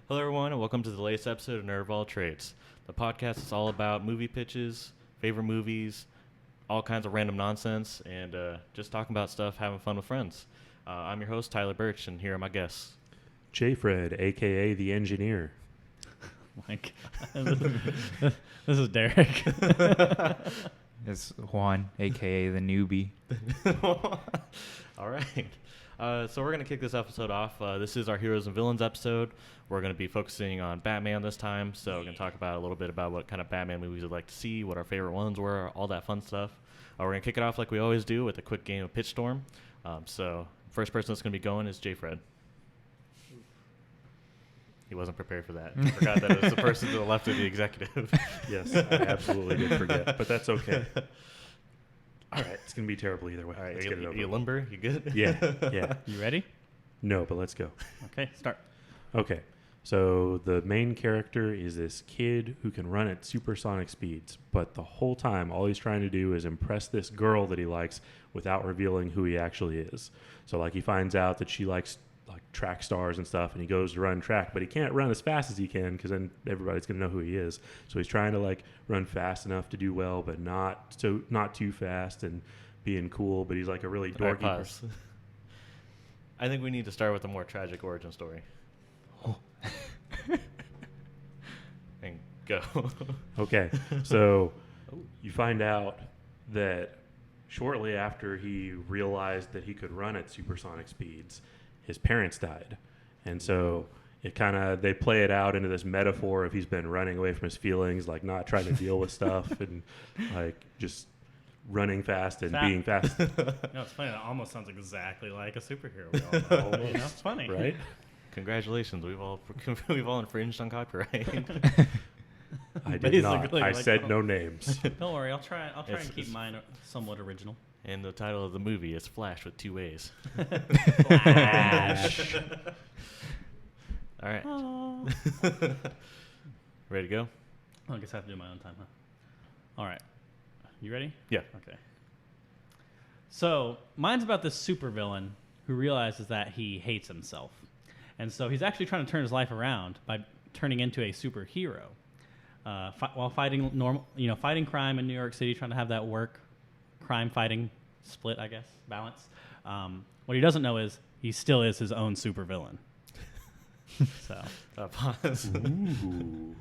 Hello, everyone, and welcome to the latest episode of Nerd of All Trades. The podcast is all about movie pitches, favorite movies, all kinds of random nonsense, and just talking about stuff, having fun with friends. I'm your host, Tyler Birch, and here are my guests. J. Fred, a.k.a. the engineer. My God. This is Derek. It's Juan, a.k.a. the newbie. All right. So we're going to kick this episode off. This is our Heroes and Villains episode. We're going to be focusing on Batman this time. So we're going to talk about a little bit about what kind of Batman movies we'd like to see, what our favorite ones were, all that fun stuff. We're going to kick it off like we always do with a quick game of Pitch Storm. So first person that's going to be going is J. Fred. He wasn't prepared for that. He forgot that it was the person to the left of the executive. Yes, I absolutely did forget, but that's okay. All right, it's going to be terrible either way. All right, Let's get it over you with. limber? You good? Yeah. You ready? No, but let's go. Okay, start. Okay, so the main character is this kid who can run at supersonic speeds, but the whole time, all he's trying to do is impress this girl that he likes without revealing who he actually is. So, like, he finds out that she likes like track stars and stuff, and he goes to run track, but he can't run as fast as he can because then everybody's going to know who he is. So he's trying to like run fast enough to do well, but not too fast and being cool. But he's like a really dorky person. I think we need to start with a more tragic origin story. Oh. And go. Okay, so you find out that shortly after he realized that he could run at supersonic speeds, his parents died. And so they play it out into this metaphor of he's been running away from his feelings, like not trying to deal with stuff and like just running fast and being fast. It's funny. That almost sounds exactly like a superhero. We all know. It's funny. Right? Congratulations. We've all infringed on copyright. I did not. Basically, I like, said no names. Don't worry. I'll try and keep It's- mine somewhat original. And the title of the movie is Flash with 2 A's. Flash. All right. Ready to go? I guess I have to do my own time, huh? All right. You ready? Yeah. Okay. So mine's about this supervillain who realizes that he hates himself, and so he's actually trying to turn his life around by turning into a superhero, while fighting crime in New York City, trying to have that work, crime fighting split, I guess, balance. What he doesn't know is he still is his own supervillain. So Pause. Ooh.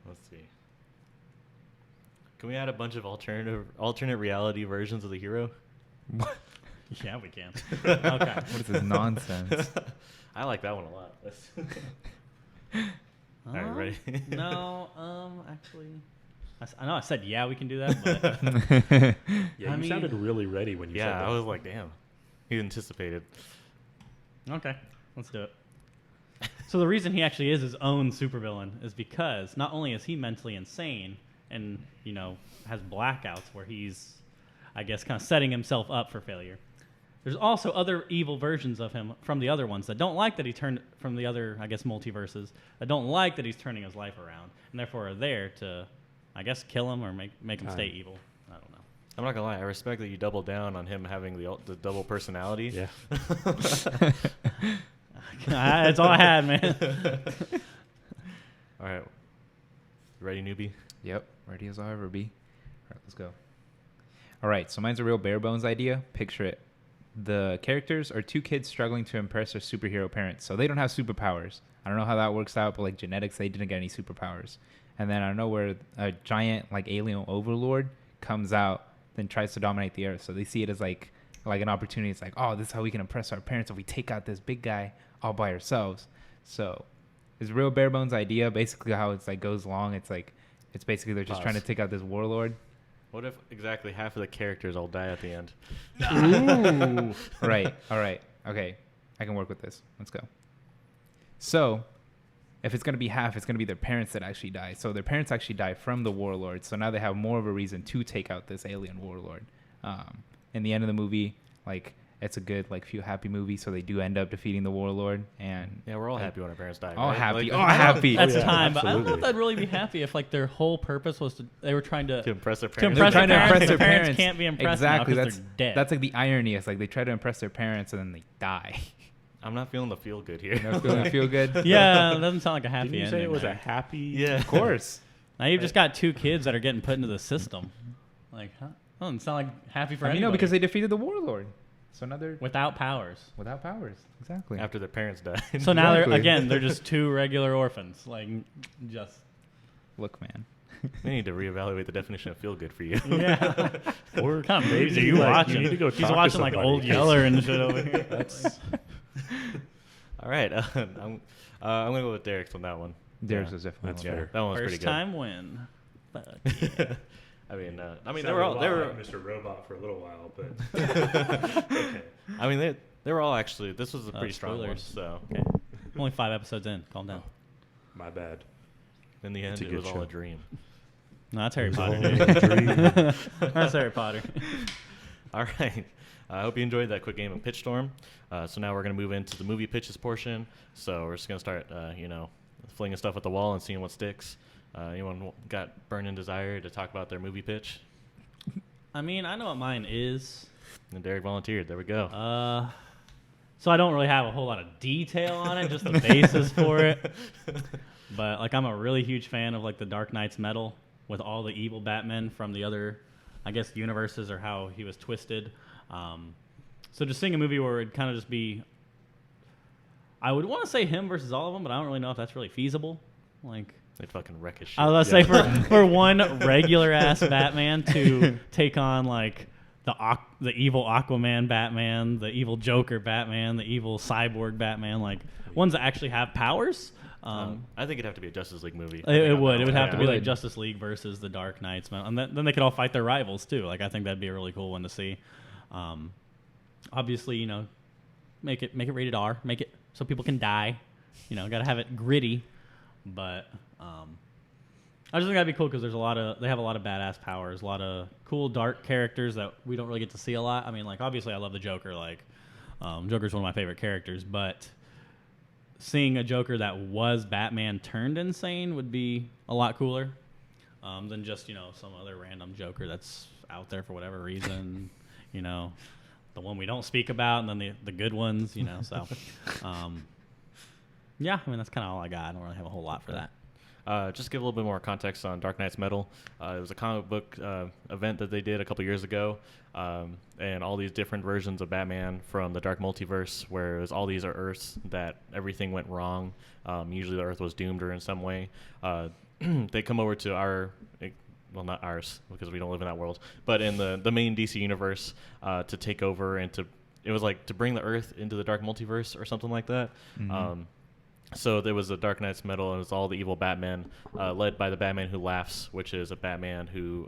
Let's see. Can we add a bunch of alternate reality versions of the hero? yeah, we can. Okay. What is this nonsense? I like that one a lot. All right, ready? No, actually, I know I said yeah, we can do that, but Yeah, I you mean- sounded really ready when you said Yeah, that. I was like, damn. He anticipated. okay, let's do it. So the reason he actually is his own supervillain is because not only is he mentally insane and has blackouts where he's, I guess, kind of setting himself up for failure. There's also other evil versions of him from the other ones that don't like that he turned from the other, I guess, multiverses, that don't like that he's turning his life around, and therefore are there to, I guess, kill him or make him stay evil. I don't know. I'm not gonna lie. I respect that you double down on him having the double personality. Yeah. That's all I had, man. All right. You ready, newbie? Yep, ready as I'll ever be. All right, let's go. All right, so mine's a real bare bones idea. Picture it. The characters are two kids struggling to impress their superhero parents. So they don't have superpowers. I don't know how that works out, but like genetics, they didn't get any superpowers. And then I don't know where a giant like alien overlord comes out, then tries to dominate the earth. So they see it as like an opportunity. It's like, oh, this is how we can impress our parents if we take out this big guy all by ourselves. So it's a real bare bones idea. Basically how it's like goes along. It's basically they're just Pause. trying to take out this warlord. What if exactly half of the characters all die at the end? Ooh. Right. All right. Okay. I can work with this. Let's go. So, if it's going to be half, it's going to be their parents that actually die. So, their parents actually die from the warlord. So, now they have more of a reason to take out this alien warlord. In the end of the movie, like, it's a good, like, feel happy movie. So, they do end up defeating the warlord. And Yeah, we're all happy when our parents die. all right? happy. Like, All happy. That's Oh, yeah, time, but I don't know if absolutely. I'd really be happy if like their whole purpose was they were trying to to impress their to parents. impress They're trying to their impress parents. their Their parents. can't be impressed exactly. now 'cause they're dead. That's like the irony. It's like they try to impress their parents and then they die. I'm not feeling the feel good here. No feel good. Yeah, it doesn't sound like a happy Didn't you ending. say it was there. a happy? Yeah, Of course. Now you've just got 2 kids that are getting put into the system. Like, huh? Doesn't sound like happy for anybody. No, because they defeated the warlord. So now they're without powers. without powers. Exactly. after their parents died. So now Exactly. they're just 2 regular orphans. Like, just Look, man. we need to reevaluate the definition of feel good for you. yeah. Or What kind of movies are maybe, you like, watching? You need to go He's talk to watching like somebody. Old Yeller and shit over here. That's All right, I'm gonna go with Derek's on that one. Theirs Yeah, is definitely that's one. fair. That one was First pretty good. time win. Fuck yeah. I mean, they Sounded were a all lot they were. like Mr. Robot for a little while, but okay. I mean, they were all actually. This was a Oh, pretty strong one. spoilers. So Okay. Only 5 episodes in. Calm down. My bad. in the end, It's a it good was all show. a dream. No, that's Harry It was Potter. all Dude. a dream. That's Harry Potter. All right. I hope you enjoyed that quick game of Pitch Storm. So now we're going to move into the movie pitches portion. So we're just going to start, flinging stuff at the wall and seeing what sticks. Anyone got burning desire to talk about their movie pitch? I mean, I know what mine is. And Derek volunteered. There we go. So I don't really have a whole lot of detail on it, just the basis for it. But like, I'm a really huge fan of like the Dark Knight's Metal with all the evil Batmen from the other, I guess, universes or how he was twisted. So just seeing a movie where it'd kind of just be, I would want to say him versus all of them, but I don't really know if that's really feasible. Like, They'd fucking wreck his shit. I was gonna say for one regular ass Batman to take on like the evil Aquaman Batman, the evil Joker Batman, the evil Cyborg Batman, like ones that actually have powers. I think it'd have to be a Justice League movie. It would. It would have to be Yeah. like Justice League versus the Dark Knights, and then they could all fight their rivals too. Like I think that'd be a really cool one to see. Obviously, make it rated R, make it so people can die. Got to have it gritty, but I just think that'd be cool because they have a lot of badass powers, a lot of cool dark characters that we don't really get to see a lot. I mean, like obviously I love the Joker. Like Joker's one of my favorite characters, but seeing a Joker that was Batman turned insane would be a lot cooler than just some other random Joker that's out there for whatever reason. The one we don't speak about, and then the good ones. So yeah, I mean that's kind of all I got. I don't really have a whole lot for that. Just to give a little bit more context on Dark Knight's Metal. It was a comic book event that they did a couple years ago, and all these different versions of Batman from the Dark Multiverse, where it was all these are Earths that everything went wrong. Usually the Earth was doomed or in some way. They come over to our, well, not ours because we don't live in that world, but in the main DC universe to take over and it was like to bring the Earth into the Dark Multiverse or something like that. Mm-hmm. So there was the Dark Knight's Metal, and it's all the evil Batman, led by the Batman Who Laughs, which is a Batman who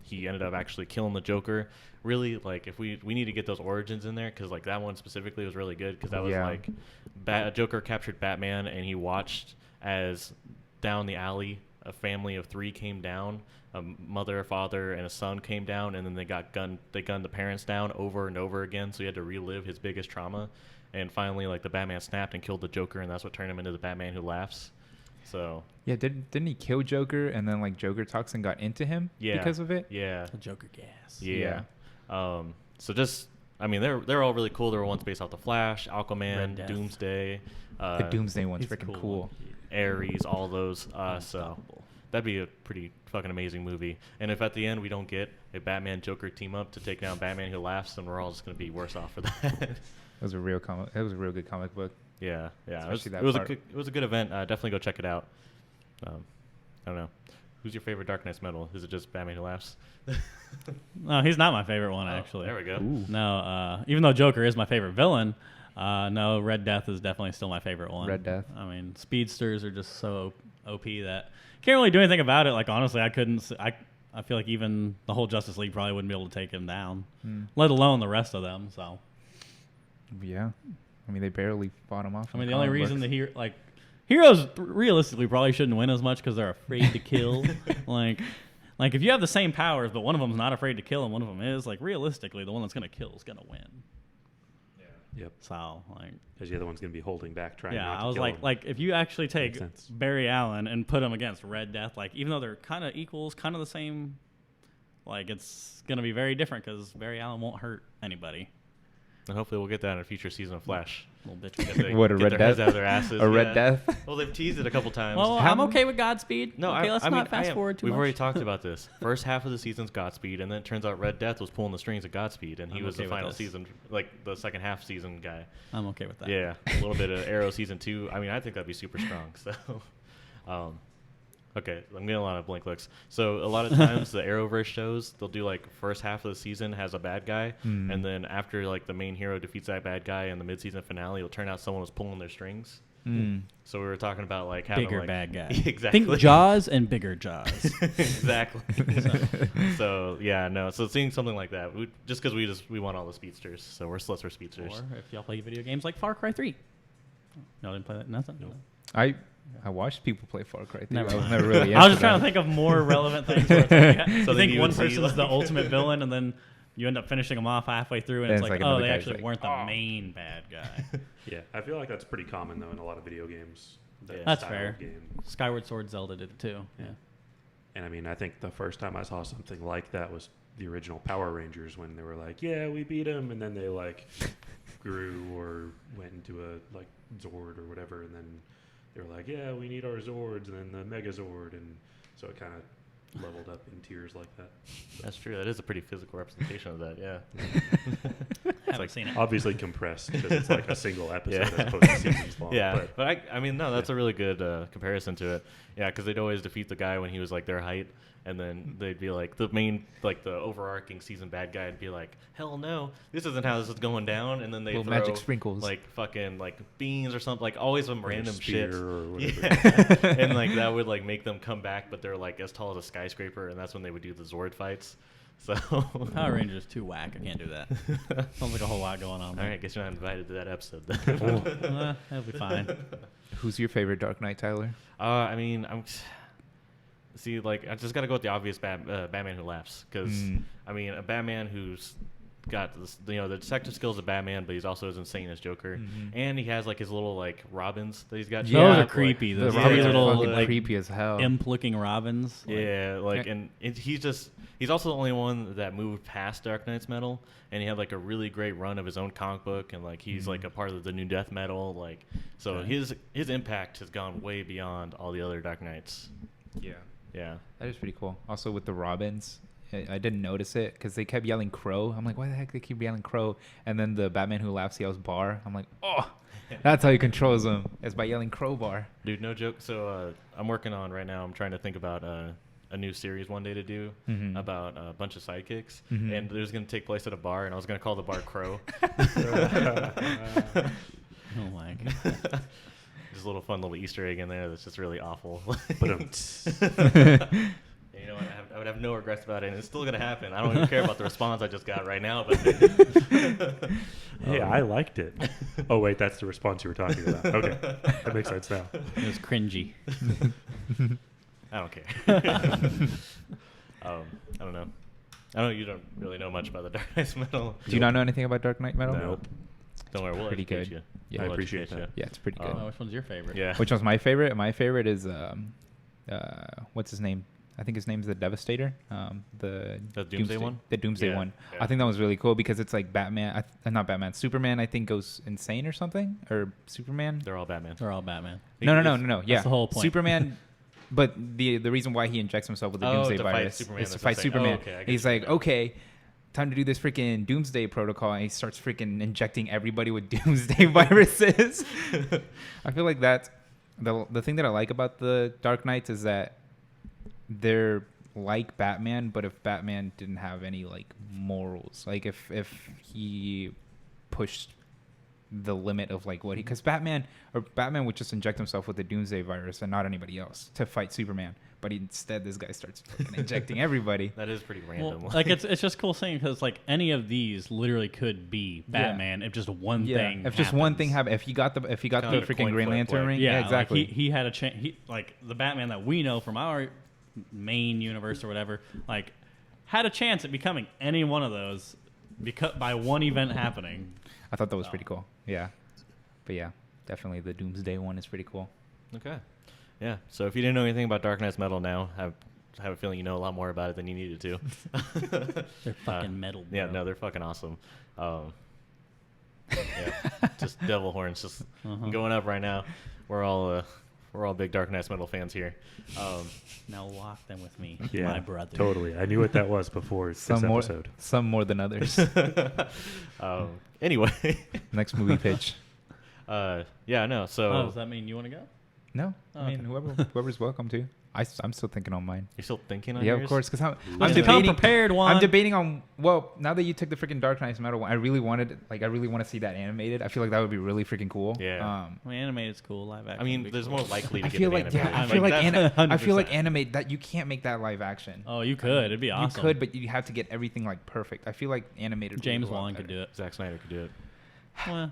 he ended up actually killing the Joker. Really, like if we need to get those origins in there, because like that one specifically was really good, because that was like Joker captured Batman, and he watched as down the alley a family of 3 came down, a mother, a father, and a son came down, and then they gunned the parents down over and over again. So he had to relive his biggest trauma. And finally, like the Batman snapped and killed the Joker, and that's what turned him into the Batman Who Laughs. So Yeah, didn't he kill Joker and then like Joker toxin got into him because of it? Yeah. The Joker gas. Yeah. So just, I mean, they're all really cool. There were ones based off the Flash, Red Aquaman, Death. Doomsday, The Doomsday one's It's freaking cool. cool. Ares, all those. So Unstoppable. that'd be a pretty fucking amazing movie. And if at the end we don't get a Batman Joker team up to take down Batman Who Laughs, then we're all just gonna be worse off for that. It was a real good comic book. Yeah. Especially that It was part. it was a good event. Definitely go check it out. I don't know. Who's your favorite Dark Knight's Metal? Is it just Batman Who Laughs? No, he's not my favorite one Oh, actually. there we go. Ooh. No, even though Joker is my favorite villain, no, Red Death is definitely still my favorite one. Red Death. I mean, speedsters are just so OP that can't really do anything about it. Like honestly, I couldn't. I feel like even the whole Justice League probably wouldn't be able to take him down, let alone the rest of them. So Yeah. I mean, they barely fought him off. I mean, the only reason the heroes realistically probably shouldn't win as much because they're afraid to kill. like if you have the same powers, but one of them's not afraid to kill and one of them is, like realistically, the one that's gonna kill is gonna win. Yep. So like. Because the other one's going to be holding back, trying Yeah, not to I was kill him. like if you actually take Makes sense. Barry Allen and put him against Red Death, like even though they're kind of equals, kind of the same, like it's gonna be very different because Barry Allen won't hurt anybody. And hopefully we'll get that in a future season of Flash. Little bitch. If they What, a get Red their heads Death? out of their asses. A Red Death? Well, they've teased it a couple times. Well, How I'm m- okay with Godspeed. No, okay, let's I mean, not fast forward too We've much. already talked about this. First half of the season's Godspeed, and then it turns out Red Death was pulling the strings of Godspeed, and he I'm was okay the with final this. season, like the second half season guy. I'm okay with that. Yeah, a little bit of Arrow season 2. I mean, I think that'd be super strong. So, okay, I'm getting a lot of blank looks. So a lot of times the Arrowverse shows, they'll do like first half of the season has a bad guy, and then after like the main hero defeats that bad guy in the mid-season finale, it'll turn out someone was pulling their strings. So we were talking about like having Bigger like, bad guy. exactly. Think Jaws and bigger Jaws. Exactly. So yeah, no. So seeing something like that, just because we want all the speedsters, so we're sluts for speedsters. Or if y'all play video games like Far Cry 3. Y'all didn't play that? Nothing? Nope. I watched people play Far Cry 3. Never I was mind. never really I was into just trying to that. think of more relevant things. Where it's like, So you then think you one would see, person's like- the ultimate villain, and then you end up finishing them off halfway through, and And it's it's like, like oh, another they guy's actually like, weren't the "Oh." main bad guy. Yeah, I feel like that's pretty common though in a lot of video games. That That's style fair. of game. Skyward Sword Zelda did it too. Yeah. And I mean, I think the first time I saw something like that was the original Power Rangers when they were like, "Yeah, we beat him," and then they like grew or went into a like Zord or whatever, and then they were like, "Yeah, we need our Zords," and then the Megazord, and so it kind of leveled up in tiers like that. That's true. That is a pretty physical representation of that. Yeah. Haven't like- seen it. Obviously compressed because it's like a single episode Yeah. as opposed to seasons long. Yeah, but but I mean, no, that's a really good comparison to it. Yeah, because they'd always defeat the guy when he was like their height, and then they'd be like the main, like the overarching season bad guy, would be like, "Hell no, this isn't how this is going down." And then they Little throw magic sprinkles. like fucking like beans or something, like always some or random spear shit. or whatever. Yeah, and like that would like make them come back, but they're like as tall as a skyscraper, and that's when they would do the Zord fights. So Power Rangers too whack. I can't do that. Sounds like a whole lot going on. All there. right, guess you're not invited to that episode then. That'll be fine. Who's your favorite Dark Knight, Tyler? I mean, see, like, I just got to go with the obvious Batman Who Laughs. Because, I mean, a Batman who's got, this, the detective skills of Batman, but he's also as insane as Joker. And he has, like, his little, like, Robins that he's got. Those Yeah, are like, creepy. The Those Yeah, three Robins little are fucking like, creepy as hell. imp-looking Robins. Like, Yeah, like, Yeah. and he's also the only one that moved past Dark Knight's metal, and he had like a really great run of his own comic book, and like he's like a part of the new Death Metal, like so Okay. his impact has gone way beyond all the other Dark Knights. Yeah. Yeah, That is pretty cool. Also with the Robins, I didn't notice it because they kept yelling Crow. I'm like, why the heck they keep yelling Crow? And then the Batman Who Laughs yells Bar. I'm like, oh, that's how he controls them. It's by yelling Crowbar. dude, no joke. So I'm working on right now. I'm trying to think about a new series one day to do about a bunch of sidekicks, and it was going to take place at a bar, and I was going to call the bar Crow. Oh my god. Just a little fun little Easter egg in there that's just really awful. But And you know what? I would have no regrets about it, and it's still gonna happen. I don't even care about the response I just got right now. But hey, I liked it. Oh wait, that's the response you were talking about. Okay, that makes sense now. It was cringy. I don't care. I don't know. I know you don't really know much about the Dark Knight's Metal. Do you not know anything about Dark Knight Metal? Nope. Don't worry, we'll Pretty educate good. you. Yeah. I We'll appreciate educate that. you. Yeah, it's pretty good. Oh, which one's your favorite? Yeah. Which one's my favorite? My favorite is what's his name? I think his name's the Devastator. The Doomsday one? The Doomsday Yeah, one. yeah. I think that was really cool because it's like Batman. Not Batman. Superman. I think goes insane or something. Or Superman. They're all Batman. They're all Batman. No. Yeah, That's the whole point. Superman. But the reason why he injects himself with the Doomsday to fight virus Superman, is to that's what fight I'm saying. Oh, Superman. okay, I get He's you like, now. okay, time to do this freaking Doomsday protocol, and he starts freaking injecting everybody with Doomsday viruses. I feel like that's the thing that I like about the Dark Knights is that they're like Batman, but if Batman didn't have any like morals, like if he pushed the limit of like what he, because Batman would just inject himself with the Doomsday virus and not anybody else to fight Superman, but instead this guy starts fucking injecting everybody. That is pretty Well, random. like it's just cool saying because like any of these literally could be Batman if just one thing. If just one thing happens. happened, if he got Kind the of a freaking coin Green flip, Lantern like- ring, Yeah, exactly. Like he had a chance. Like the Batman that we know from our main universe or whatever, like had a chance at becoming any one of those because by one event happening. I thought that was pretty cool. Yeah, but yeah, definitely the Doomsday one is pretty cool. Okay. Yeah. So if you didn't know anything about Dark Knight's Metal now, I have a feeling you know a lot more about it than you needed to. They're fucking metal. Yeah, bro. no, they're fucking awesome. Yeah, just devil horns just going up right now. We're all big Dark Knights metal fans here. Now lock them with me, Yeah, my brother. totally. I knew what that was before this episode. Some more than others. Anyway, Next movie pitch. yeah, no. So Oh, does that mean you want to go? No, Oh, I mean whoever's welcome to. I'm still thinking on mine. you're still thinking on Yeah, yours? of course, because I'm Let's come prepared one. I'm debating on. Well, now that you took the freaking Dark Knights metal one, I really want to see that animated. I feel like that would be really freaking cool. Yeah. I mean, animated's cool. Live action. I mean, would be there's cool. more likely to I get feel an like animated. I feel like I feel like 100%. animate that you can't make that live action. Oh, you could. It'd be awesome. You could, but you have to get everything like perfect. I feel like animated. James would be a lot Wan could better. do it. Zack Snyder could do it. Well,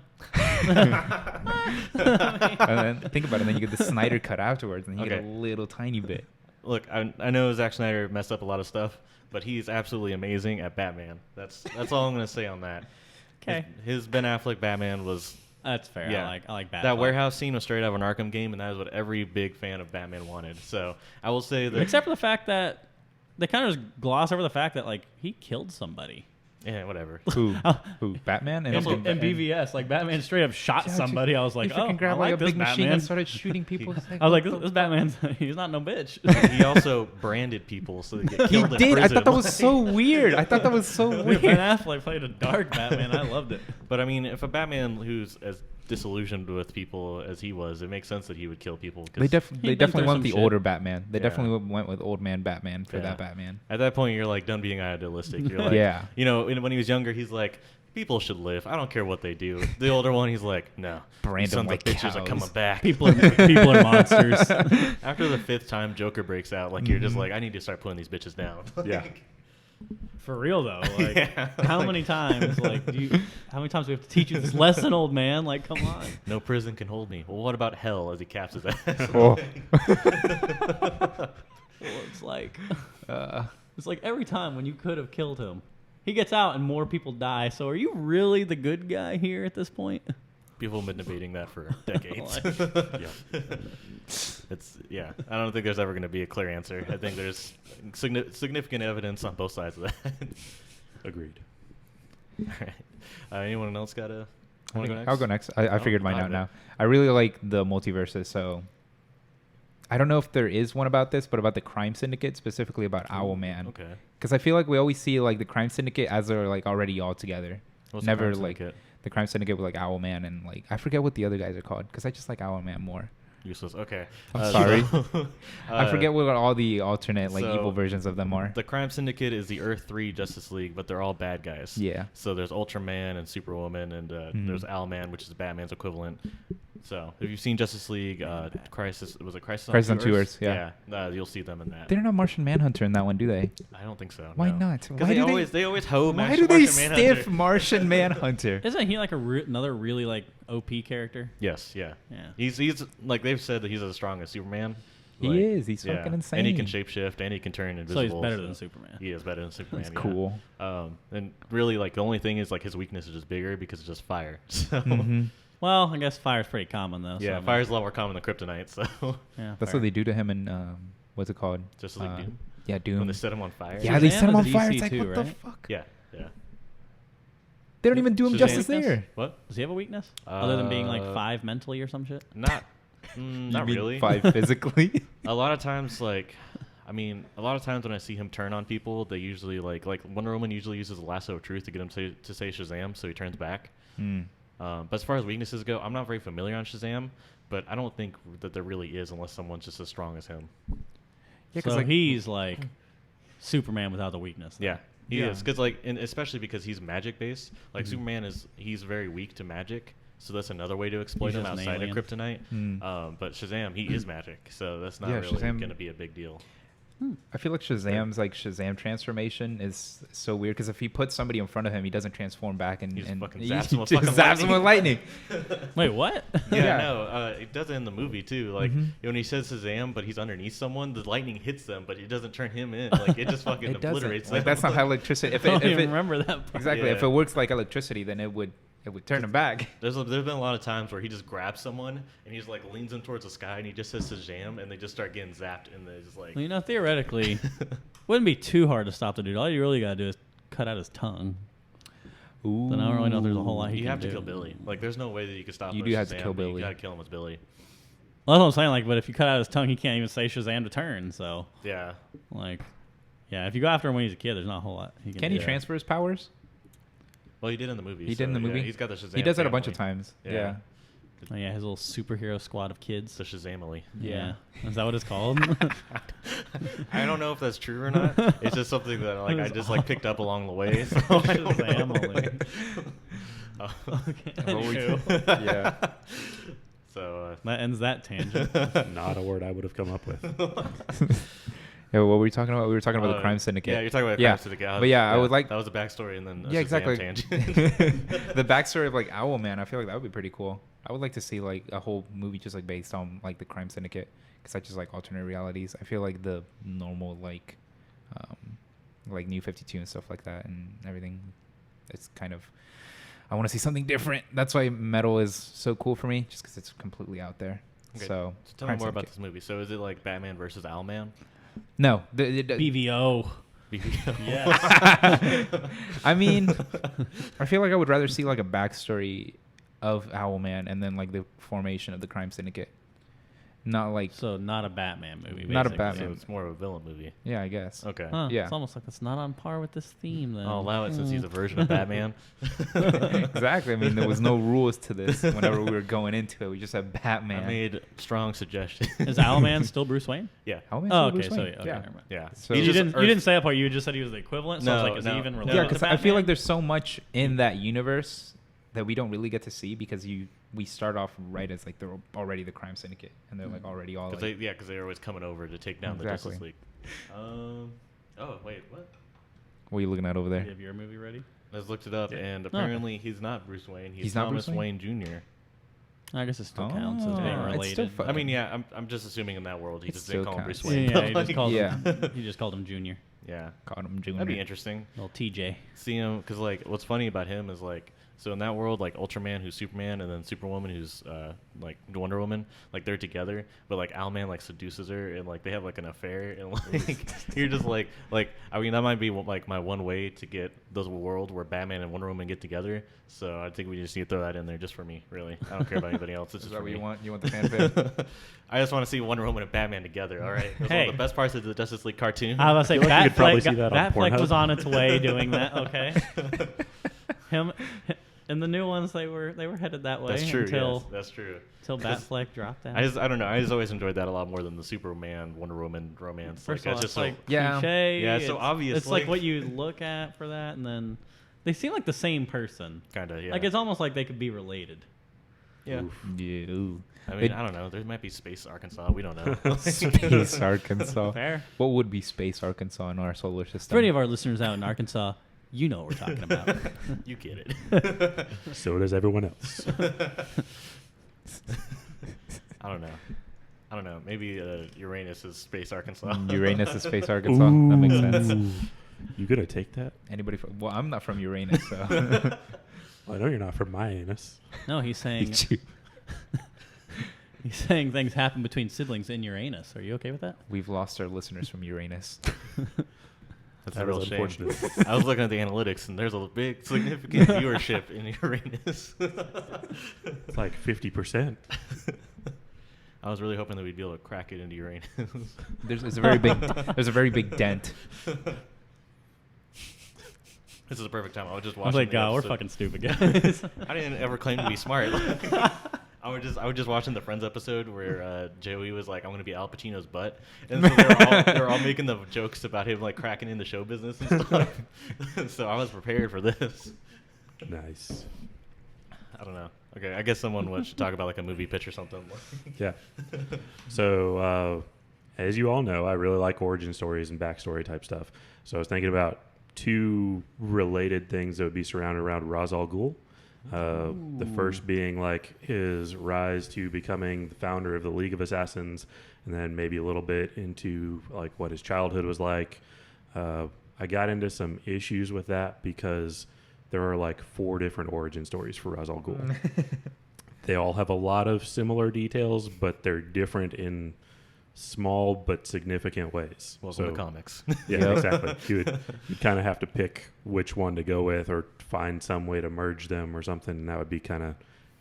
And then think about it. Then you get the Snyder cut afterwards, and you get a Okay. little tiny bit. Look, I know Zack Snyder messed up a lot of stuff, but he's absolutely amazing at Batman. That's all I'm gonna say on that. okay, His Ben Affleck Batman was that's fair. yeah. I like Batman. that warehouse scene was straight out of an Arkham game, and that is what every big fan of Batman wanted. So I will say that Except for the fact that they kind of just gloss over the fact that like he killed somebody. yeah, whatever. Who? Batman? In BVS, like Batman straight up shot somebody. I was like, he freaking oh, I grabbed like like a this big machine Batman. and started shooting people. I was like, this Batman's he's not no bitch. He also branded people so they get He killed in did. I prison. thought that was so weird. I thought that was so Ben weird. Affleck played a dark Batman. I loved it. But I mean, if a Batman who's as disillusioned with people as he was, it makes sense that he would kill people. 'Cause They He'd been definitely through went some the shit. older Batman. They Yeah. definitely went with old man Batman for Yeah. that Batman. At that point, you're like done being idealistic. You're like, Yeah. You know, when he was younger, he's like, people should live. I don't care what they do. The older one, he's like, no, Brand these sons them of like bitches are cows. coming back. People are monsters. After the 5th time Joker breaks out, like you're just like, I need to start putting these bitches down. Yeah. For real though, like Yeah. how many times, like how many times do we have to teach you this lesson, old man? Like, come on. No prison can hold me. Well, what about hell? As he caps his ass. Oh. Well, it's like every time when you could have killed him, he gets out and more people die. So are you really the good guy here at this point? People have been debating that for decades. Yeah. Yeah. I don't think there's ever going to be a clear answer. I think there's significant evidence on both sides of that. Agreed. All right. Anyone else got a? Want to go next? I'll go next. I Oh, figured mine I'll out go. now. I really like the multiverses, so I don't know if there is one about this, but about the crime syndicate, specifically about Owlman. Okay. Because I feel like we always see like the crime syndicate as they're like already all together. What's the Never crime like syndicate? the crime syndicate with like Owlman and like I forget what the other guys are called because I just like Owlman more. Useless. Okay. I'm sorry. so, I forget what all the alternate like so evil versions of them are. The Crime Syndicate is the Earth 3 Justice League, but they're all bad guys. Yeah. So there's Ultraman and Superwoman, and there's Owlman, which is Batman's equivalent. So if you've seen Justice League, Crisis, was it Crisis on Two Earths? yeah. You'll see them in that. They're not Martian Manhunter in that one, do they? I don't think so. Why no. not? Because Why they always hoe Why Martian do they Manhunter. stiff Martian Manhunter? Isn't he like another really like OP character? Yes, yeah. Yeah. He's like they've said that he's as strong as Superman. He Like, is. He's fucking insane. And he can shapeshift, and he can turn So invisible. he's better than Superman. He is better than Superman. That's yeah. cool. And really, like the only thing is like his weakness is just bigger because it's just fire. So Mhm. Well, I guess fire's pretty common though. yeah, so fire's a lot more common than kryptonite. So Yeah, That's fair. what they do to him in what's it called? Just like Doom? Yeah, Doom. when they set him on fire. Yeah, they Shazam set him on is fire. DC It's like too, what the right? fuck? Yeah, yeah. They don't even do him Shazam. justice Weakness? there. What? Does he have a weakness other than being like Uh, 5 mentally or some shit? Not, You not mean really. 5 physically. A lot of times, like, I mean, a lot of times when I see him turn on people, they usually like Wonder Woman usually uses a lasso of truth to get him to say Shazam, so he turns back. Hmm. But as far as weaknesses go, I'm not very familiar on Shazam, but I don't think that there really is unless someone's just as strong as him. Yeah, So like, he's like Superman without the weakness. Yeah, he Yeah. is. Because like, and especially because he's magic based. Like Superman he's very weak to magic, so that's another way to exploit He's him just an outside of alien. kryptonite. Mm. But Shazam, he is magic, so that's not Yeah, really Shazam- going to be a big deal. I feel like Shazam's like Shazam transformation is so weird because if he puts somebody in front of him, he doesn't transform back and He just fucking he zaps him with just fucking zaps him with lightning. Wait, what? Yeah, Yeah. no, it does it in the movie too. Like Mhm. when he says Shazam, but he's underneath someone, the lightning hits them, but it doesn't turn him in. Like it just fucking It doesn't. obliterates Like them. that's not how electricity. If I don't it, if even it remember that part. exactly, if Yeah. it works like electricity, then it would turn him back. There's been a lot of times where he just grabs someone and he's like leans them towards the sky and he just says Shazam and they just start getting zapped and they just like. Well, you know, theoretically, wouldn't be too hard to stop the dude. All you really gotta do is cut out his tongue. Ooh. then I don't really know if there's a whole lot he You can have to do. kill Billy. Like, there's no way that you can stop. You him do with have to Shazam, kill but Billy. You gotta kill him with Billy. Well, that's what I'm saying. Like, but if you cut out his tongue, he can't even say Shazam to turn. So, Yeah. like, yeah, if you go after him when he's a kid, there's not a whole lot he can Can do. he transfer his powers? Well, he did in the movie. He did in the yeah, movie? he's got the Shazam. He does that a bunch of family. times. Yeah. Yeah. Oh, yeah, his little superhero squad of kids. The Shazamily. Yeah. Is that what it's called? I don't know if that's true or not. It's just something that like I That's just like picked up along the way. So I don't know. Shazamily. Oh. Okay. What were you- Anywho. Yeah. So That ends that tangent. Not a word I would have come up with. Yeah, what were we talking about? We were talking about the uh, crime syndicate. Yeah, you're talking about Yeah. crime syndicate. But yeah, I would like- that was a backstory and then a Yeah, Shazam exactly. tangent. The backstory of like Owlman, I feel like that would be pretty cool. I would like to see like a whole movie just like based on like the crime syndicate, because I just like alternate realities. I feel like the normal like New 52 and stuff like that and everything. It's kind of, I want to see something different. That's why Metal is so cool for me, just because it's completely out there. Okay, So tell me Crime more about Syndicate. this movie. So is it like Batman versus Owlman? No, BVO. Yes. I mean, I feel like I would rather see like a backstory of Owlman and then like the formation of the crime syndicate. Not like, So not a Batman movie. Not a basically. Batman. So it's more of a villain movie. yeah, I guess. Okay. Huh, Yeah. It's almost like it's not on par with this theme then. I'll allow it since he's a version of Batman. Exactly. I mean, there was no rules to this whenever we were going into it. We just had Batman. I made strong suggestions. Is Owlman still Bruce Wayne? Yeah. Owlman's Oh, still okay. Bruce So Wayne. okay, yeah. never mind. Yeah. So- You He's just didn't say that part. You just said he was the equivalent. So I was No, like, is no. he even Yeah, related Yeah, to because I Batman? feel like there's so much in that universe that we don't really get to see because we start off right as like they're already the crime syndicate and they're like already all like, Because they're always coming over to take down the Exactly. Justice League. Oh wait, what? what are you looking at over Do there? you have your movie ready? I just looked it up, and apparently he's not Bruce Wayne. He's not Thomas Bruce Wayne Jr. I guess it still counts as Oh, being it's related. still fun. I mean, yeah, I'm just assuming in that world he It just didn't still call him Bruce counts. Wayne. yeah, but, he just called Yeah. him. He just called him Junior. yeah, Caught him Junior. that'd be interesting. Little TJ. See him because like what's funny about him is like so in that world like Ultraman who's Superman and then Superwoman who's like Wonder Woman, like they're together, but like Owlman like seduces her and like they have like an affair and like you're just like I mean that might be like my one way to get those world where Batman and Wonder Woman get together. So I think we just need to throw that in there just for me. Really, I don't care about anybody else. It's Is just that for what me. you want? You want the fanfic? I just want to see Wonder Woman and Batman together. All right, it was one Hey. of the best parts of the Justice League cartoon. I was I like, feel like you could probably see Batfleck, that on Batfleck Pornhub. was on its way doing that. Okay. Him and the new ones, they were headed that way That's true. until Yes, that's true. Batfleck dropped out. I don't know. I just always enjoyed that a lot more than the Superman Wonder Woman romance. First like, of all, that's it's just like Yeah. cliche. Yeah, it's so It's obvious, like like- what you look at for that, and then they seem like the same person. kind of yeah. Like it's almost like they could be related. yeah. Yeah. Ooh. I mean, I don't know. There might be Space Arkansas. We don't know. Space Arkansas. Fair. What would be Space Arkansas in our solar system? For any of our listeners out in Arkansas, you know what we're talking about. You get it. So does everyone else. I don't know. Maybe Uranus is Space Arkansas. Uranus is Space Arkansas. That makes sense. Ooh. You gonna take that? Anybody from? Well, I'm not from Uranus, so. Well, I know you're not from my anus. No, he's saying he's saying things happen between siblings in Uranus. Are you okay with that? We've lost our listeners from Uranus. That's That a real is shame. unfortunate. I was looking at the analytics, and there's a big, significant viewership in Uranus. It's like 50%. I was really hoping that we'd be able to crack it into Uranus. There's a very big dent. This is the perfect time. I was just I watching. was like, the God, we're episode. fucking stupid guys. I didn't ever claim to be smart. I was just watching the Friends episode where Joey was like, "I'm gonna be Al Pacino's butt," and so they're all making the jokes about him like cracking into show business and stuff. So I was prepared for this. Nice. I don't know. Okay, I guess someone should talk about like a movie pitch or something. Yeah. So, as you all know, I really like origin stories and backstory type stuff. So I was thinking about two related things that would be surrounded around Ra's al Ghul. The first being like his rise to becoming the founder of the League of Assassins, and then maybe a little bit into like what his childhood was like. I got into some issues with that because there are like 4 different origin stories for Ra's al Ghul. They all have a lot of similar details, but they're different in small but significant ways. Welcome to comics. Yeah, Yep. exactly. You'd kind of have to pick which one to go with or find some way to merge them or something, and that would be kind of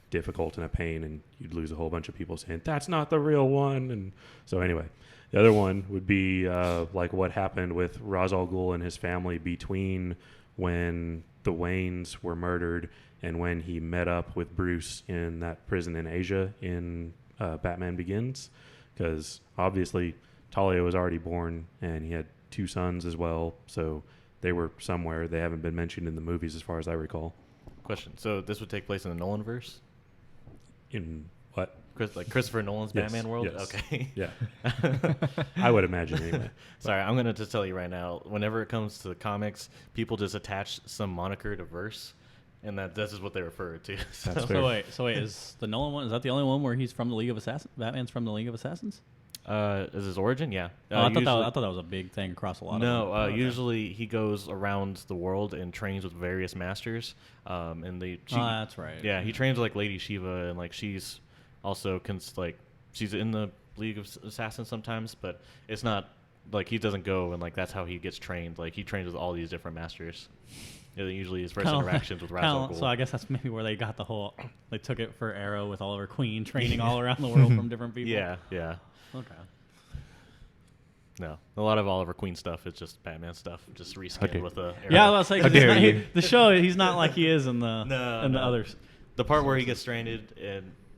difficult and a pain, and you'd lose a whole bunch of people saying, that's not the real one. And so anyway, the other one would be like what happened with Ra's al Ghul and his family between when the Waynes were murdered and when he met up with Bruce in that prison in Asia in Batman Begins. Because obviously Talia was already born and he had 2 sons as well, so they were somewhere. They haven't been mentioned in the movies as far as I recall. Question. So this would take place in the Nolanverse? In what? Like Christopher Nolan's Yes, Batman world? yes. Okay. Yeah. I would imagine anyway. Sorry, I'm going to just tell you right now, whenever it comes to the comics, people just attach some moniker to verse, and this is what they refer to. So. That's fair. So wait, is the Nolan one? Is that the only one where he's from the League of Assassins? Batman's from the League of Assassins? Is his origin? Yeah. I thought that was a big thing across a lot. No, of them. Okay. usually he goes around the world and trains with various masters. And That's right. Yeah, he trains with, like Lady Shiva, and like she's also she's in the League of Assassins sometimes, but it's not like he doesn't go and like that's how he gets trained. Like he trains with all these different masters. Usually his first interactions with Ra's al Ghul. So I guess that's maybe where they got the whole. They took it for Arrow with Oliver Queen training all around the world from different people. Yeah. Okay. No, a lot of Oliver Queen stuff is just Batman stuff, just reskinned with a. Arrow. Yeah, I was like, How dare you. the show. He's not like he is in the No. others. The part where he gets stranded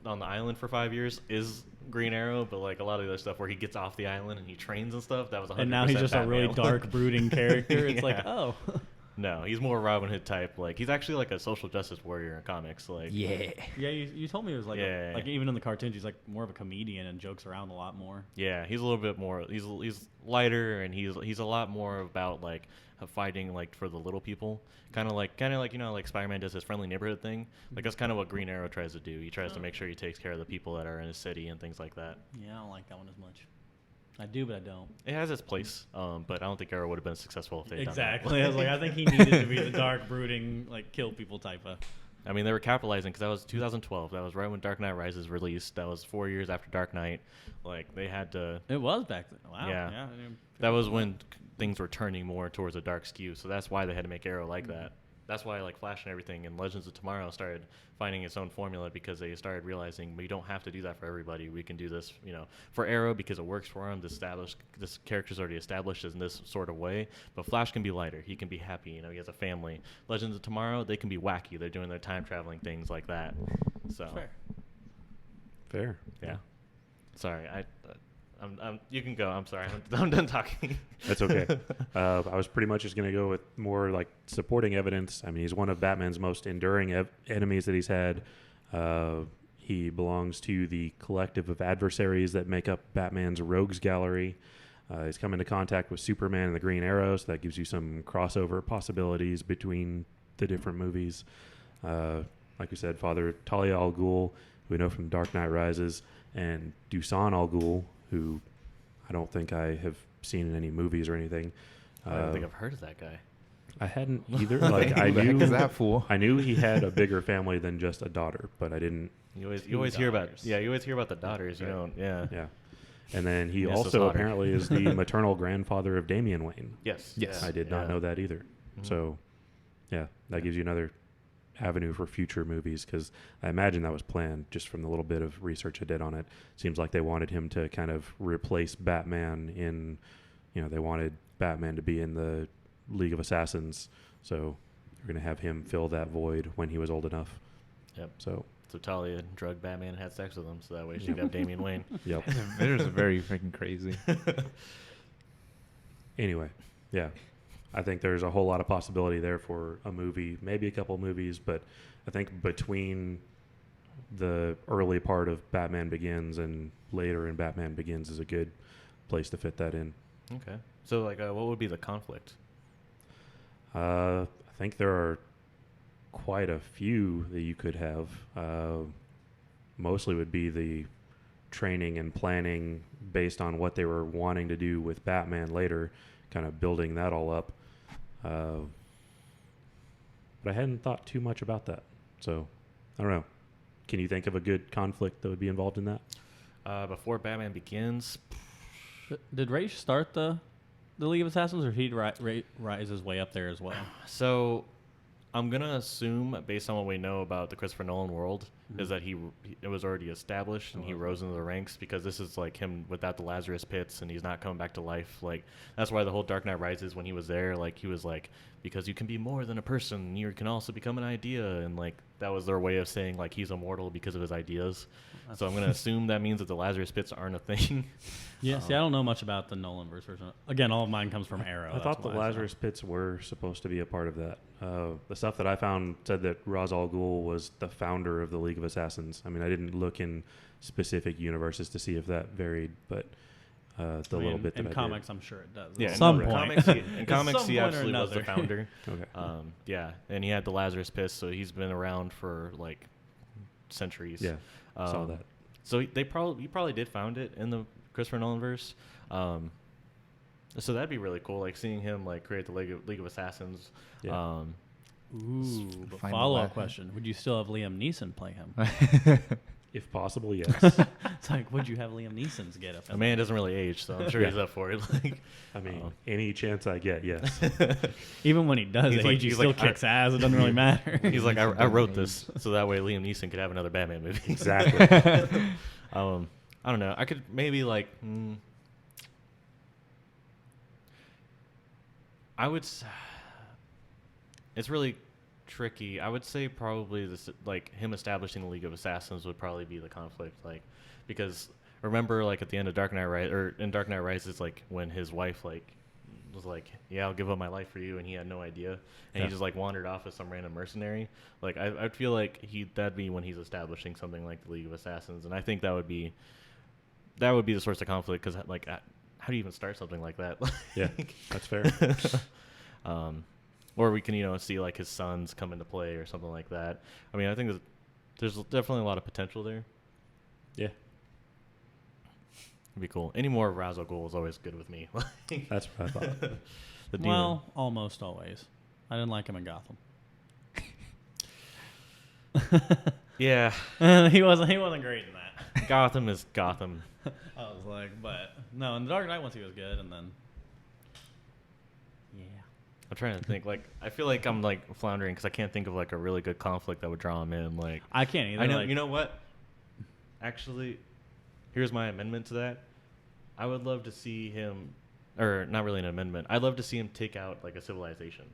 on the island for 5 years is Green Arrow, but like a lot of the other stuff where he gets off the island and he trains and stuff, that was 100% And now he's just Batman. a really dark, brooding character. It's like, Yeah. oh. No, he's more Robin Hood type. Like he's actually like a social justice warrior in comics. Like Yeah. Yeah, you told me it was like, Yeah. like even in the cartoons, he's like more of a comedian and jokes around a lot more. yeah, he's a little bit more. He's lighter and he's a lot more about like fighting like for the little people. Kind of like like Spider-Man does his friendly neighborhood thing. Like that's kind of what Green Arrow tries to do. He tries to make sure he takes care of the people that are in his city and things like that. Yeah, I don't like that one as much. I do, but I don't. It has its place, but I don't think Arrow would have been successful if they Exactly. I was like, I think he needed to be the dark, brooding, like kill people type of. I mean, they were capitalizing because that was 2012. That was right when Dark Knight Rises released. That was 4 years after Dark Knight. Like they had to. It was back then. Wow. Yeah. I didn't That was when things were turning more towards a dark skew. So that's why they had to make Arrow like that. That's why like Flash and everything and Legends of Tomorrow started finding its own formula because they started realizing we don't have to do that for everybody. We can do this, for Arrow because it works for him. This character's already established in this sort of way. But Flash can be lighter. He can be happy. He has a family. Legends of Tomorrow, they can be wacky. They're doing their time traveling things like that. So Fair. yeah. Sorry, you can go. I'm sorry. I'm done talking. That's okay. I was pretty much just going to go with more like supporting evidence. I mean, he's one of Batman's most enduring enemies that he's had. He belongs to the collective of adversaries that make up Batman's rogues gallery. He's come into contact with Superman and the Green Arrow, so that gives you some crossover possibilities between the different movies. Like we said, Father Talia al Ghul, who we know from Dark Knight Rises, and Dusan al Ghul, who I don't think I have seen in any movies or anything. I don't think I've heard of that guy. I hadn't either. Like I Who the heck knew is that fool? I knew he had a bigger family than just a daughter, but I didn't. You always hear about daughters. you always hear about the daughters. You Right. know, yeah. Yeah. And then he Yes, it's also hotter. apparently is the maternal grandfather of Damian Wayne. Yes. Yes. I did not know that either. Mhm. So, yeah, that gives you another avenue for future movies because I imagine that was planned just from the little bit of research I did on it. Seems like they wanted him to kind of replace Batman in, they wanted Batman to be in the League of Assassins. So they're going to have him fill that void when he was old enough. Yep. So, So Talia drugged Batman and had sex with him, so that way she could have Damian Wayne. yep. It was very freaking crazy. Anyway, yeah. I think there's a whole lot of possibility there for a movie, maybe a couple movies, but I think between the early part of Batman Begins and later in Batman Begins is a good place to fit that in. Okay. So like, what would be the conflict? I think there are quite a few that you could have. Mostly would be the training and planning based on what they were wanting to do with Batman later, kind of building that all up. But I hadn't thought too much about that. So, I don't know. Can you think of a good conflict that would be involved in that? Before Batman Begins, Did Raish start the League of Assassins, or did he rise his way up there as well? So I'm gonna assume, based on what we know about the Christopher Nolan world, is that it was already established and he rose into the ranks, because this is like him without the Lazarus pits and he's not coming back to life. Like that's why the whole Dark Knight Rises, when he was there, like he was like, because you can be more than a person, you can also become an idea, and like that was their way of saying like he's immortal because of his ideas. So I'm gonna assume that means that the Lazarus pits aren't a thing. Yeah, see, I don't know much about the Nolan version. Again, all of mine comes from Arrow. I thought the Lazarus pits were supposed to be a part of that. The stuff that I found said that Ra's al Ghul was the founder of the League of Assassins. I mean, I didn't look in specific universes to see if that varied, but little bit that in I comics, did. I'm sure it does. Yeah, At some point. in comics, he absolutely was the another. founder. Okay. Yeah, and he had the Lazarus pits, so he's been around for like centuries. Yeah, saw that. So he probably did found it in the Christopher Nolan verse. So that'd be really cool, like seeing him like create the League of Assassins. Yeah. Ooh, but Find the follow-up last- question. Would you still have Liam Neeson play him? If possible, yes. It's like, would you have Liam Neeson's get up? A man doesn't really age, so I'm sure he's up for it. Like, I mean, any chance I get, yes. Even when he does He's age, like- he he's still like, kicks ass. It doesn't really matter. he's like, I wrote this so that way Liam Neeson could have another Batman movie. Exactly. I don't know. I could maybe like. I would. It's really tricky. I would say probably this, like him establishing the League of Assassins would probably be the conflict, like because remember like at the end of Dark Knight in Dark Knight Rises, like when his wife like was like, yeah, I'll give up my life for you, and he had no idea, and he just like wandered off as some random mercenary. Like I feel like that'd be when he's establishing something like the League of Assassins, and I think that would be the source of conflict, because like how do you even start something like that? Yeah, that's fair. Or we can see like his sons come into play or something like that. I mean, I think there's definitely a lot of potential there. Yeah, It'd be cool. Any more Ra's al Ghul is always good with me. that's what I thought. The demon. Well, almost always. I didn't like him in Gotham. Yeah, he wasn't great in that. Gotham is Gotham. I was like, but no, in the Dark Knight once he was good, and then yeah. I'm trying to think. Like, I feel like I'm like floundering because I can't think of like a really good conflict that would draw him in. Like, I can't either. I know. Like, You know what? Actually, here's my amendment to that. I would love to see him, or not really an amendment. I'd love to see him take out like a civilization.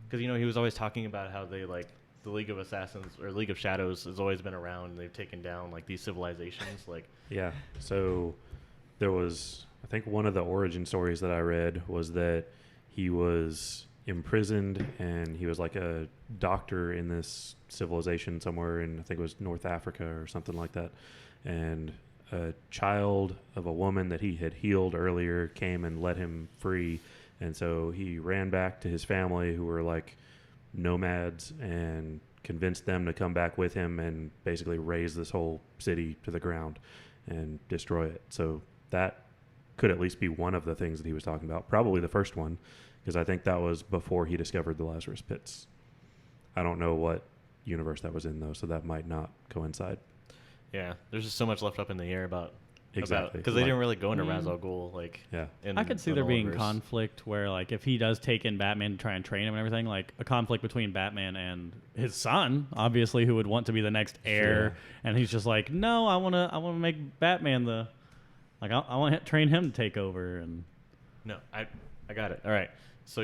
Because he was always talking about how they like the League of Assassins or League of Shadows has always been around, and they've taken down like these civilizations. Like, Yeah. So there was, I think one of the origin stories that I read was that he was imprisoned and he was like a doctor in this civilization somewhere in, I think it was North Africa or something like that. And a child of a woman that he had healed earlier came and let him free. And so he ran back to his family, who were like nomads, and convinced them to come back with him and basically raze this whole city to the ground and destroy it. So that could at least be one of the things that he was talking about. Probably the first one, because I think that was before he discovered the Lazarus pits. I don't know what universe that was in, though, so that might not coincide. yeah, there's just so much left up in the air about Exactly. because they Like- didn't really go into Ra's al Ghul like. Yeah. In I could see the there being Nolanverse. conflict where, like, if he does take in Batman to try and train him and everything, like a conflict between Batman and his son, obviously, who would want to be the next heir, Sure. and he's just like, no, I want to make Batman I want to train him to take over, and No, I got it. All right. So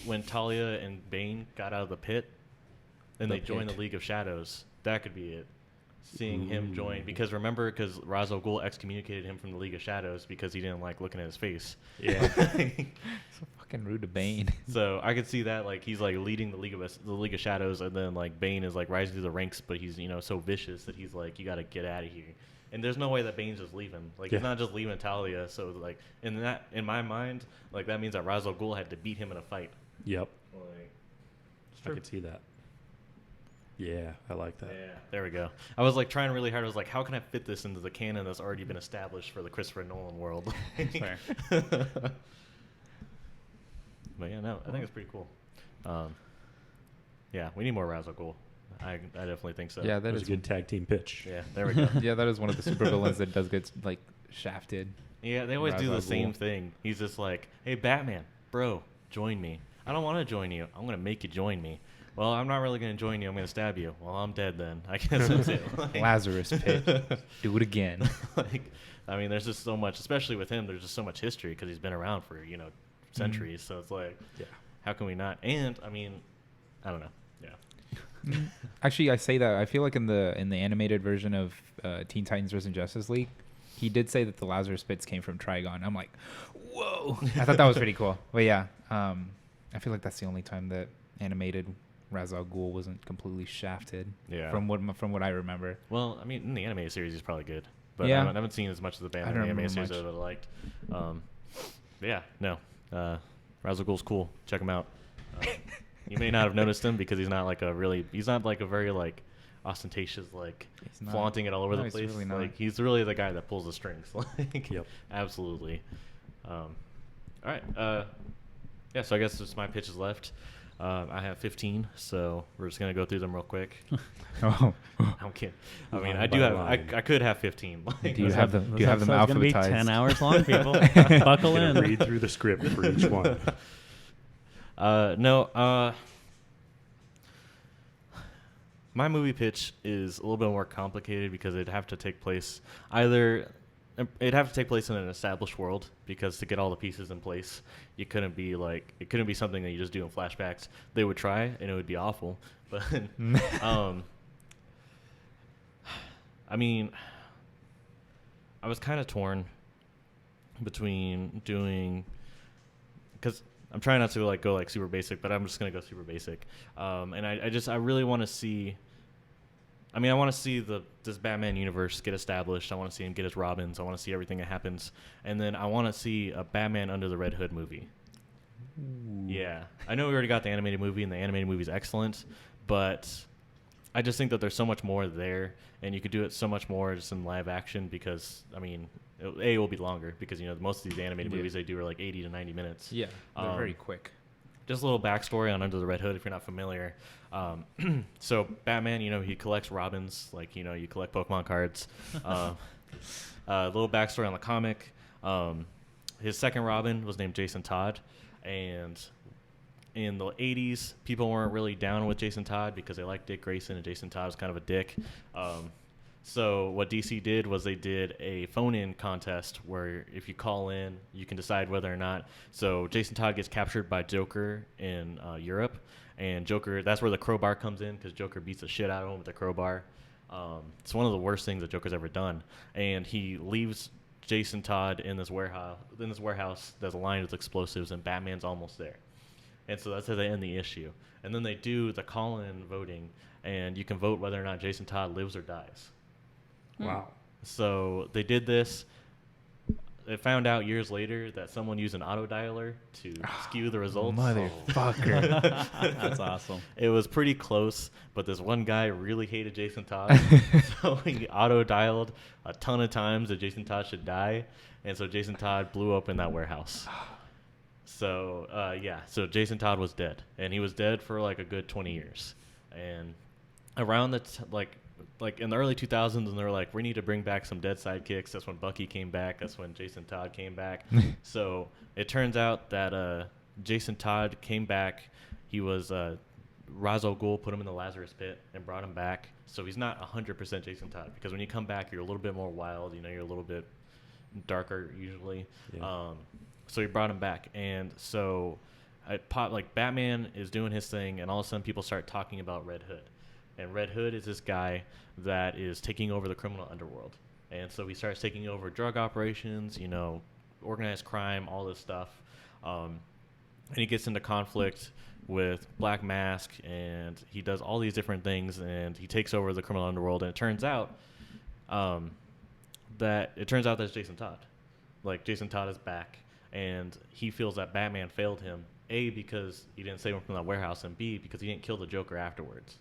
when Talia and Bane got out of the pit, and The they joined pit. the League of Shadows, that could be it. Seeing him join, because because Ra's al Ghul excommunicated him from the League of Shadows because he didn't like looking at his face. Yeah. So fucking rude to Bane. So I could see that like he's like leading the League of Shadows, and then like Bane is like rising through the ranks, but he's so vicious that he's like, you got to get out of here. And there's no way that Bane's just leaving. Like he's Yeah. not just leaving Talia. So like in my mind, like that means that Ra's al Ghul had to beat him in a fight. Yep. Like, I could see that. Yeah, I like that. yeah, there we go. I was like trying really hard. I was like, how can I fit this into the canon that's already been established for the Christopher Nolan world? fair. But yeah, no, I think it's pretty cool. Yeah, we need more Ra's al Ghul. I definitely think so. Yeah, That that was is a good tag team pitch. Yeah, there we go. yeah, that is one of the supervillains that does get like shafted. Yeah, they always Ra's do al the same Ghul. thing. He's just like, hey, Batman, bro, join me. I don't want to join you. I'm going to make you join me. Well, I'm not really going to join you. I'm going to stab you. Well, I'm dead then. I guess that's it. Like, Lazarus pit. Do it again. like, I mean, there's just so much, especially with him, there's just so much history because he's been around for, centuries. So it's like, Yeah. how can we not? And, I mean, I don't know. Yeah. Actually, I say that I feel like in the animated version of Teen Titans vs. Justice League, he did say that the Lazarus pits came from Trigon. I'm like, whoa! I thought that was pretty cool. But yeah, I feel like that's the only time that animated Ra's al Ghul wasn't completely shafted. Yeah. From what I remember. Well, I mean, in the animated series, he's probably good. But Yeah. I haven't seen as much of the band I in the don't animated remember series that I much. liked. But yeah, no. Ra's al Ghul's cool. Check him out. You may not have noticed him because he's not like a very like ostentatious, like He's not. flaunting it all over No, the he's place. really not. Like he's really the guy that pulls the strings. Like, Yep. absolutely. All right. Yeah. So I guess just my pitches left. I have 15, so we're just gonna go through them real quick. Oh. I'm kidding. I mean, Line I do by have. line. I could have 15. Like, Do you have them? Do you have them It's going to be alphabetized? 10 hours long, people. Buckle Gonna in. read through the script for each one. No. My movie pitch is a little bit more complicated because it'd have to take place in an established world, because to get all the pieces in place, it couldn't be something that you just do in flashbacks. They would try and it would be awful, but I mean, I was kind of torn between doing, because I'm trying not to go super basic, but I'm just gonna go super basic. And I really want to see. I mean, I want to see this Batman universe get established. I want to see him get his Robins. I want to see everything that happens, and then I want to see a Batman Under the Red Hood movie. Yeah, I know we already got the animated movie, and the animated movie is excellent, but I just think that there's so much more there, and you could do it so much more just in live action, because I mean, it will be longer, because most of these animated movies they do are like 80 to 90 minutes. Yeah, they're very quick. Just a little backstory on Under the Red Hood if you're not familiar. So Batman, he collects Robins, like you collect Pokemon cards. A little backstory on the comic. His second Robin was named Jason Todd, and in the 80s, people weren't really down with Jason Todd because they liked Dick Grayson, and Jason Todd was kind of a dick. So what DC did was they did a phone-in contest where if you call in, you can decide whether or not. So Jason Todd gets captured by Joker in Europe, and Joker, that's where the crowbar comes in, because Joker beats the shit out of him with the crowbar. It's one of the worst things that Joker's ever done, and he leaves Jason Todd in this warehouse that's lined with explosives, and Batman's almost there. And so that's how they end the issue. And then they do the call-in voting, and you can vote whether or not Jason Todd lives or dies. Wow. So they did this. They found out years later that someone used an auto dialer to skew the results. Motherfucker. That's awesome. It was pretty close, but this one guy really hated Jason Todd, so he auto dialed a ton of times that Jason Todd should die, and so Jason Todd blew up in that warehouse. So so Jason Todd was dead, and he was dead for like a good 20 years. And around like in the early 2000s, and they were like, we need to bring back some dead sidekicks. That's when Bucky came back. That's when Jason Todd came back. So it turns out that Jason Todd came back. He was Ra's al Ghul put him in the Lazarus pit and brought him back. So he's not 100% Jason Todd, because when you come back, you're a little bit more wild. You're a little bit darker usually. Yeah. So he brought him back, and so Batman is doing his thing, and all of a sudden people start talking about Red Hood. And Red Hood is this guy that is taking over the criminal underworld. And so he starts taking over drug operations, organized crime, all this stuff. And he gets into conflict with Black Mask, and he does all these different things, and he takes over the criminal underworld. And it turns out that's Jason Todd. Like, Jason Todd is back, and he feels that Batman failed him, A, because he didn't save him from that warehouse, and B, because he didn't kill the Joker afterwards.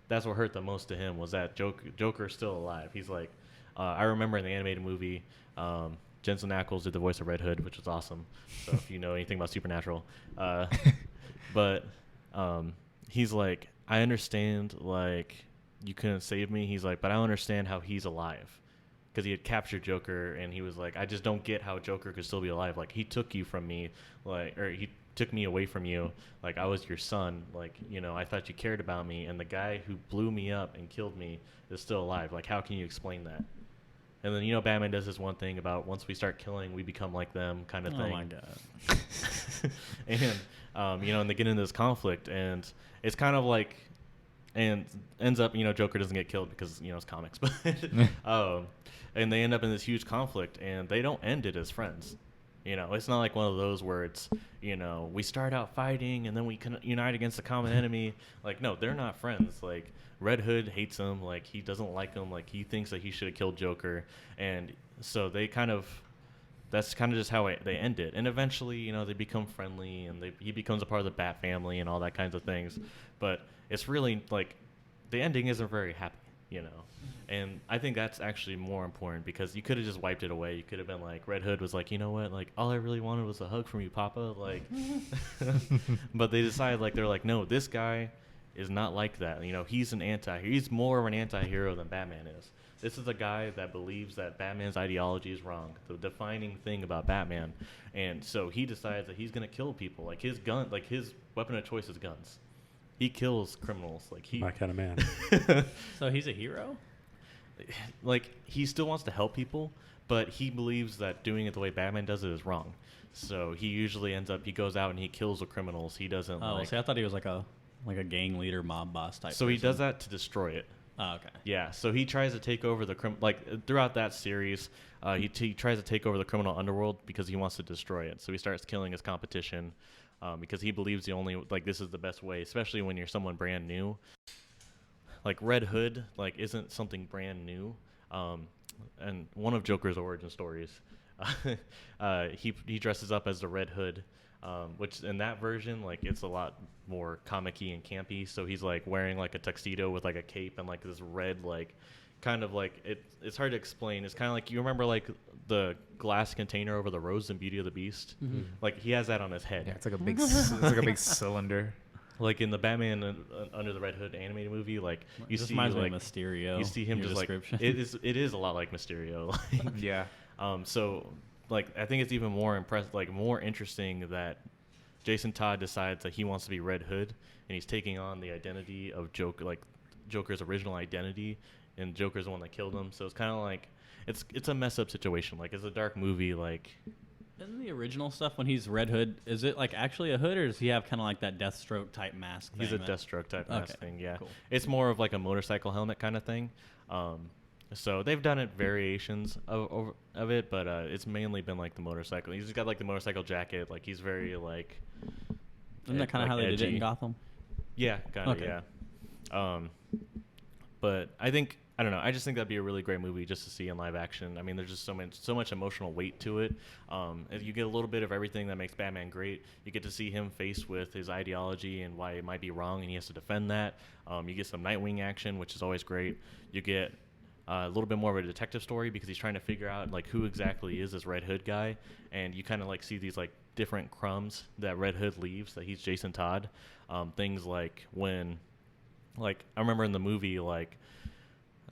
That's what hurt the most to him, was that Joker's still alive. He's like, I remember in the animated movie, Jensen Ackles did the voice of Red Hood, which was awesome. So if you know anything about Supernatural, but he's like, I understand, like, you couldn't save me. He's like, but I don't understand how he's alive, because he had captured Joker, and he was like, I just don't get how Joker could still be alive. Like, he took you from me, like, or he took me away from you. Like, I was your son. Like, you know, I thought you cared about me, and the guy who blew me up and killed me is still alive. Like, how can you explain that? And then, you know, Batman does this one thing about once we start killing, we become like them kind of thing. Oh my god. And, you know, and they get into this conflict, and it's kind of like, and ends up, you know, Joker doesn't get killed because, you know, it's comics, but, and they end up in this huge conflict, and they don't end it as friends. You know, it's not like one of those where it's, you know, we start out fighting and then we can unite against a common enemy. Like, no, they're not friends. Like, Red Hood hates him. Like, he doesn't like him. Like, he thinks that he should have killed Joker. And so they kind of, that's kind of just how they end it. And eventually, you know, they become friendly, and he becomes a part of the Bat family and all that kinds of things. But it's really, like, the ending isn't very happy, you know. And I think that's actually more important, because you could have just wiped it away. You could have been like, Red Hood was like, you know what, like, all I really wanted was a hug from you, Papa. Like, but they decided, like, they're like, no, this guy is not like that. You know, he's more of an anti-hero than Batman is. This is a guy that believes that Batman's ideology is wrong, the defining thing about Batman. And so he decides that he's going to kill people. Like, his weapon of choice is guns. He kills criminals. Like, My kind of man. So he's a hero? Like, he still wants to help people, but he believes that doing it the way Batman does it is wrong. So he usually he goes out and he kills the criminals. He doesn't. Oh, see, I thought he was like a gang leader, mob boss type. So person. he does that to destroy it. Oh, okay. Yeah. So he tries to take over throughout that series, he tries to take over the criminal underworld because he wants to destroy it. So he starts killing his competition, because he believes this is the best way, especially when you're someone brand new. Like, Red Hood, like, isn't something brand new. And one of Joker's origin stories, he dresses up as the Red Hood, which in that version, like, it's a lot more comic-y and campy. So he's like wearing like a tuxedo with like a cape and like this red, like, kind of like, it's hard to explain. It's kind of like, you remember like the glass container over the rose in Beauty of the Beast? Mm-hmm. Like, he has that on his head. Yeah, it's like a big cylinder. Like in the Batman Under the Red Hood animated movie, like, you see, like, Mysterio. You see him just like, it is a lot like Mysterio. Like, yeah. So, like, I think it's even more more interesting that Jason Todd decides that he wants to be Red Hood, and he's taking on the identity of Joker, like Joker's original identity, and Joker's the one that killed him. So it's kind of like, it's a mess up situation. Like, it's a dark movie. Like, isn't the original stuff when he's Red Hood, is it like actually a hood, or does he have kind of like that Deathstroke type mask thing? He's a Deathstroke type mask thing, yeah. Cool. It's more of like a motorcycle helmet kind of thing. So they've done it variations of it, but it's mainly been like the motorcycle. He's got like the motorcycle jacket. Like, he's very like. Isn't that kind of how they did it in Gotham? Yeah, kind of. Okay. Yeah. But I don't know. I just think that'd be a really great movie just to see in live action. I mean, there's just so much emotional weight to it. You get a little bit of everything that makes Batman great. You get to see him faced with his ideology and why it might be wrong, and he has to defend that. You get some Nightwing action, which is always great. You get a little bit more of a detective story because he's trying to figure out like who exactly is this Red Hood guy, and you kind of like see these like different crumbs that Red Hood leaves, that he's Jason Todd. Things like when, like, I remember in the movie, like,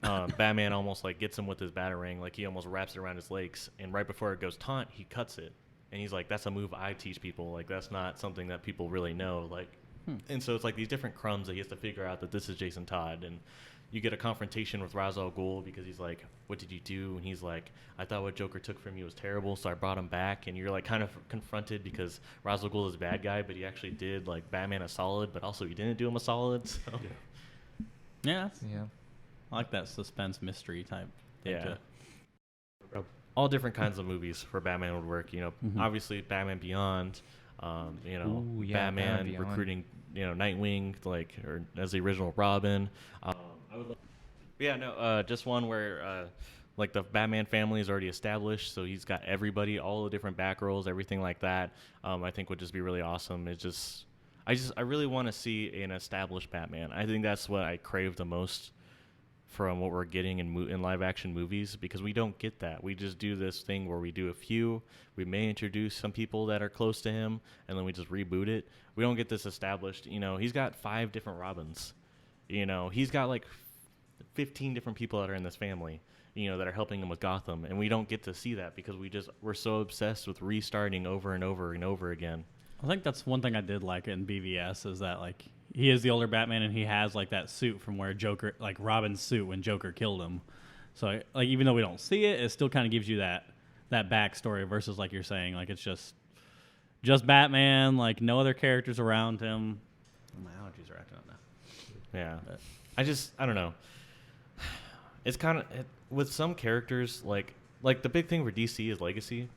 Batman almost like gets him with his batarang, like he almost wraps it around his legs, and right before it goes taunt, he cuts it, and he's like, that's a move I teach people, like, that's not something that people really know, like. And so it's like these different crumbs that he has to figure out that this is Jason Todd. And you get a confrontation with Ra's al Ghul because he's like, what did you do? And he's like, I thought what Joker took from you was terrible, so I brought him back. And you're like kind of confronted because Ra's al Ghul is a bad guy, but he actually did like Batman a solid, but also he didn't do him a solid. So. Yeah. Yeah. I like that suspense mystery type thing. Yeah. All different kinds of movies for Batman would work. You know, obviously Batman Beyond. You know, Ooh, yeah, Batman recruiting, you know, Nightwing, like, or as the original Robin. I would love, yeah, no, just one where, like, the Batman family is already established, so he's got everybody, all the different back roles, everything like that. I think would just be really awesome. I really want to see an established Batman. I think that's what I crave the most from what we're getting in live action movies, because we don't get that. We just do this thing where we do a few, we may introduce some people that are close to him, and then we just reboot it. We don't get this established. You know, he's got 5 different Robins. You know, he's got like 15 different people that are in this family. that are helping him with Gotham, and we don't get to see that because we're so obsessed with restarting over and over and over again. I think that's one thing I did like in BVS is that like he is the older Batman and he has like that suit from where Joker, like Robin's suit when Joker killed him. So like even though we don't see it, it still kind of gives you that backstory versus like you're saying like it's just Batman, like no other characters around him. My allergies are acting up now. Yeah, but I don't know. It's kind of with some characters like the big thing for DC is legacy.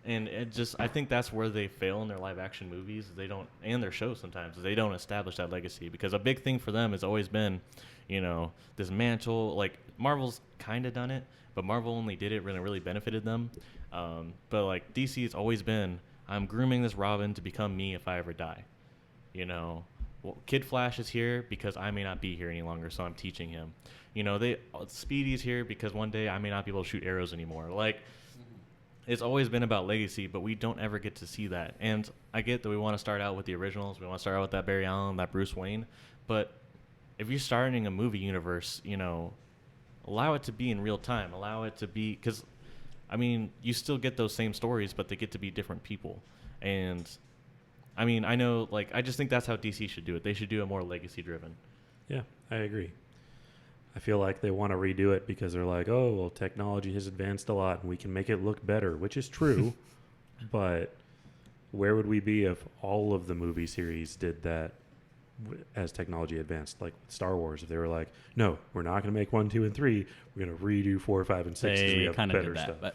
And I think that's where they fail in their live action movies. They don't, and their shows sometimes, they don't establish that legacy because a big thing for them has always been, this mantle. Like Marvel's kind of done it, but Marvel only did it when it really benefited them. But like DC has always been, I'm grooming this Robin to become me if I ever die. Kid Flash is here because I may not be here any longer, so I'm teaching him. Speedy's here because one day I may not be able to shoot arrows anymore. Like. It's always been about legacy, but we don't ever get to see that. And I get that we want to start out with the originals. We want to start out with that Barry Allen, that Bruce Wayne. But if you're starting a movie universe, allow it to be in real time. Allow it to be – because, you still get those same stories, but they get to be different people. And, I know – I just think that's how DC should do it. They should do it more legacy-driven. Yeah, I agree. I feel like they want to redo it because they're like, oh, well, technology has advanced a lot and we can make it look better, which is true. But where would we be if all of the movie series did that as technology advanced? Like Star Wars, if they were like, no, we're not going to make 1, 2, and 3. We're going to redo 4, 5, and 6 because we have better stuff. But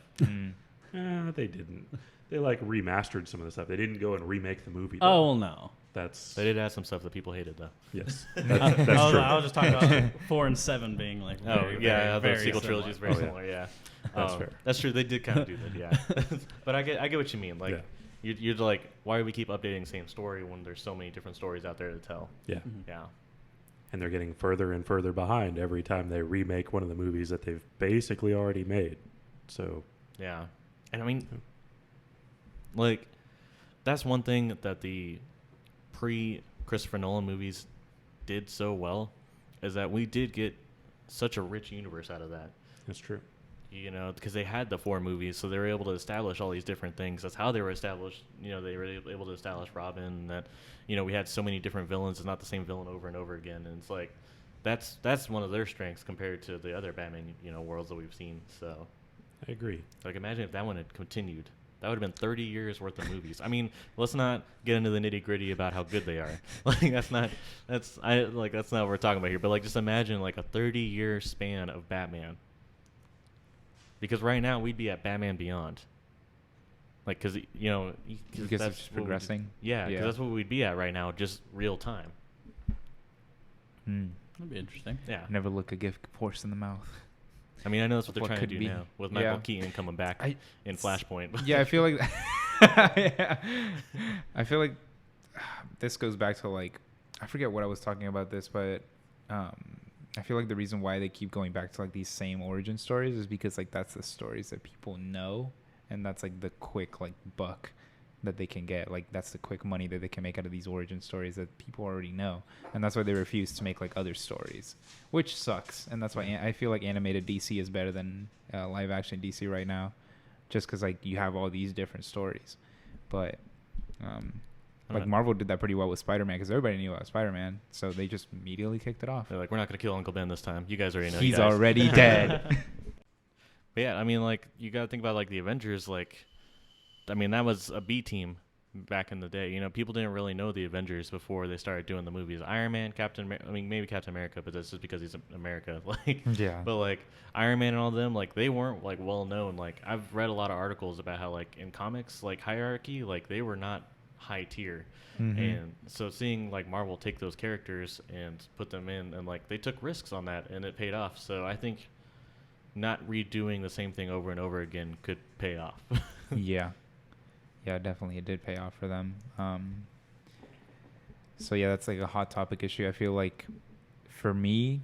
they didn't. They remastered some of the stuff. They didn't go and remake the movie. Though. Oh, no. They did add some stuff that people hated, though. Yes, that's true. I was just talking about 4 and 7 being the sequel trilogy is very similar. Yeah, that's fair. That's true. They did kind of do that. Yeah, but I get what you mean. Like, you're like, why do we keep updating the same story when there's so many different stories out there to tell? Yeah, yeah. And they're getting further and further behind every time they remake one of the movies that they've basically already made. So yeah, and that's one thing that the pre-Christopher Nolan movies did so well is that we did get such a rich universe out of that. That's true. Because they had the 4 movies, so they were able to establish all these different things. That's how they were established. They were able to establish Robin. That we had so many different villains. It's not the same villain over and over again. And it's like that's one of their strengths compared to the other Batman worlds that we've seen. So I agree. Imagine if that one had continued. That would have been 30 years worth of movies. Let's not get into the nitty gritty about how good they are. That's not what we're talking about here. But just imagine a 30-year span of Batman. Because right now we'd be at Batman Beyond. Because because it's just progressing. Because that's what we'd be at right now, just real time. That'd be interesting. Yeah. Never look a gift horse in the mouth. I know that's what they're trying to do now with Michael Keaton coming back in Flashpoint. Yeah, I feel like I feel like this goes back to I forget what I was talking about this, but I feel like the reason why they keep going back to these same origin stories is because that's the stories that people know, and that's the quick buck that they can get. That's the quick money that they can make out of these origin stories that people already know, and that's why they refuse to make other stories, which sucks. And that's why I feel like animated DC is better than live action DC right now, just because you have all these different stories. But Marvel did that pretty well with Spider-Man because everybody knew about Spider-Man, so they just immediately kicked it off. They're we're not going to kill Uncle Ben this time. You guys already know. He's already dead. But yeah, you got to think about the Avengers. That was a B team back in the day. People didn't really know the Avengers before they started doing the movies. Iron Man, Captain America, maybe Captain America, but that's just because he's America. Yeah. But Iron Man and all them, they weren't well known. I've read a lot of articles about how in comics, hierarchy, they were not high tier. Mm-hmm. And so seeing Marvel take those characters and put them in, and they took risks on that, and it paid off. So I think not redoing the same thing over and over again could pay off. Yeah, definitely, it did pay off for them. So yeah, that's a hot topic issue. I feel like for me,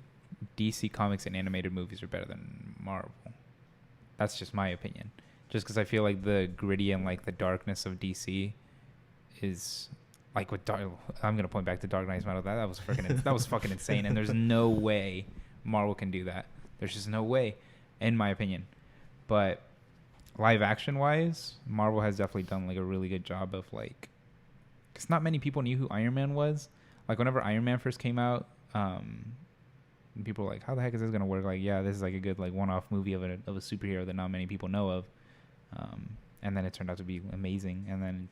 DC Comics and animated movies are better than Marvel. That's just my opinion. Just because I feel the gritty and the darkness of DC is with I'm gonna point back to Dark Knight's Metal. That was fucking insane. And there's no way Marvel can do that. There's just no way. in my opinion. But live action wise, Marvel has definitely done like a really good job of like, because not many people knew who Iron Man was. Like whenever Iron Man first came out, people were like, how the heck is this gonna work? Like, yeah, this is like a good like one-off movie of a superhero that not many people know of. And then it turned out to be amazing. And then,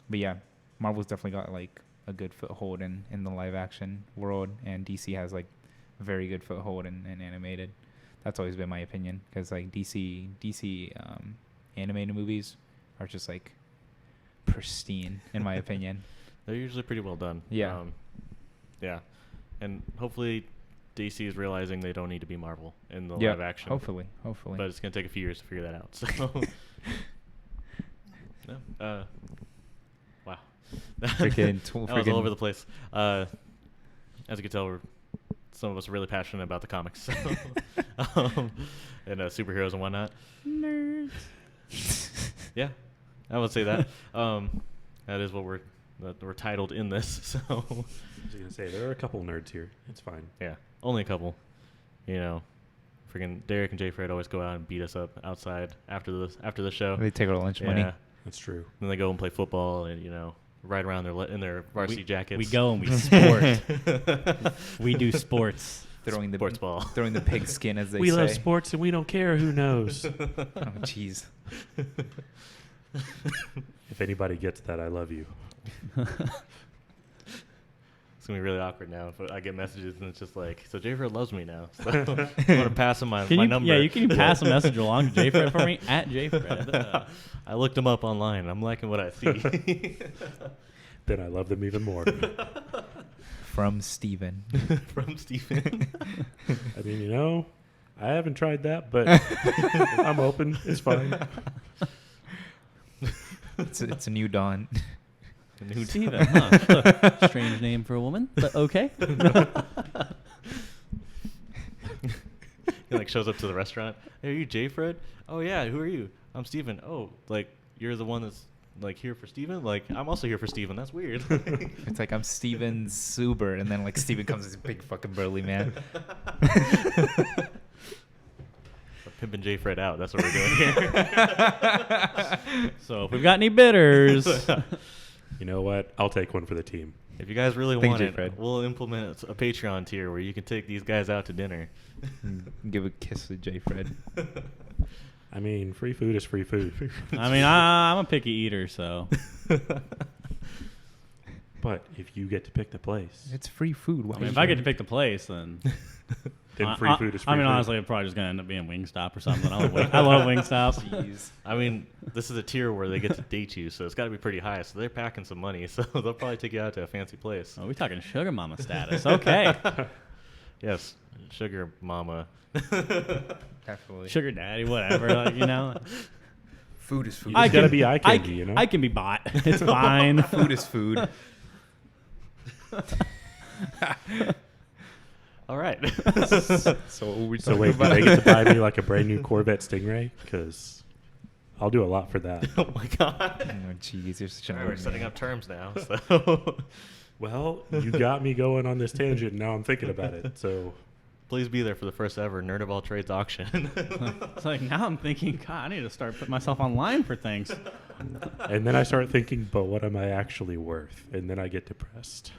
but yeah, Marvel's definitely got like a good foothold in the live action world, and DC has like a very good foothold in animated. That's always been my opinion, because like DC animated movies are just like pristine in my opinion. They're usually pretty well done. Yeah. Yeah. And hopefully DC is realizing they don't need to be Marvel in the live action. Hopefully. But it's going to take a few years to figure that out. So, no. Wow. That was all over the place. As you can tell, some of us are really passionate about the comics. So, and superheroes and whatnot. Nerds. Yeah, I would say that. That is what we're titled in this. So I was gonna say there are a couple nerds here. It's fine. Yeah, only a couple. You know, freaking Derek and Jay Fred always go out and beat us up outside after the show. They take our lunch money. That's true. Then they go and play football and ride around in their varsity jackets. We go and we sport. We do sports. Throwing the sports ball. Throwing the pigskin, as they say. We love sports and we don't care who knows. Oh, jeez. If anybody gets that, I love you. It's going to be really awkward now if I get messages and it's just like, so Jay Fred loves me now. So I want to pass him my number. Yeah, you can pass a message along to Jay Fred for me at Jay Fred. I looked him up online. I'm liking what I see. Then I love them even more. From Steven. From Steven. I mean, I haven't tried that, but I'm open. It's fine. It's a new dawn. Steven, huh? Strange name for a woman, but okay. He like shows up to the restaurant. Hey, are you Jay Fred? Oh yeah, who are you? I'm Steven. Oh, like you're the one that's like here for Steven? Like I'm also here for Steven. That's weird. It's like I'm Steven Suber, and then like Steven comes as a big fucking burly man. Pimping Jay Fred out. That's what we're doing here. So if we've got any bidders, you know what? I'll take one for the team. If you guys really Thank want you, it, Fred. we'll implement a Patreon tier where you can take these guys out to dinner. Give a kiss to Jay Fred. I mean, free food is free food. I mean, I'm a picky eater, so. But if you get to pick the place, It's free food. Why I mean, if I get to pick the place, then. then free food is free I mean, food. honestly, I'm probably just gonna end up being Wingstop or something. I love Wingstop. Jeez. I mean, this is a tier where they get to date you, so it's got to be pretty high. So they're packing some money, so they'll probably take you out to a fancy place. Oh, we talking sugar mama status? Okay. Yes, sugar mama. Definitely. Sugar daddy, whatever. Like, Food is food. It's gotta be eye candy, I can be bought. It's fine. Food is food. All right. So we So wait, do they get to buy me like a brand new Corvette Stingray? Because I'll do a lot for that. Oh my god. Oh, jeez, you're such All an right, we're old setting man. up terms now. So Well, you got me going on this tangent. Now I'm thinking about it. So please be there for the first ever Nerd of All Trades auction. It's like now I'm thinking, God, I need to start putting myself online for things. and then I start thinking, but what am I actually worth? And then I get depressed.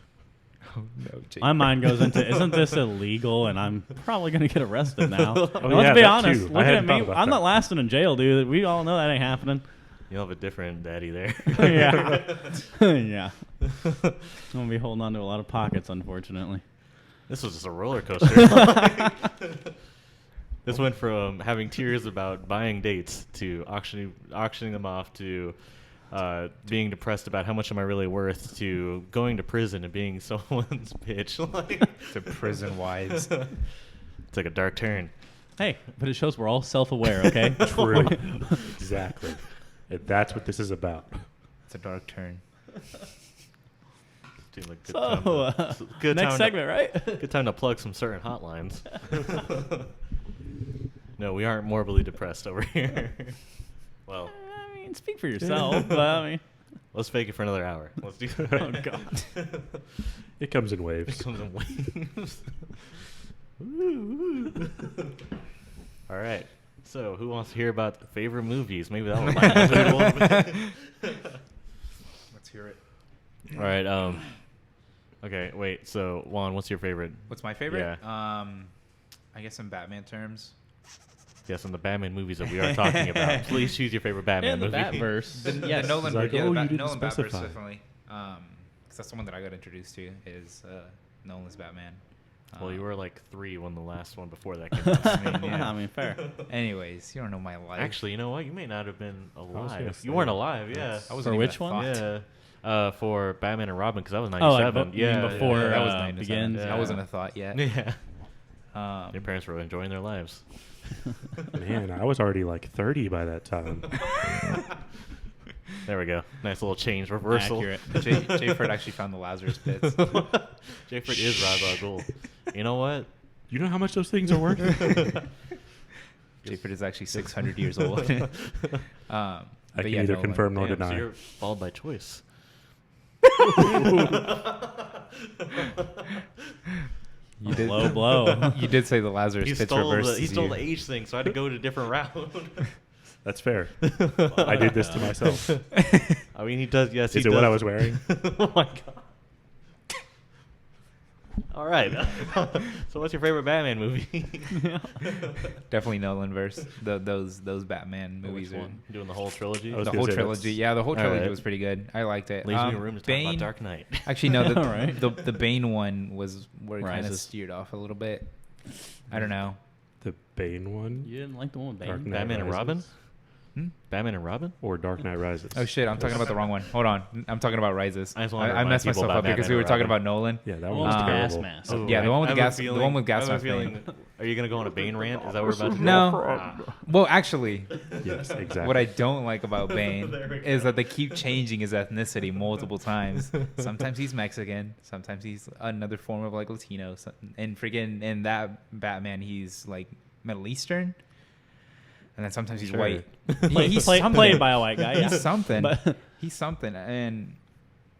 Oh, no, Jay My Fred. mind goes into, isn't this illegal? And I'm probably going to get arrested now. Oh, And yeah, let's be that honest. too. I Look at hadn't me. thought about I'm that. not lasting in jail, dude. We all know that ain't happening. You'll have a different daddy there. Yeah. Yeah. I'm going to be holding on to a lot of pockets, unfortunately. This was just a roller coaster. This went from having tears about buying dates to auctioning them off to being depressed about how much am I really worth to going to prison and being someone's bitch. To prison wives. It's like a dark turn. Hey, but it shows we're all self-aware, okay? True. Exactly. And that's what this is about. It's a dark turn. Seemed like a good So, time to- good next time segment, right? Good time to plug some certain hotlines. No, we aren't morbidly depressed over here. Well, I mean, speak for yourself, but I mean, let's fake it for another hour. Let's do that. oh, God. It comes in waves. It comes in waves. All right. So, who wants to hear about favorite movies? Maybe that will lighten the mood a little bit. Let's hear it. All right. Okay. Wait. So, Juan, what's your favorite? What's my favorite? Yeah. I guess in Batman terms. Yes, in the Batman movies that we are talking about. Please choose your favorite Batman In the movie. Batverse. Yeah, the Nolan, He's like, yeah, "Oh, the you didn't Nolan Batverse specify." definitely. Because that's the one that I got introduced to is Nolan's Batman. Well, you were like 3 when the last one before that came out. I mean, yeah. I mean, fair. Anyways, you don't know my life. Actually, you know what? You may not have been was gonna alive. say, You weren't alive, yeah. I wasn't For even which a one? thought. Yeah. For Batman and Robin, because that was Oh, like 97. you mean before that was 97. Begins. Yeah. I wasn't a thought yet. Yeah. Your parents were enjoying their lives. Man, I was already like 30 by that time. There we go. Nice little change reversal. Accurate. Jayford actually found the Lazarus pits. Jayford is Ra's al Ghul. You know what? You know how much those things are worth? Jayford is actually 600 years old. I can neither confirm nor Damn, so deny. you're bald by choice. You did Low blow. You did say the Lazarus He pits stole reversed. the stole the age thing, so I had to go to a different route. That's fair. I did this to myself. I mean, he does. Yes, Is he it what does. I was wearing? Oh my god. All right. So, what's your favorite Batman movie? Definitely Nolan verse. Those Batman movies Which are one? Doing the whole trilogy. I was the gonna whole say trilogy. that's- Yeah, the whole All trilogy right. was pretty good. I liked it. Leaves me room to talk Bane, about Dark Knight. Actually, no. The, All right. the Bane one was where it kind of Rises. steered off a little bit. I don't know. The Bane one? You didn't like the one with Dark Bane? Knight Batman and Rises? Robin. Hmm? Batman and Robin. Or Dark Knight Rises? Oh shit! I'm talking about the wrong one. Hold on. I'm talking about Rises. I just wanted to I remind messed people myself about up because Batman we were and talking Robin. about Nolan. Yeah, that The one one was with the gas terrible. mask. Oh, Yeah, the one with I the have a gas- the feeling- one with gas I have a mask feeling. name. Are you gonna go on a Bane rant? Is that what we're about to do? No. Ah. Well, actually, Yes, exactly. what I don't like about Bane There we is go. that they keep changing his ethnicity multiple times. Sometimes he's Mexican. Sometimes he's another form of like Latino. And freaking in that Batman, he's like Middle Eastern. And then sometimes he's Sure. white. He's something. played by a white guy. Yeah. He's something. But- He's something. And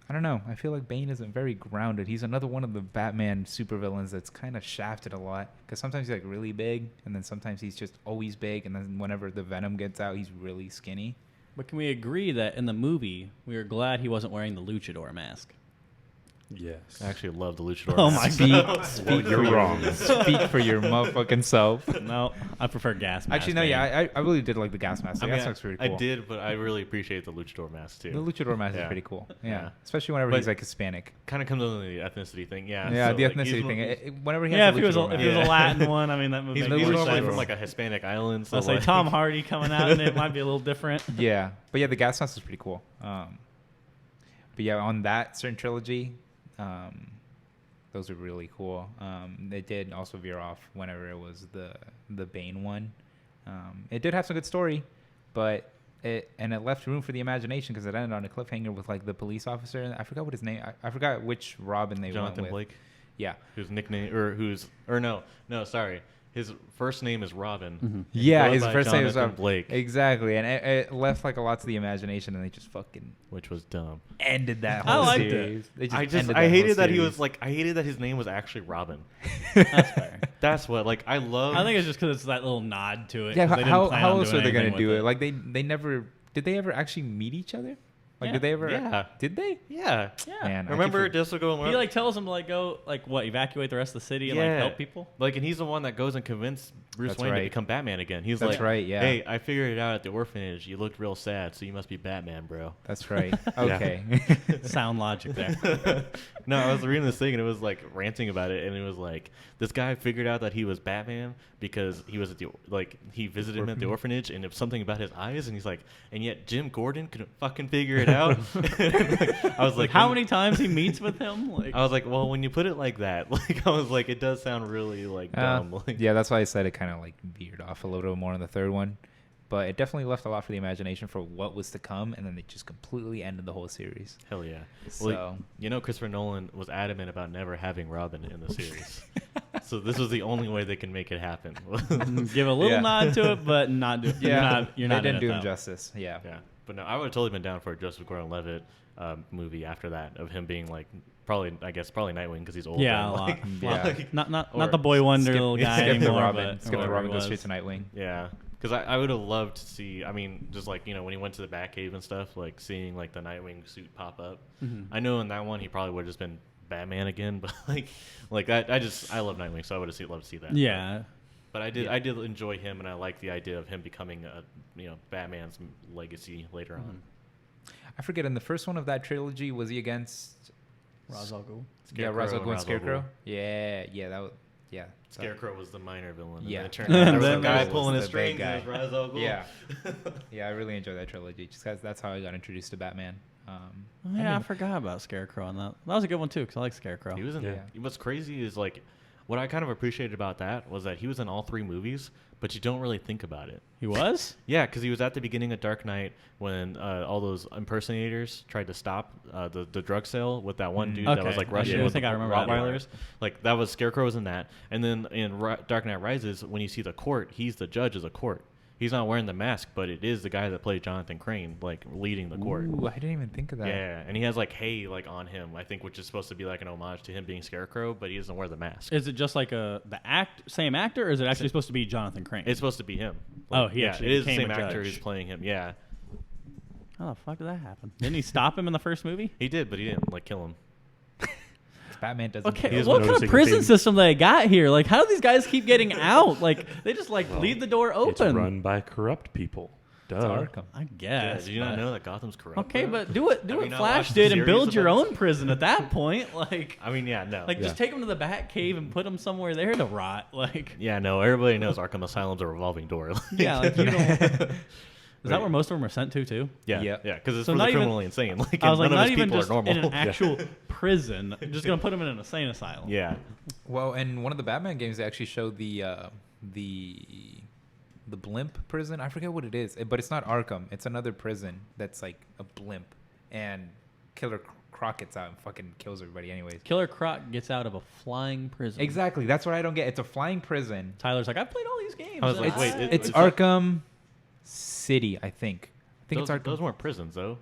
I don't know. I feel like Bane isn't very grounded. He's another one of the Batman supervillains that's kind of shafted a lot. Because sometimes he's like really big, and then sometimes he's just always big, and then whenever the Venom gets out, he's really skinny. But can we agree that in the movie, we were glad he wasn't wearing the luchador mask? Yes. I actually love the Luchador. Oh mask. my Speak you're for wrong. Speak for your motherfucking self. No, I prefer gas mask. Actually, no, yeah, I really did like the gas mask. I The mean, gas mask's pretty cool. I did, but I really appreciate the Luchador mask too. The luchador mask is Yeah. pretty cool. Yeah. Yeah. Especially whenever But- he's like Hispanic. Kind of comes under the ethnicity thing, yeah. Yeah, so, the like, he's ethnicity one- thing. Whenever he has Yeah, the if he was luchador if he was a mask. Latin one, I mean that would He's, make he's more normally sense. from like a Hispanic island. So I'll say like, Tom Hardy coming out in it might be a little different. Yeah, but yeah, the gas mask is pretty cool. But yeah, on that certain trilogy, those are really cool. They did also veer off whenever it was the Bane one. It did have some good story, but it left room for the imagination because it ended on a cliffhanger with like the police officer. I forgot what his name. I forgot which Robin they Jonathan went with. Blake, Yeah, whose nickname no, sorry, his first name is Robin. Mhm. yeah. Go His by first name is Jonathan Blake, Exactly, and it left like a lot to the imagination, and they just fucking which was dumb. ended that I whole liked it. series. They ended I that hated whole that he was series. like, I hated that his name was actually Robin. That's fair. That's what, like, I love. I think it's just because it's that little nod to it. Yeah, 'cause they didn't how plan on else doing are they gonna anything do with it? Like they never did. They ever actually meet each other? Like Yeah. did they ever? Yeah. Did they? yeah. Yeah. Man, I Remember keep Jessica and He like tells him to like go like what evacuate the rest of the city and like Yeah. help people. Like, and he's the one that goes and convinces Bruce That's Wayne to right. become Batman again. He's That's like, right, yeah. Hey, I figured it out at the orphanage. You looked real sad, so you must be Batman, bro. That's right. Okay. Sound logic there. No, I was reading this thing and it was like ranting about it, and it was like this guy figured out that he was Batman because he was at the he visited him at the orphanage, and it was something about his eyes, and he's like, and yet Jim Gordon couldn't fucking figure it out. I was like, How many times he meets with him? Like I was like, well, when you put it like that, like I was like, it does sound really like dumb. Like, yeah, that's why I said it kind of like veered off a little bit more in the third one, but it definitely left a lot for the imagination for what was to come, and then they just completely ended the whole series. Hell yeah. So Well, you know, Christopher Nolan was adamant about never having Robin in the series. So this was the only way they can make it happen. give a little Yeah. nod to it, but not do. yeah, You're not they in didn't it, do him though. justice. Yeah. Yeah. But no, I would have totally been down for a Joseph Gordon-Levitt movie after that, of him being like probably Nightwing because he's old. Yeah, and, a lot. like, Yeah. Like, not or the Boy Wonder little guy Skip the anymore. Robin. But Skip the whoever Robin it goes was. straight to Nightwing. Yeah, because I would have loved to see. I mean, just like when he went to the Batcave and stuff, like seeing like the Nightwing suit pop up. Mm-hmm. I know in that one he probably would have just been Batman again, but like I love Nightwing, so I would have loved to see that. Yeah. But I did enjoy him, and I like the idea of him becoming Batman's legacy later on. I forget, in the first one of that trilogy, was he against... Ra's al Ghul. Yeah, Ra's al Ghul and Ra's al Scarecrow? Ghul. Yeah, that was... Yeah. Scarecrow was the minor villain. Yeah. And then it turned out there was a Then guy was pulling the his big strings, guy. and it was Ra's al Ghul. Yeah. Yeah, I really enjoyed that trilogy, just because that's how I got introduced to Batman. Yeah, I forgot about Scarecrow on that. That was a good one too, because I like Scarecrow. He was in. Yeah. What's crazy is like, what I kind of appreciated about that was that he was in all three movies, but you don't really think about it. He was? Yeah, because he was at the beginning of Dark Knight when all those impersonators tried to stop the drug sale with that one dude that was Okay. like I Russian do with think the I remember that Rottweilers. Like that was Scarecrow was in that, and then in Dark Knight Rises, when you see the court, he's the judge of the court. He's not wearing the mask, but it is the guy that played Jonathan Crane, like leading the court. Ooh, I didn't even think of that. Yeah, and he has like hay like on him, I think, which is supposed to be like an homage to him being Scarecrow, but he doesn't wear the mask. Is it just like same actor, or is it actually supposed to be Jonathan Crane? It's supposed to be him. Oh, he yeah, actually it is the became same a actor judge. who's playing him. Yeah, How the fuck did that happen? Didn't he stop him in the first movie? he did, but he didn't like kill him. Batman doesn't... Okay, He was what kind of noticing prison things. system they got here? Like, how do these guys keep getting out? Like, they just leave the door It's open. run by corrupt people. Duh. It's Arkham. I Yeah, guess. did you not but- know that Gotham's corrupt? Okay, bro? but do it Have you not Flash watched the did and series build your about- own prison at that point. Like, I mean, yeah, no. like Yeah. just take him to the Batcave and put him somewhere there to rot. Like, yeah, no. Everybody knows Arkham Asylum's a revolving door. yeah, like you don't. Is that where most of them are sent to too? Yeah, Yeah. yeah, because it's So for not the even- criminally insane. Like, I was like, none not of his even people just are normal. in an actual prison. Just gonna put him in an insane asylum. Yeah, Well, in one of the Batman games, they actually showed the blimp prison. I forget what it is, but it's not Arkham. It's another prison that's like a blimp, and Killer Croc gets out and fucking kills everybody. Anyways, Killer Croc gets out of a flying prison. exactly. That's what I don't get. It's a flying prison. Tyler's like, I've played all these games. I was like, and wait, It's it's Arkham City, I think. I think those, it's Arkham. those weren't prisons though.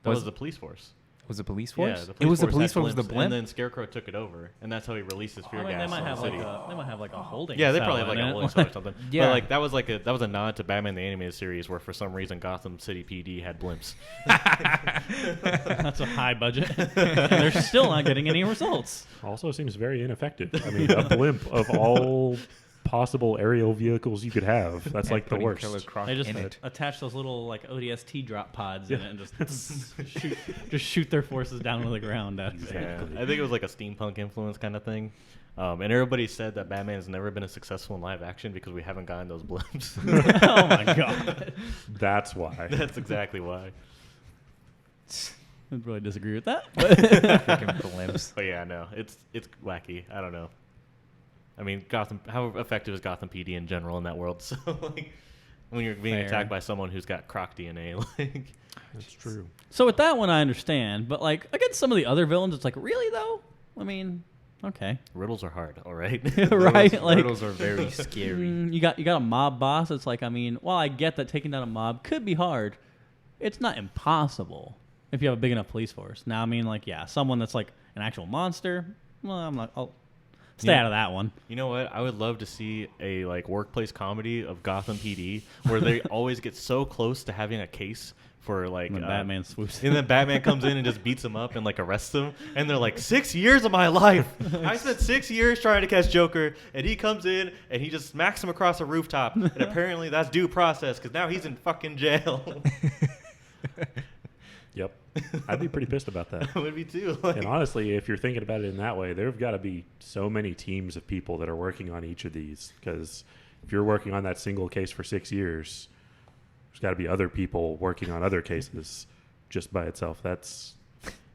That Was- was the police force. Was it police force? Yeah, the It police was the force police had force. Was the blimps, blimp? and then Scarecrow took it over, and that's how he released his fear I mean, gas they in might the have city. a holding. Yeah, they cell probably have like in a it. holding cell or something. Yeah. But like that was a nod to Batman the Animated Series, where for some reason Gotham City PD had blimps. That's a high budget. And they're still not getting any results. Also seems very ineffective. I mean, a blimp of all possible aerial vehicles you could have. That's like the Putting worst. Killer Croc They just in it. attach those little like ODST drop pods in it and just shoot their forces down to the ground. Out of it. Yeah, I think it was like a steampunk influence kind of thing. And everybody said that Batman has never been as successful in live action because we haven't gotten those blimps. Oh my god! That's why. That's exactly why. I'd really disagree with that. Freaking blimps. But yeah, no, it's wacky. I don't know. I mean, how effective is Gotham PD in general in that world? So like, when you're being Fair. attacked by someone who's got Croc DNA, like, That's true. So with that one, I understand, but like against some of the other villains, it's like really though. I mean, okay, riddles are hard. All right. right? Like Riddles are very scary. you got a mob boss. It's like, I mean, while I get that taking down a mob could be hard, it's not impossible if you have a big enough police force. Now, I mean, like, yeah, someone that's like an actual monster. Well, I'll stay Yeah. out of that one. You know what? I would love to see a like workplace comedy of Gotham PD where they always get so close to having a case for like When Batman swoops in. and then Batman comes in and just beats him up and like arrests him, and they're like 6 years of my life. I spent 6 years trying to catch Joker, and he comes in and he just smacks him across a rooftop, and apparently that's due process because now he's in fucking jail. Yep. I'd be pretty pissed about that. I would be too. Like, And honestly, if you're thinking about it in that way, there've got to be so many teams of people that are working on each of these. Because if you're working on that single case for 6 years, there's got to be other people working on other cases just by itself. That's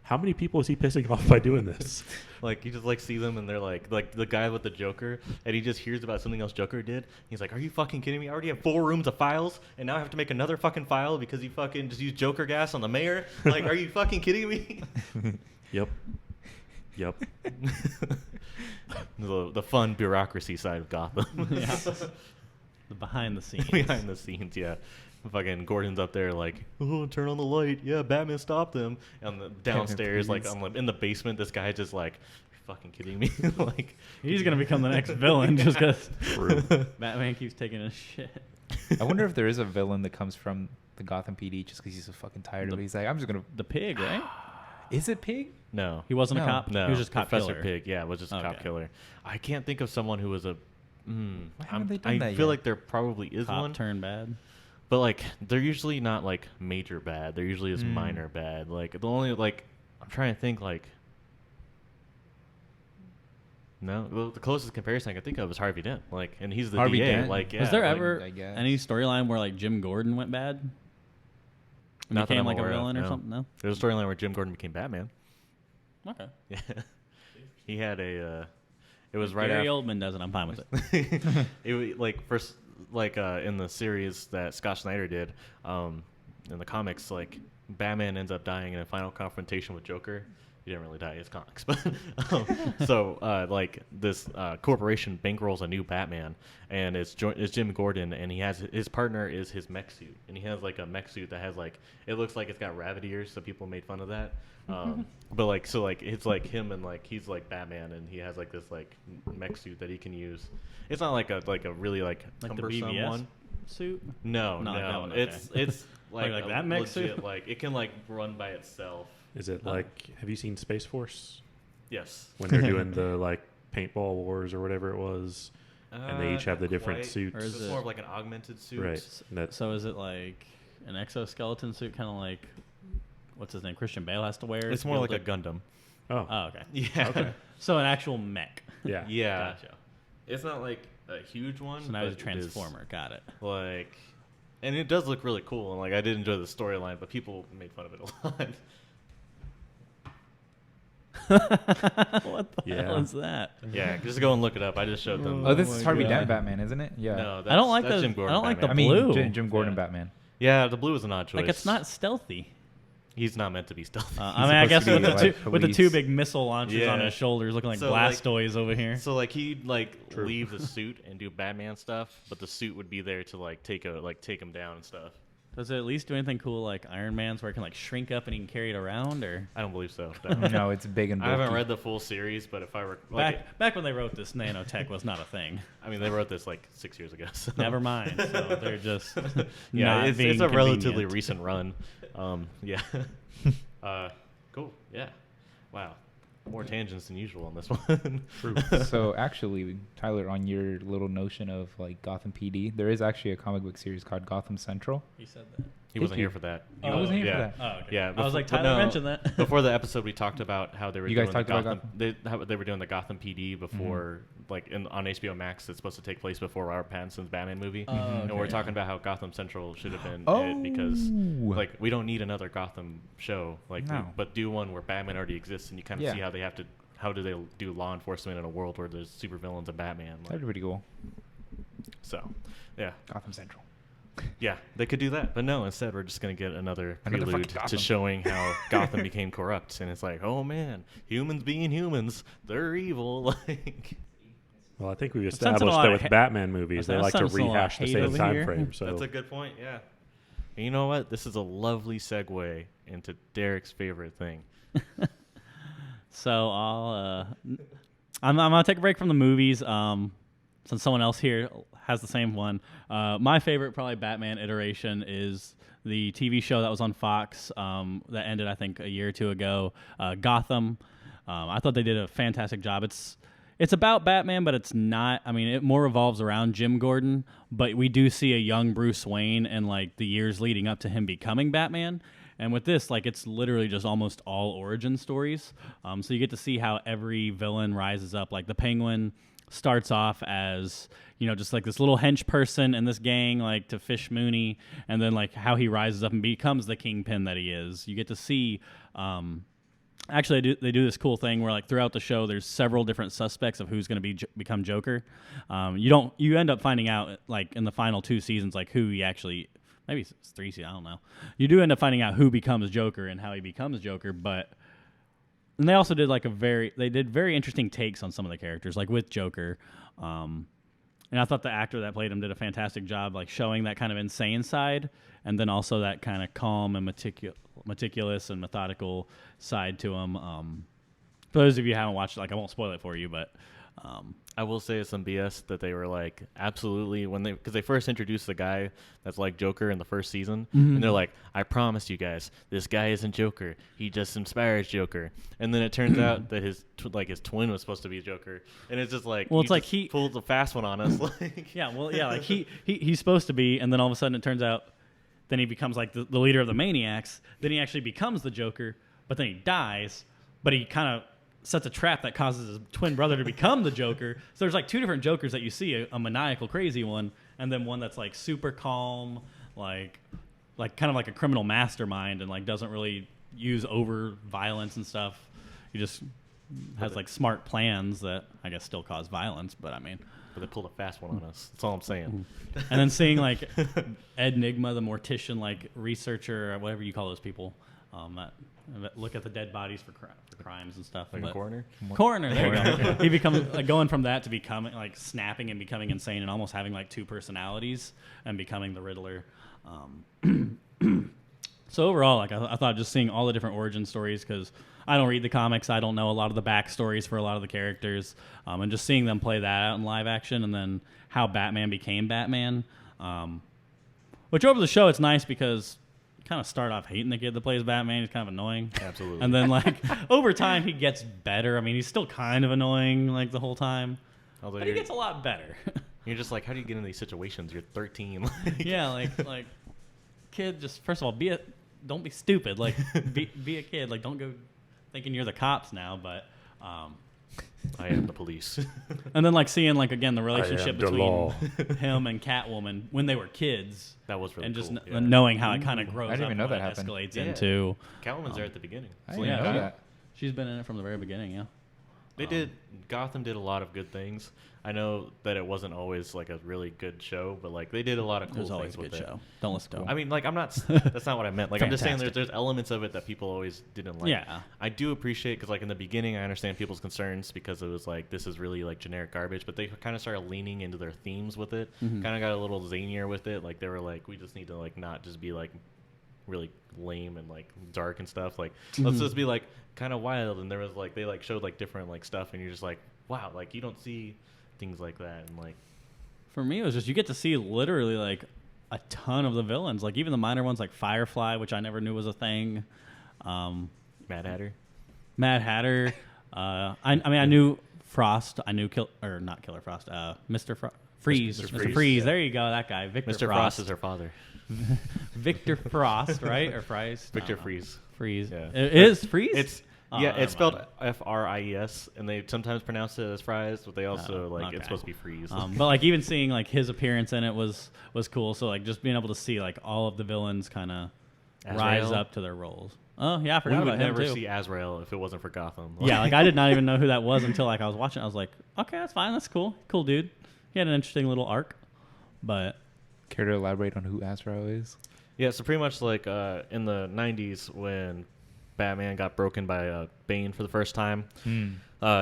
how many people is he pissing off by doing this? Like you just like see them and they're like the guy with the Joker, and he just hears about something else Joker did. He's like, "Are you fucking kidding me? I already have 4 rooms of files, and now I have to make another fucking file because you fucking just used Joker gas on the mayor. Like, are you fucking kidding me?" Yep. Yep. the fun bureaucracy side of Gotham. Yeah. The behind the scenes. Behind the scenes, yeah. fucking Gordon's up there like, oh, turn on the light. Yeah, Batman stopped them. And downstairs, like in the basement, this guy just like, you're fucking kidding me? Like He's gonna become the next villain just because Batman keeps taking his shit. I wonder if there is a villain that comes from the Gotham PD just because he's so fucking tired of it. He's like, I'm just gonna. The pig, right? Is it Pig? No. He wasn't No. a cop. No, He was just cop Professor killer. Pig. Yeah, was just a cop Okay. killer. I can't think of someone who was a. Why haven't they done I that feel yet? like there probably is Cop one, turned bad. but like they're usually not like major bad. They're usually just minor bad. Like the only like I'm trying to think like. No, well, the closest comparison I can think of is Harvey Dent. Like, and he's the Harvey DA. Dent? Like, yeah. Was there like, ever I guess. any storyline where like Jim Gordon went bad? Not that Became I'm like a aware of, villain or no. something? No. There's a storyline where Jim Gordon became Batman. Okay. Yeah, he had a. It was right Gary after. Oldman does it. I'm fine with it. It was like first, like in the series that Scott Snyder did, in the comics, like Batman ends up dying in a final confrontation with Joker. He didn't really die. It's comics, but so like this corporation bankrolls a new Batman, and it's Jim Gordon, and he has his partner is his mech suit, and he has like a mech suit that has like it looks like it's got rabbit ears, so people made fun of that. But like so like it's like him and like he's like Batman, and he has like this like mech suit that he can use. It's not like a really like Like the cumbersome BVS one. suit. No, Not like that no, one, okay. it's like, Like a that mech legit, suit? like it can like run by itself. Is it like, have you seen Space Force? Yes. When they're doing the like paintball wars or whatever it was, and they each have the Not different quite. suits. Or is It's it- more of like an augmented suit. Right. That's So is it like an exoskeleton suit, kind of like what's his name? Christian Bale has to wear. It's to more be like a able Gundam. oh, to- Oh, okay. Yeah. Okay. So an actual mech. yeah. Yeah. Gotcha. It's not like a huge one. So now he's a but it is, transformer. Got it. Like, and it does look really cool. And like, I did enjoy the storyline, but people made fun of it a lot. What the Yeah. hell is that? Yeah, just go and look it up. I just showed them. Oh, this Oh is my Harvey God. Dent Batman, isn't it? Yeah. No, that's, I don't like that's the- Jim Gordon I don't like the Batman. I mean, blue. Jim Gordon Yeah. Batman. Yeah, the blue is an odd choice. Like it's not stealthy. He's not meant to be stealthy. I mean, I guess supposed with to the be, two like, with the two police. big missile launchers Yeah. on his shoulders, looking like So, like- Blastoise over here. So like he'd like True. leave the suit and do Batman stuff, but the suit would be there to like take him down and stuff. Does it at least do anything cool like Iron Man's, where it can like shrink up and he can carry it around? Or I don't believe so. No, it's big and I haven't bulky. read the full series, but if I were like, back when they wrote this, nanotech was not a thing. I mean, they wrote this like 6 years ago. So. Never mind. So they're just Yeah, not it's being a relatively convenient. recent run. Yeah. Cool. Yeah. Wow. More tangents than usual on this one. True. So actually, Tyler, on your little notion of like Gotham PD, there is actually a comic book series called Gotham Central. He said that. He Thank wasn't you. here for that. He Oh, I wasn't here for yeah. that. Oh, okay. Yeah, I was like, but Tyler mentioned that. Before the episode, we talked about how they were You guys doing talked the about Gotham. How they were doing the Gotham PD before, like on HBO Max. It's supposed to take place before Robert Pattinson's Batman movie, Oh, and we're okay. talking about how Gotham Central should have been Oh. it because, like, we don't need another Gotham show, like, No. but do one where Batman already exists, and you kind of Yeah. see how they have to. How do they do law enforcement in a world where there's supervillains and Batman? That'd Like, be pretty cool. so, yeah. Gotham Central. Yeah, they could do that, but no. Instead, we're just gonna get another Another prelude fucking to Gotham. showing how Gotham became corrupt, and it's like, oh man, humans being humans, they're evil. Like, Well, I think we've sensing a established lot that of with ha- Batman movies, they I'm like to sensing a lot of rehash the hate same over time here. frame. So that's a good point. Yeah, and you know what? This is a lovely segue into Derek's favorite thing. So I'm gonna take a break from the movies. Since someone else here has the same one. My favorite probably Batman iteration is the TV show that was on Fox that ended I think a year or two ago. Gotham. I thought they did a fantastic job. It's about Batman, but it's not. I mean, it more revolves around Jim Gordon, but we do see a young Bruce Wayne and like the years leading up to him becoming Batman. And with this, like, it's literally just almost all origin stories. So you get to see how every villain rises up. Like the Penguin starts off as, you know, just like this little hench person in this gang, like to Fish Mooney, and then like how he rises up and becomes the kingpin that he is. You get to see. Actually, they do this cool thing where, like, throughout the show, there's several different suspects of who's going to become Joker. You end up finding out, like, in the final 2 seasons, like who he actually. Maybe it's 3 seasons. I don't know. You do end up finding out who becomes Joker and how he becomes Joker, and they also did like very interesting takes on some of the characters, like with Joker. And I thought the actor that played him did a fantastic job, like showing that kind of insane side, and then also that kind of calm and meticulous and methodical side to him. For those of you who haven't watched it, like I won't spoil it for you, but I will say some BS that they were like absolutely because they first introduced the guy that's like Joker in the first season, and they're like, I promise you guys, this guy isn't Joker. He just inspires Joker. And then it turns out that his twin was supposed to be Joker, and it's just like, well, it's like he pulled the fast one on us. Like, like he's supposed to be, and then all of a sudden it turns out, then he becomes like the leader of the Maniacs. Then he actually becomes the Joker, but then he dies. But he kind of sets a trap that causes his twin brother to become the Joker. So there's like two different Jokers that you see, a maniacal, crazy one, and then one that's like super calm, like kind of like a criminal mastermind, and like doesn't really use over violence and stuff. He just has like smart plans that I guess still cause violence, but I mean. But they pulled a fast one on us. That's all I'm saying. And then seeing like Ed Nigma, the mortician, like researcher, or whatever you call those people, that look at the dead bodies for crimes and stuff. Like a coroner? Coroner, there you go. He becomes like going from that to becoming like snapping and becoming insane and almost having like two personalities and becoming the Riddler. So overall, like I thought just seeing all the different origin stories, because I don't read the comics, I don't know a lot of the backstories for a lot of the characters, and just seeing them play that out in live action, and then how Batman became Batman. Which over the show, it's nice because you kind of start off hating the kid that plays Batman. He's kind of annoying. Absolutely. And then like over time, he gets better. I mean, he's still kind of annoying like the whole time, Although but he gets a lot better. You're just like, how do you get in these situations? You're 13. Yeah, like kid, just first of all, don't be stupid. Like be a kid. Like don't go thinking you're the cops now. But I am the police. and then like seeing like again the relationship the law. between him and Catwoman when they were kids. That was really and just cool. knowing how it kind of grows I didn't up even know and that what it happened. escalates Yeah. into. Catwoman's there at the beginning. I So, didn't yeah, know that. She's been in it from the very beginning. Yeah. Gotham did a lot of good things. I know that it wasn't always like a really good show, but like they did a lot of It cool was always things a with good it. show. Don't listen to him. I mean, like that's not what I meant. Like I'm just saying Fantastic. there's elements of it that people always didn't like. Yeah. I do appreciate, because like in the beginning I understand people's concerns because it was like this is really like generic garbage, but they kind of started leaning into their themes with it. Mhm. Kind of got a little zanier with it. Like they were like, we just need to like not just be like really lame and like dark and stuff. Like let's just be like kind of wild. And there was like they like showed like different like stuff, and you're just like, wow, like you don't see things like that. And like For me, it was just you get to see literally like a ton of the villains, like even the minor ones like Firefly, which I never knew was a thing. Mad Hatter. Mad Hatter. I mean, I knew Frost. I knew not Killer Frost. Mr. Freeze. Mr. Mr. Freeze, Freeze. yeah. There you go. That guy, Victor Mr. Frost is her father. Victor Frost, right? Or Fries? Victor Freeze. Freeze. Yeah. It is Freeze. It's Oh, yeah, never it's spelled mind. Fries, and they sometimes pronounce it as fries, but they also like okay. it's supposed to be freeze. But like even seeing like his appearance in it was cool. So like just being able to see like all of the villains kind of rise Azrael? up to their roles. Oh yeah, I we forgot would about him never too. see Azrael if it wasn't for Gotham. Yeah, like I did not even know who that was until like I was watching. I was like, okay, that's fine, that's cool, cool dude. He had an interesting little arc, but Care to elaborate on who Azrael is? Yeah, so pretty much like in the 90s when Batman got broken by Bane for the first time,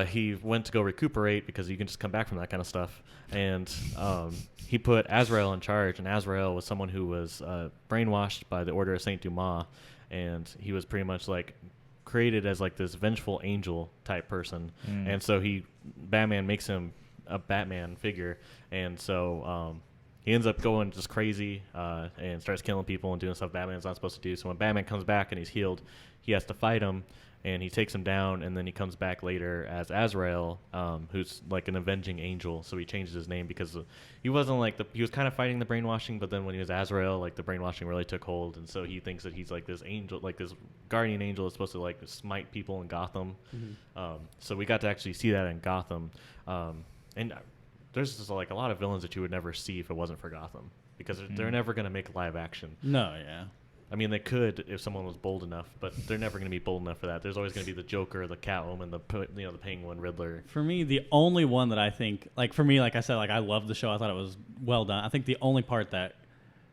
he went to go recuperate because you can just come back from that kind of stuff. And he put Azrael in charge, and Azrael was someone who was brainwashed by the Order of Saint Dumas, and he was pretty much like created as like this vengeful angel type person. And so Batman makes him a Batman figure, and so he ends up going just crazy and starts killing people and doing stuff Batman's not supposed to do. So when Batman comes back and he's healed, he has to fight him, and he takes him down, and then he comes back later as Azrael, who's like an avenging angel. So he changes his name because he wasn't like he was kind of fighting the brainwashing, but then when he was Azrael, like the brainwashing really took hold, and so he thinks that he's like this angel, like this guardian angel that's supposed to like smite people in Gotham. So we got to actually see that in Gotham, and there's just like a lot of villains that you would never see if it wasn't for Gotham, because they're never going to make live action. no, yeah. I mean, they could if someone was bold enough, but they're never going to be bold enough for that. There's always going to be the Joker, the Catwoman, the Penguin, Riddler. For me, the only one that I think, like for me, like I said, like I loved the show. I thought it was well done. I think the only part that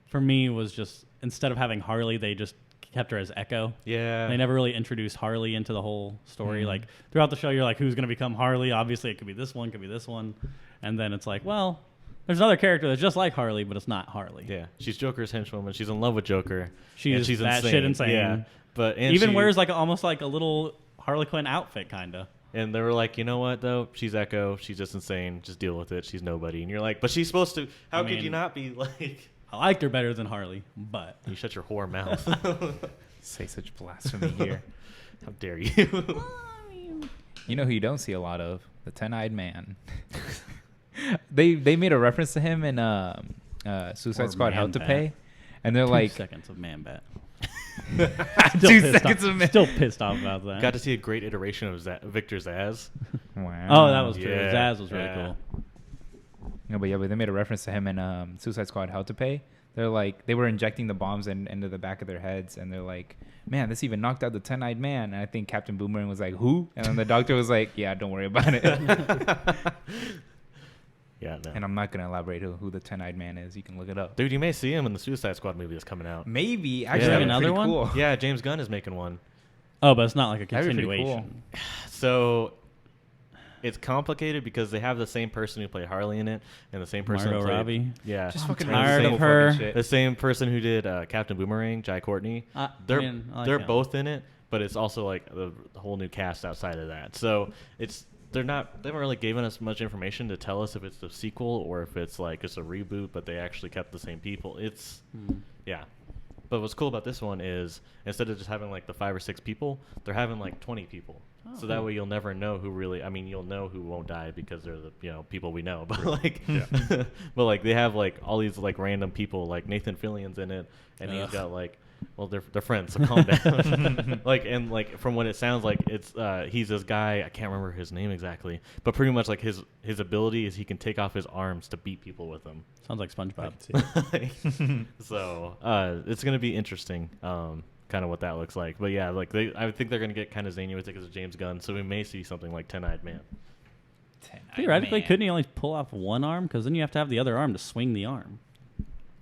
for me was just instead of having Harley, they just kept her as Echo. Yeah. They never really introduced Harley into the whole story. Like throughout the show, you're like, who's going to become Harley? Obviously, it could be this one, could be this one, and then it's like, well, There's another character that's just like Harley, but it's not Harley. Yeah, she's Joker's henchwoman. She's in love with Joker. She's and she's that insane. shit insane. Yeah, but Even she, wears like almost like a little Harley Quinn outfit, kind of. And they were like, you know what though? She's Echo. She's just insane. Just deal with it. She's nobody. And you're like, but she's supposed to. How could you not be like? I liked her better than Harley, but You shut your whore mouth. Say such blasphemy here. How dare you? You know who you don't see a lot of? The Ten-Eyed Man. They made a reference to him in Suicide Or Squad: How to Man-Bat. Pay, and they're 2 like seconds of Man-Bat. 2 seconds of Man. Still pissed off about that. Got to see a great iteration of Victor Zaz. Wow. Oh, that was true. Yeah, Zaz was really yeah. cool. No, but they made a reference to him in Suicide Squad: How to Pay. They're like they were injecting the bombs into the back of their heads, and they're like, "Man, this even knocked out the Ten-Eyed Man." And I think Captain Boomerang was like, "Who?" And then the doctor was like, "Yeah, don't worry about it." Yeah, no. And I'm not gonna elaborate who the Ten-Eyed Man is. You can look it up. Dude, you may see him in the Suicide Squad movie that's coming out. Maybe actually, actually another one? Cool. Yeah, James Gunn is making one. Oh, but it's not like a That'd be pretty continuation. So it's complicated because they have the same person who played Harley in it and the same person Margot who played Robbie. Yeah, Just I'm fucking tired same of her. fucking shit. the same person who did Captain Boomerang, Jai Courtney. They're I like they're him. both in it, but it's also like the whole new cast outside of that. So they haven't really given us much information to tell us if it's the sequel or if it's like it's a reboot, but they actually kept the same people. It's yeah. But what's cool about this one is instead of just having like the 5 or 6 people, they're having like 20 people. Oh, So that cool. way you'll never know who really. I mean, you'll know who won't die because they're the people we know. But like, but like they have like all these like random people. Like Nathan Fillion's in it, and he's Ugh. got like, well, they're friends. So calm down. Like from what it sounds like, it's he's this guy. I can't remember his name exactly, but pretty much like his ability is he can take off his arms to beat people with them. Sounds like SpongeBob. So it's gonna be interesting, kind of what that looks like. But yeah, like I think they're gonna get kind of zany with it because of James Gunn. So we may see something like Ten-Eyed Man. Theoretically, couldn't he only pull off one arm? Because then you have to have the other arm to swing the arm.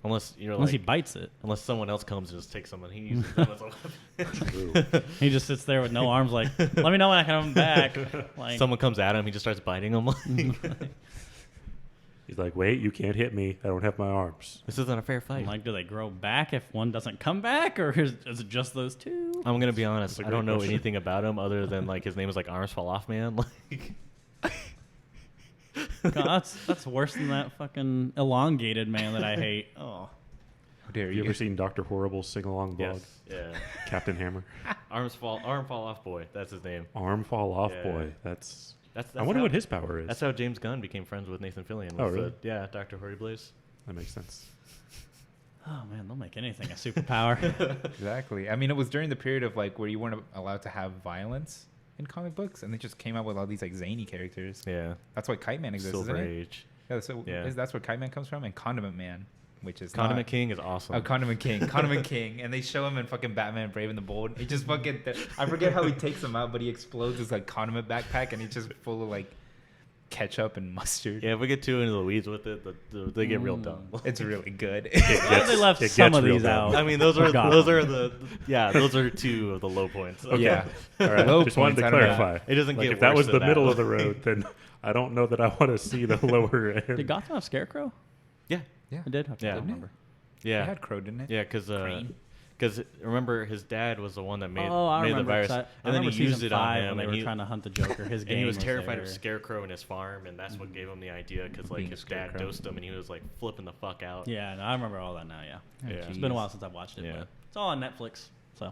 Unless you're Unless he like, bites it. unless someone else comes and just takes them and he uses them as a weapon. He just sits there with no arms like, let me know when I come back. Like, Someone comes at him, he just starts biting him. Like, He's like, wait, you can't hit me. I don't have my arms. this isn't a fair I'm fight. like, do they grow back if one doesn't come back? Or is it just those two? I'm gonna be honest. That's a I don't great know question. anything about him other than like his name is like Arms Fall Off Man. Like, God, that's worse than that fucking elongated man that I hate. Oh. How dare Have you you? ever seen Dr. Horrible's sing-along blog? yes, yeah. Captain Hammer. Arm Fall Off Boy. That's his name. Arm fall off, Yeah. boy. That's That's I wonder how- what his power is. That's how James Gunn became friends with Nathan Fillion. Oh, was really? yeah, Dr. Horriblaze. That makes sense. Oh, man, they'll make anything a superpower. Exactly. I mean, it was during the period of like where you weren't allowed to have violence in comic books, and they just came out with all these like zany characters. Yeah. That's why Kite Man exists, Silver isn't it? Age. Yeah, so Yeah. that's where Kite Man comes from, and Condiment Man, which is Condiment not, King is awesome. Oh, Condiment King, Condiment King, and they show him in fucking Batman: Brave and the Bold. He just fucking, I forget how he takes him out, but he explodes his like condiment backpack, and he's just full of like ketchup and mustard. Yeah, if we get too into the weeds with it, they get real dumb. It's really good. Well, they left it some gets of real these dumb. out. I mean, those are God. those are 2 of the low points. Okay. Yeah. All right. Low Just wanted points, to I don't know. clarify. It doesn't Like get if that worse was than the middle that. of the road, then I don't know that I want to see the lower end. Did Gotham have Scarecrow? Yeah. Yeah. It did? Okay, Yeah. I don't remember. It Yeah. had Crow, didn't it? Yeah, because remember his dad was the one that made, Oh, I made the remember. virus, 'cause I and then he remember used season it on 5 him, when they and were he, trying to hunt the Joker. His and game he was terrified there. of Scarecrow in his farm, and that's what gave him the idea because like Being his dad Scarecrow. dosed him, and he was like flipping the fuck out. Yeah, no, I remember all that now, yeah. Oh, Yeah. It's been a while since I've watched it, Yeah. but it's all on Netflix, so you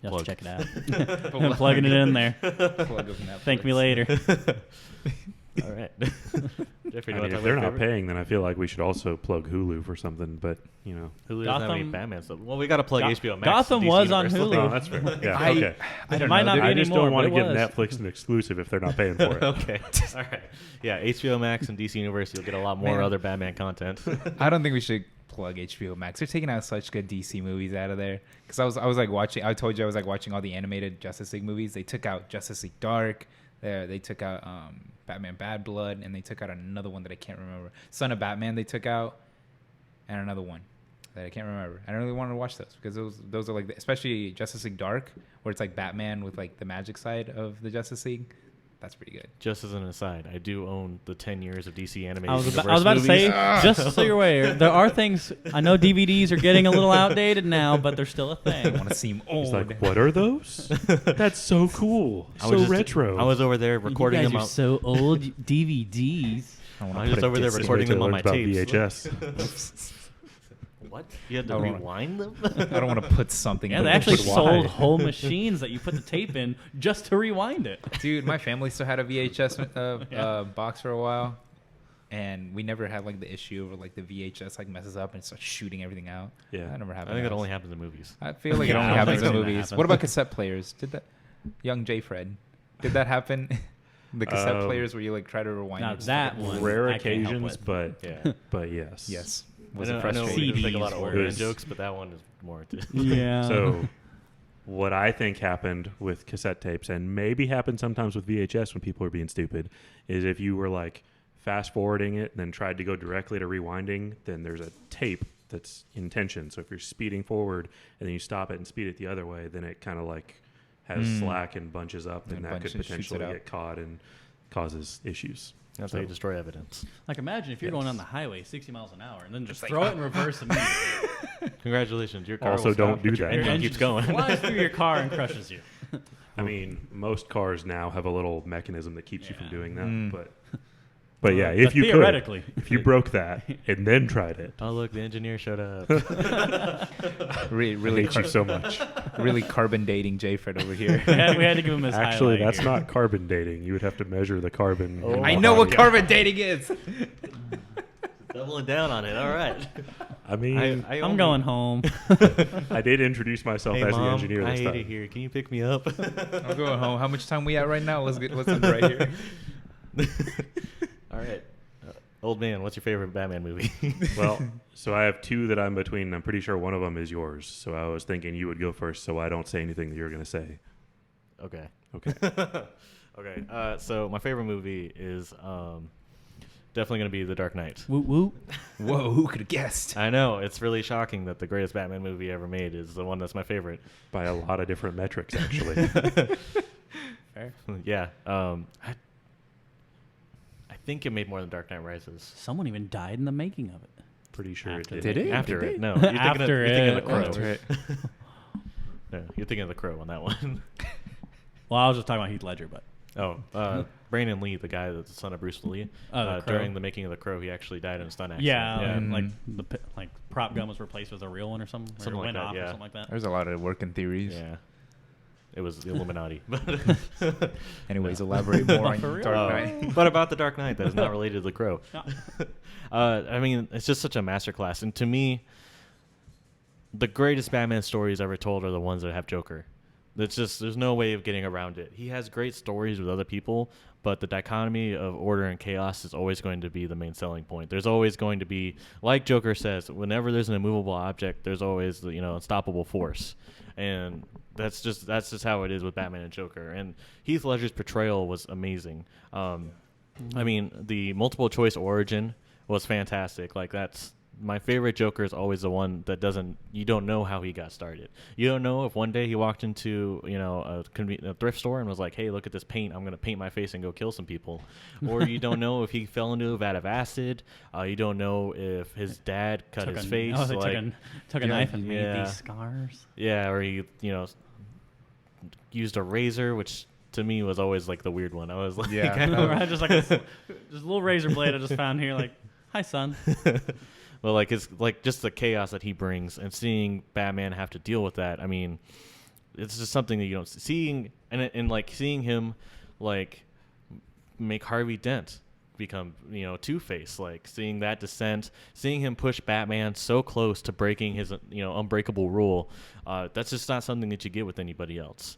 have Plug. to check it out. I'm plugging it in there. Plug of Netflix. Thank me later. All right. Jeffrey, I do you mean, want to if they're talk not about paying, then I feel like we should also plug Hulu for something. But Hulu doesn't have any Gotham- Batman stuff. Well, we got to plug HBO Max. Gotham DC was on Universe. Hulu. oh, that's fair. Yeah, I- okay. I It don't might know. not be I just anymore, don't want to but give it was. Netflix an exclusive if they're not paying for it. Okay. All right. Yeah, HBO Max and DC Universe. You'll get a lot more Man. other Batman content. I don't think we should plug HBO Max. They're taking out such good DC movies out of there. Because I was like watching. I told you I was like watching all the animated Justice League movies. They took out Justice League Dark. They took out Batman Bad Blood, and they took out another one that I can't remember. Son of Batman they took out, and another one that I can't remember. I don't really want to watch those because those are like especially Justice League Dark, where it's like Batman with like the magic side of the Justice League. That's pretty good. Just as an aside, I do own the 10 years of DC animated I was universe about to movies. say, just so you're aware, there are things. I know DVDs are getting a little outdated now, but they're still a I thing. want to seem old. He's like, what are those? That's so cool. I So was just- retro. I was over there recording you guys them are out. so old. DVDs. I I want was just over there This is recording wait till them on he my learns about tapes. VHS. What? You had to I don't wanna- rewind them? I don't want to put something. Yeah, in they the- actually But why? sold whole machines that you put the tape in just to rewind it. Dude, my family still had a VHS Yeah. box for a while, and we never had like the issue where like the VHS like messes up and starts shooting everything out. Yeah. That never I happened. think to that us. only happens in movies. I feel like it Yeah, only I don't happens think in that movies. happens. What about cassette players? Did that? Young J. Fred, did that happen? The cassette players where you like try to rewind. Now it just that fucking- one- Rare I can't help occasions, with. but Yeah. but yes. Yes. I Was know, it I know frustrating? there's like a lot of CDs older were- jokes, but that one is more. Yeah. So, what I think happened with cassette tapes, and maybe happened sometimes with VHS when people are being stupid, is if you were like fast forwarding it and then tried to go directly to rewinding, then there's a tape that's in tension. So if you're speeding forward and then you stop it and speed it the other way, then it kind of like has slack and bunches up, and And that could bunches- shoots it potentially out. get caught and causes issues. That's So- how you destroy evidence. Like, imagine if you're Yes. going on the highway 60 miles an hour and then just like, throw it in reverse immediately. Congratulations, your car Also, will don't stop, do but your that. Your engine engine keeps just going. flies through your car and crushes you. I mean, most cars now have a little mechanism that keeps you from Yeah. doing that, Mm. but yeah, But if you could, theoretically. if you broke that and then tried it, Oh look, the engineer showed up. Really, I hate you so much. really carbon dating J. Fred over here. we had to give him his Actually, highlight that's here. not carbon dating. You would have to measure the carbon. Oh in my I the know what body. carbon dating is. Doubling down on it. All right. I mean, I I'm only- going home. I did introduce myself Hey as mom, the engineer I this hate time. it here. Can you pick me up? I'm going home. How much time we at right now? Let's end right here. All right. Old man, what's your favorite Batman movie? Well, so I have two that I'm between. I'm pretty sure one of them is yours. So I was thinking you would go first, so I don't say anything that you're going to say. Okay. Okay. Okay. So my favorite movie is definitely going to be The Dark Knight. Woot woot. Whoa, who could have guessed? I know it's really shocking that the greatest Batman movie ever made is the one that's my favorite. By a lot of different metrics, actually. Fair. Yeah. I think it made more than Dark Knight Rises. Someone even died in the making of it. Pretty sure After it Did did. it? After Did it, it? no. You're thinking of, After you're thinking of it. The Crow. That's right. No, you're thinking of The Crow on that one. Well, I was just talking about Heath Ledger, but Brandon Lee, the guy that's the son of Bruce Lee, The Crow. during the making of The Crow, he actually died in a stunt accident. yeah, Mm. like the prop gun was replaced with a real one or something, or Something it like went that, off or yeah. something like that. There's a lot of working theories. Yeah. It was the Illuminati. Anyways, elaborate more on For real? Dark Knight. But about The Dark Knight, that is not related to The Crow. No. I mean, it's just such a masterclass. And to me, the greatest Batman stories ever told are the ones that have Joker. It's just, there's no way of getting around it. He has great stories with other people, but the dichotomy of order and chaos is always going to be the main selling point. There's always going to be, like Joker says, whenever there's an immovable object, there's always the, unstoppable force. And that's just how it is with Batman and Joker. And Heath Ledger's portrayal was amazing. I mean, the multiple choice origin was fantastic. Like, that's my favorite Joker is always the one that you don't know how he got started. You don't know if one day he walked into a thrift store and was like, hey, look at this paint, I'm going to paint my face and go kill some people. Or you don't know if he fell into a vat of acid. You don't know if his dad cut his face. Oh, they took a knife and made yeah. these scars. Yeah, or he used a razor, which to me was always like the weird one. I was like, Yeah. Right, just like just a little razor blade I just found here. Like, hi, son. well, like it's like just the chaos that he brings, and seeing Batman have to deal with that. I mean, it's just something that you don't seeing seeing him like make Harvey Dent become Two-Face, like seeing that descent, seeing him push Batman so close to breaking his unbreakable rule. That's just not something that you get with anybody else.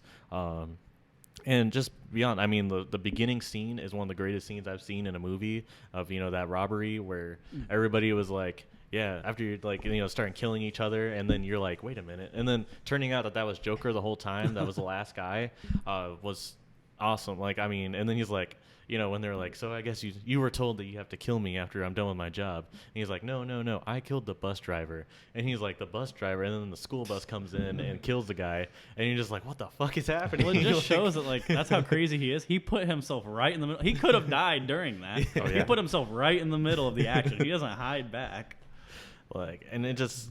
And just beyond, I mean, the beginning scene is one of the greatest scenes I've seen in a movie of, that robbery where everybody was like, yeah, after you're like, starting killing each other. And then you're like, wait a minute. And then turning out that was Joker the whole time. That was the last guy was awesome. Like, I mean, and then he's like, you know, when they're like, so I guess you were told that you have to kill me after I'm done with my job. And he's like, no, I killed the bus driver. And he's like, the bus driver, and then the school bus comes in and kills the guy. And you're just like, what the fuck is happening? Well, it just shows that, like, that's how crazy he is. He put himself right in the middle. He could have died during that. Oh, yeah. He put himself right in the middle of the action. He doesn't hide back. Like, and it just,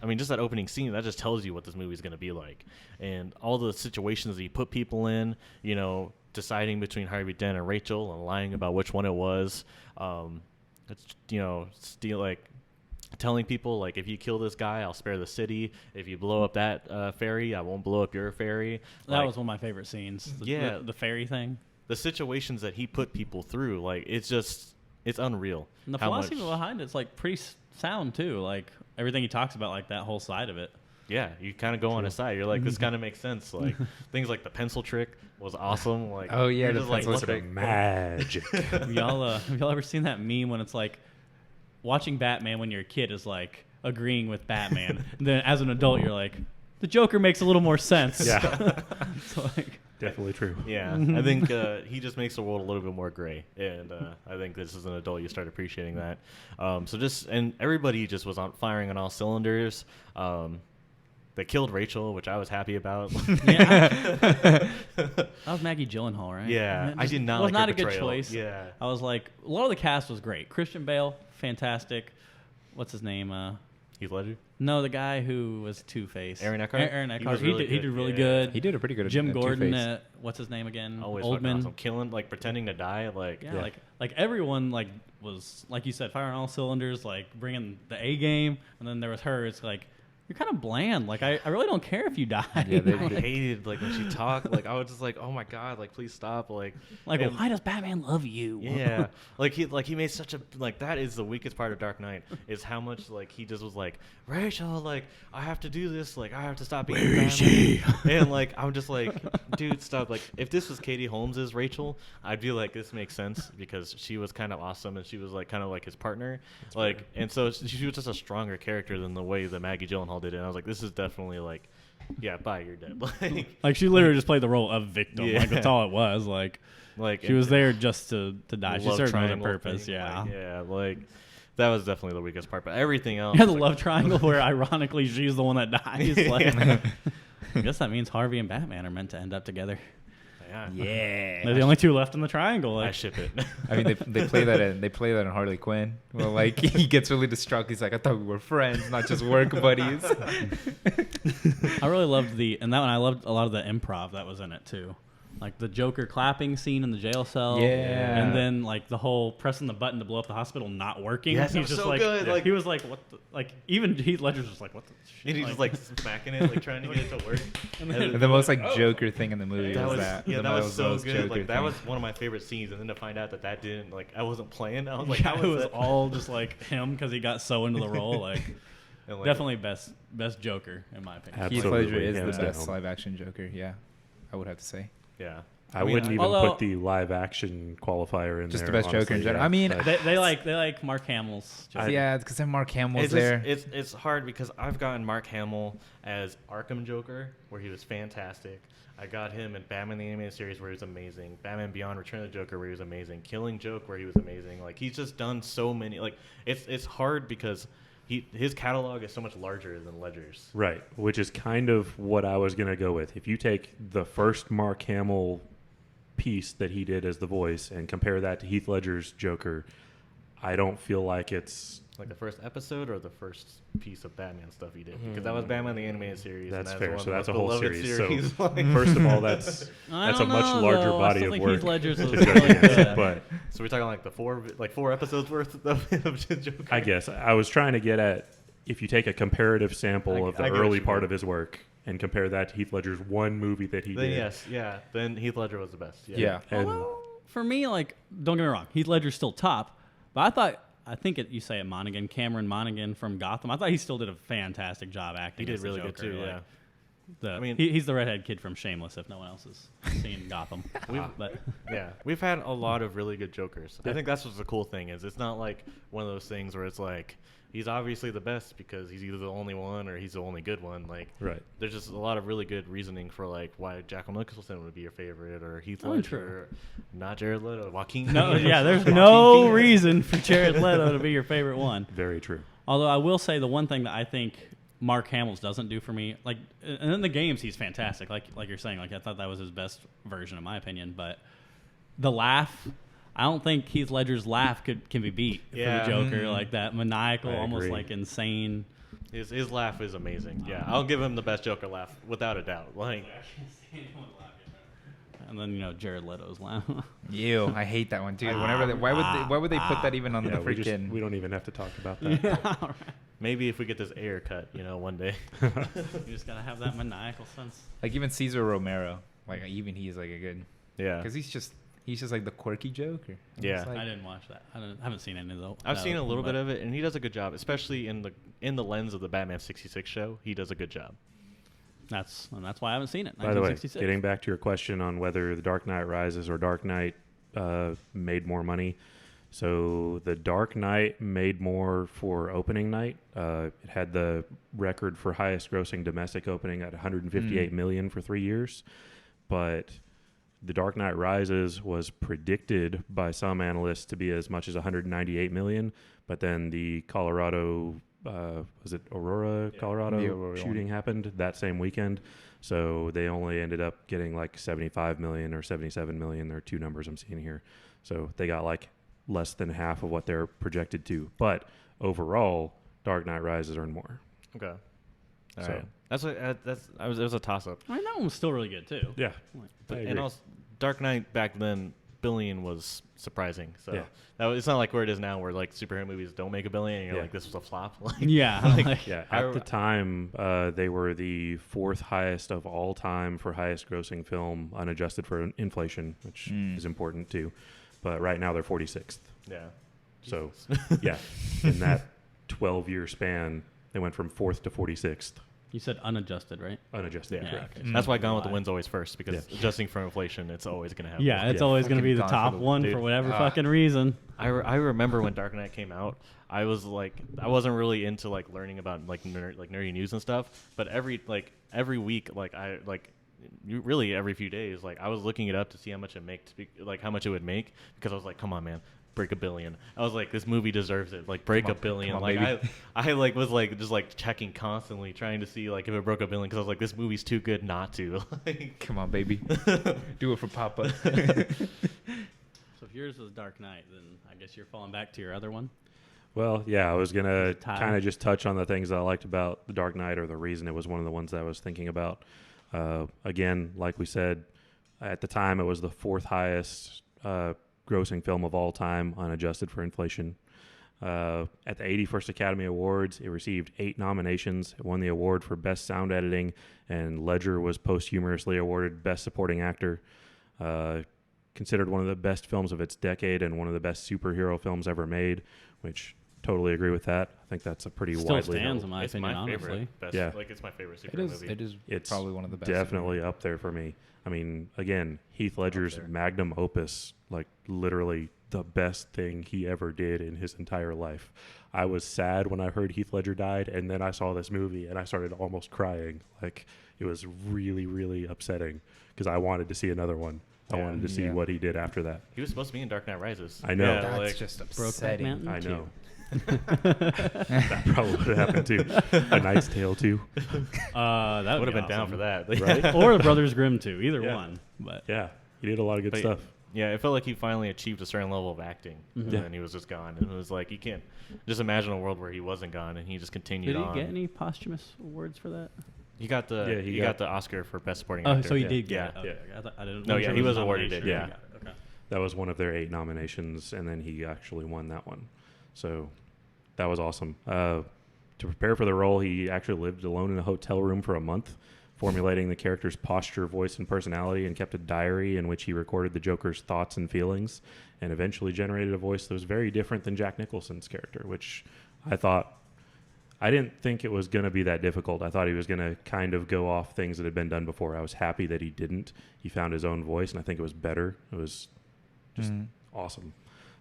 I mean, just that opening scene, that just tells you what this movie is going to be like. And all the situations that he put people in, you know, deciding between Harvey Dent and Rachel and lying about which one it was. It's, you know, telling people, like, if you kill this guy, I'll spare the city. If you blow up that ferry, I won't blow up your ferry. That was one of my favorite scenes. The ferry thing. The situations that he put people through, like, it's unreal. And the philosophy behind it's, like, pretty sound, too. Like, everything he talks about, like, that whole side of it. Yeah, you kind of go on his side. You're like, this kind of makes sense. Like, things like the pencil trick was awesome. Like, Oh, yeah, you're the just like, pencil what trick. the Magic. Have y'all ever seen that meme when it's like watching Batman when you're a kid is like agreeing with Batman, and then as an adult you're like, the Joker makes a little more sense. Yeah. It's like, Definitely true. Yeah, I think he just makes the world a little bit more gray, and I think this as an adult you start appreciating that. And everybody just was firing on all cylinders. They killed Rachel, which I was happy about. yeah, that was Maggie Gyllenhaal, right? Yeah, I did not. It was like not her a good portrayal. choice. Yeah, I was like, a lot of the cast was great. Christian Bale, fantastic. What's his name? Heath Ledger, No, the guy who was Two-Face. Aaron Eckhart. Aaron He Eckhart. was He really did good. really Yeah. good. He did a pretty good Jim Gordon. Two-Face. What's his name again? Always Oldman. fucking awesome. Killing, like, pretending to die. Like, Yeah, like everyone like was, like you said, firing all cylinders, like bringing the A game, and then there was her. It's like, you're kind of bland. Like, I really don't care if you die. Yeah, I hated, like, when she talked. Like, I was just like, oh my god, like, please stop. Like, and- why does Batman love you? Yeah, he made such a, like, that is the weakest part of Dark Knight, is how much, like, he just was like, Rachel, like, I have to do this, like, I have to stop being Batman. she? And, like, I'm just like, dude, stop. Like, if this was Katie Holmes' Rachel, I'd be like, this makes sense, because she was kind of awesome and she was, like, kind of like his partner. Like, and so she was just a stronger character than the way that Maggie Gyllenhaal did it. And I was like, this is definitely, like, yeah, bye, you're dead. Like, she literally just played the role of victim. Yeah. Like, that's all it was. Like she was there just to die. She love served with a triangle purpose. thing, Yeah. like, yeah, like, that was definitely the weakest part. But everything else, Yeah, the like, love triangle where ironically she's the one that dies. Like, I guess that means Harvey and Batman are meant to end up together. yeah, Yeah. They're the only two left in the triangle. I Like, ship it. I mean, they play that in Harley Quinn. Well, like, he gets really distraught. He's like, I thought we were friends, not just work buddies. I really loved I loved a lot of the improv that was in it too. Like the Joker clapping scene in the jail cell. Yeah. And then like the whole pressing the button to blow up the hospital not working. Yes, that He's was just so like, good, like- he was like, what the, like even Heath Ledger's just like, what the shit? And he's just, like, smacking it, like, trying to get it to work. And And then- The most, like, Joker thing in the movie That was, that. yeah, The that was so most good. Joker Like, that thing. was one of my favorite scenes. And then to find out that didn't, like, I wasn't playing, I was like, yeah, how it was was that? all just like him because he got so into the role. Like, And, like, definitely best Joker in my opinion. Heath Absolutely, Ledger is hands the best down. live action Joker. Yeah, I would have to say. Yeah. I mean, wouldn't even although- put the live action qualifier in Just there. the best Joker in honestly, general. yeah. I mean, But They like Mark Hamill's Joker. yeah, it's because then Mark Hamill's It's there. it's hard because I've gotten Mark Hamill as Arkham Joker, where he was fantastic. I got him in Batman the Animated Series, where he was amazing. Batman Beyond: Return of the Joker, where he was amazing. Killing Joke, where he was amazing. Like, he's just done so many. Like, it's hard because his catalog is so much larger than Ledger's. Right, which is kind of what I was going to go with. If you take the first Mark Hamill piece that he did as the voice and compare that to Heath Ledger's Joker, I don't feel like it's... Like the first episode or the first piece of Batman stuff he did, because that was Batman the Animated Series. That's and fair. one So of that's the a whole most series. beloved So Like, first of all, that's I a don't much know, larger though. I body still of think work. Heath Ledger's to was judge really against. good. But so we're talking like four episodes worth of Joker. I guess I was trying to get at, if you take a comparative sample of the I get what early you part mean. of his work and compare that to Heath Ledger's one movie that he Then did. yes, yeah. Then Heath Ledger was the best. Yeah. And Although, for me, like, don't get me wrong, Heath Ledger's still top, but I think you say it, Monaghan, Cameron Monaghan from Gotham. I thought he still did a fantastic job acting. He did as the really good Joker. too. Like, Yeah. I mean- he's the redhead kid from Shameless. If no one else has seen Gotham, but Yeah, we've had a lot of really good Jokers. I think that's what's the cool thing is it's not like one of those things where it's like he's obviously the best because he's either the only one or he's the only good one. Like, Right. there's just a lot of really good reasoning for like why Jack Nicholson would be your favorite or Heath Oh, Ledger, true. or not Jared Leto, Joaquin. no, Phoenix. yeah, there's Joaquin no Phoenix. reason for Jared Leto to be your favorite one. Very true. Although I will say the one thing that I think Mark Hamill's doesn't do for me, like, and in the games he's fantastic, like you're saying, like I thought that was his best version in my opinion, but the laugh, I don't think Heath Ledger's laugh can be beat Yeah. for the Joker, like that maniacal, I almost agree. like insane. His laugh is amazing. Yeah, I'll give him the best Joker laugh without a doubt. Like, And then Jared Leto's laugh. Ew, I hate that one, dude. Whenever why would they put that even on Yeah, the freaking? we don't even have to talk about that. maybe if we get this air cut, one day. You just gotta have that maniacal sense. Like even Cesar Romero, like even he's like a good, Yeah. because he's just like the quirky Joker. And Yeah. it's like- I didn't watch that. I haven't seen any of those. I've seen a little bit of it, and he does a good job, especially in the lens of the Batman 66 show. He does a good job. That's why I haven't seen it. By the way, 1966. getting back to your question on whether The Dark Knight Rises or Dark Knight made more money. So The Dark Knight made more for opening night. It had the record for highest grossing domestic opening at 158 million for 3 years. But The Dark Knight Rises was predicted by some analysts to be as much as 198 million. But then the Colorado, was it Aurora, Colorado The Aurora shooting happened that same weekend. So they only ended up getting like 75 million or 77 million. There are two numbers I'm seeing here. So they got like less than half of what they're projected to. But overall, Dark Knight Rises earned more. Okay. All So- right. It was a toss up. I mean, that one was still really good too. Yeah. I And agree. also, Dark Knight back then, billion was surprising. So Yeah. it's not like where it is now, where like superhero movies don't make a billion, and you're Yeah. like, this was a flop. Like, Yeah. like- Yeah, I- at the time, they were the fourth highest of all time for highest grossing film, unadjusted for inflation, which is important too. But right now they're 46th. yeah. So, yeah, in that 12-year span, they went from fourth to 46th, You said unadjusted, right? unadjusted. Yeah, Correct. okay. That's why Gone with the Why? Wind's always first, because Yeah. adjusting for inflation, it's always going to have. Yeah, it's Yeah. always going to be the Fucking top gone for the- one dude. for whatever Ah. fucking reason. I remember when Dark Knight came out, I was like, I wasn't really into like learning about like nerdy news and stuff, but every week, really every few days, like I was looking it up to see how much how much it would make, because I was like, come on, man, break $1 billion. I was like, this movie deserves it, like break Come $1 on, billion. come on, Like baby. I like was like just like checking constantly, trying to see like if it broke $1 billion, because I was like, this movie's too good not to. Like, Come on, baby, do it for Papa. So if yours was Dark Knight, then I guess you're falling back to your other one. Well, yeah, I was going to Tie. kind of just touch on the things that I liked about The Dark Knight, or the reason it was one of the ones that I was thinking about. Again, like we said, at the time it was the fourth highest grossing film of all time, unadjusted for inflation. At the 81st Academy Awards, it received 8 nominations. It won the award for Best Sound Editing, and Ledger was posthumously awarded Best Supporting Actor. Considered one of the best films of its decade and one of the best superhero films ever made, which totally agree with that. I think that's a pretty Still widely stands held. in my it's opinion, my honestly. favorite. Best, Yeah. Like it's my favorite It superhero is. movie. It is. It's probably one of the best. definitely up there for me. I mean, again, Heath Ledger's there. magnum opus, like literally the best thing he ever did in his entire life. I was sad when I heard Heath Ledger died, and then I saw this movie and I started almost crying. Like, it was really, really upsetting because I wanted to see another one. I Yeah. wanted to see Yeah. what he did after that. He was supposed to be in Dark Knight Rises. I know. Yeah, That's like, just Brokeback upsetting. Mountain I 2. know. That probably would have happened too. A Knight's Tale too. That would would have been down for that. Right? or the Brothers Grimm too. Either Yeah. one. But Yeah, he did a lot of good But stuff. Yeah, it felt like he finally achieved a certain level of acting, and Yeah. then he was just gone. And it was like, you can't just imagine a world where he wasn't gone and he just continued did he on. get any posthumous awards for that? He got the Yeah, he got the Oscar for best supporting Oh, actor. so he Yeah. did Yeah. get it. Okay. I didn't. No, wasn't yeah, sure he it was a awarded nomination. it, yeah. Got it. Okay. That was one of their 8 nominations, and then he actually won that one. So that was awesome. To prepare for the role, he actually lived alone in a hotel room for a month, formulating the character's posture, voice, and personality, and kept a diary in which he recorded the Joker's thoughts and feelings, and eventually generated a voice that was very different than Jack Nicholson's character, which I thought I didn't think it was going to be that difficult. I thought he was going to kind of go off things that had been done before. I was happy that he didn't. He found his own voice, and I think it was better. It was just awesome.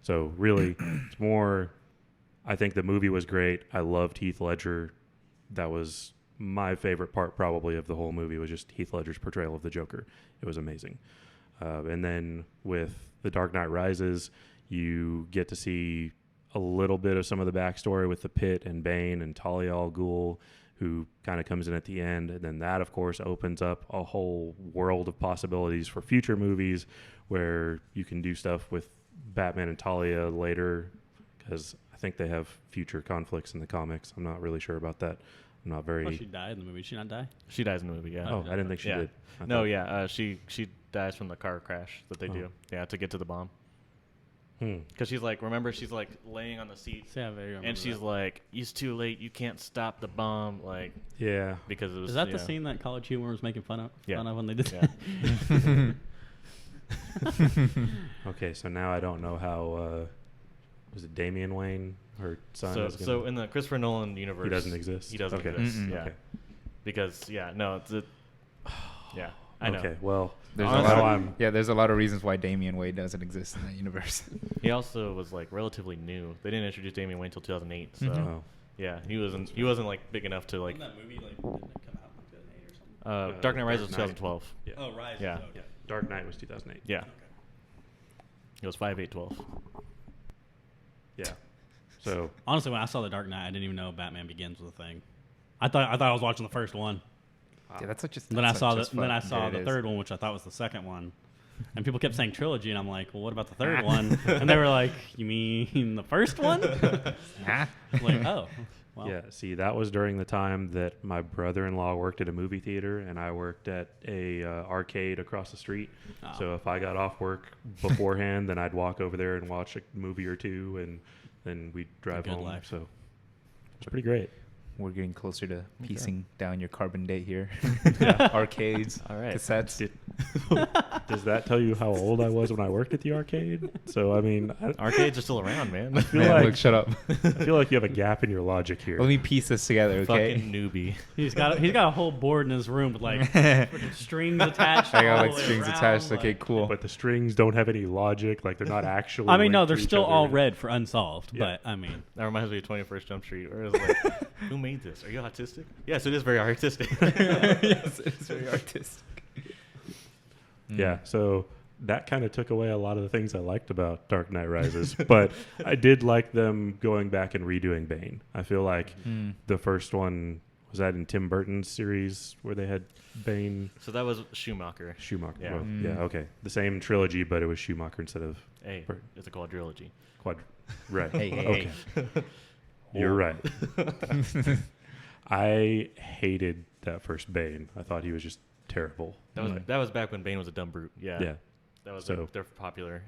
So really, it's more, I think the movie was great. I loved Heath Ledger. That was my favorite part probably of the whole movie, was just Heath Ledger's portrayal of the Joker. It was amazing. And then with The Dark Knight Rises, you get to see a little bit of some of the backstory with the Pit and Bane and Talia al Ghul, who kind of comes in at the end. And then that, of course, opens up a whole world of possibilities for future movies where you can do stuff with Batman and Talia later, because I think they have future conflicts in the comics. I'm not really sure about that. I'm not very... Oh, she died in the movie. Did she not die? She dies in the movie, yeah. Oh, I didn't think she Yeah. did. No, yeah. She dies from the car crash that they do. Yeah, to get to the bomb. Because she's like, remember, she's like laying on the seat, Yeah, I remember and she's that. like, "It's too late. You can't stop the bomb." Like, Yeah. because it was. Is that the scene that College Humor was making fun of? Yeah. Fun of when they did Yeah. that? Okay, so now I don't know how... was it Damian Wayne, her son? So, is gonna, so in the Christopher Nolan universe, he doesn't exist? He doesn't Okay. exist. Mm-mm. Yeah. Okay. Because yeah, I know. Okay, well, There's Honestly, a lot I'm- there's a lot of reasons why Damian Wade doesn't exist in that universe. He also was like relatively new. They didn't introduce Damian Wayne until 2008. So oh. yeah, he wasn't like big enough to like. Wasn't that movie like didn't it come out in 2008 or something? Dark Knight Rises Dark was Knight. 2012. Yeah. Oh, Rise. Yeah. Yeah. Dark Knight was 2008. Yeah. It was 5/8/12. Yeah. So Honestly, when I saw The Dark Knight, I didn't even know Batman Begins was a thing. I thought I was watching the first one. Yeah, that's such a. And then I that's saw such a then I fucking saw good the it third one, which I thought was the second one. And people kept saying trilogy, and I'm like, well, what about the third one? And they were like, you mean the first one? Ah. I'm like, oh, well. yeah, see, that was during the time that my brother-in-law worked at a movie theater and I worked at a arcade across the street. Oh. So if I got off work beforehand, then I'd walk over there and watch a movie or two, and then we'd drive Good home. life. So it's pretty great. We're getting closer to Okay. piecing down your carbon date here. Yeah. Arcades, All right. cassettes. Does that tell you how old I was when I worked at the arcade? So I mean, I Arcades are still around, man. feel Man, like look, shut up. I feel like you have a gap in your logic here. Let me piece this together, okay? Fucking newbie. He's got a whole board in his room with like freaking strings attached. I got all like the way strings around, attached. Okay, like- cool. But the strings don't have any logic. Like they're not actually. I mean, no, linked to they're each still other. all red for unsolved. Yeah. But I mean, That reminds me of 21st Jump Street, where it was like, who made this? Are you autistic? Yes, it is very artistic. Yes, it's very artistic. Yeah, so that kind of took away a lot of the things I liked about Dark Knight Rises, but I did like them going back and redoing Bane. I feel like the first one was that in Tim Burton's series where they had Bane. So that was Schumacher. Schumacher. Yeah. Well, yeah, okay. The same trilogy, but it was Schumacher instead of Hey, Burton. it's a quadrilogy. Quad. Right. Hey, hey, okay. hey. You're right. I hated that first Bane. I thought he was just terrible. That was back when Bane was a dumb brute. Yeah. Yeah. That was So- their popular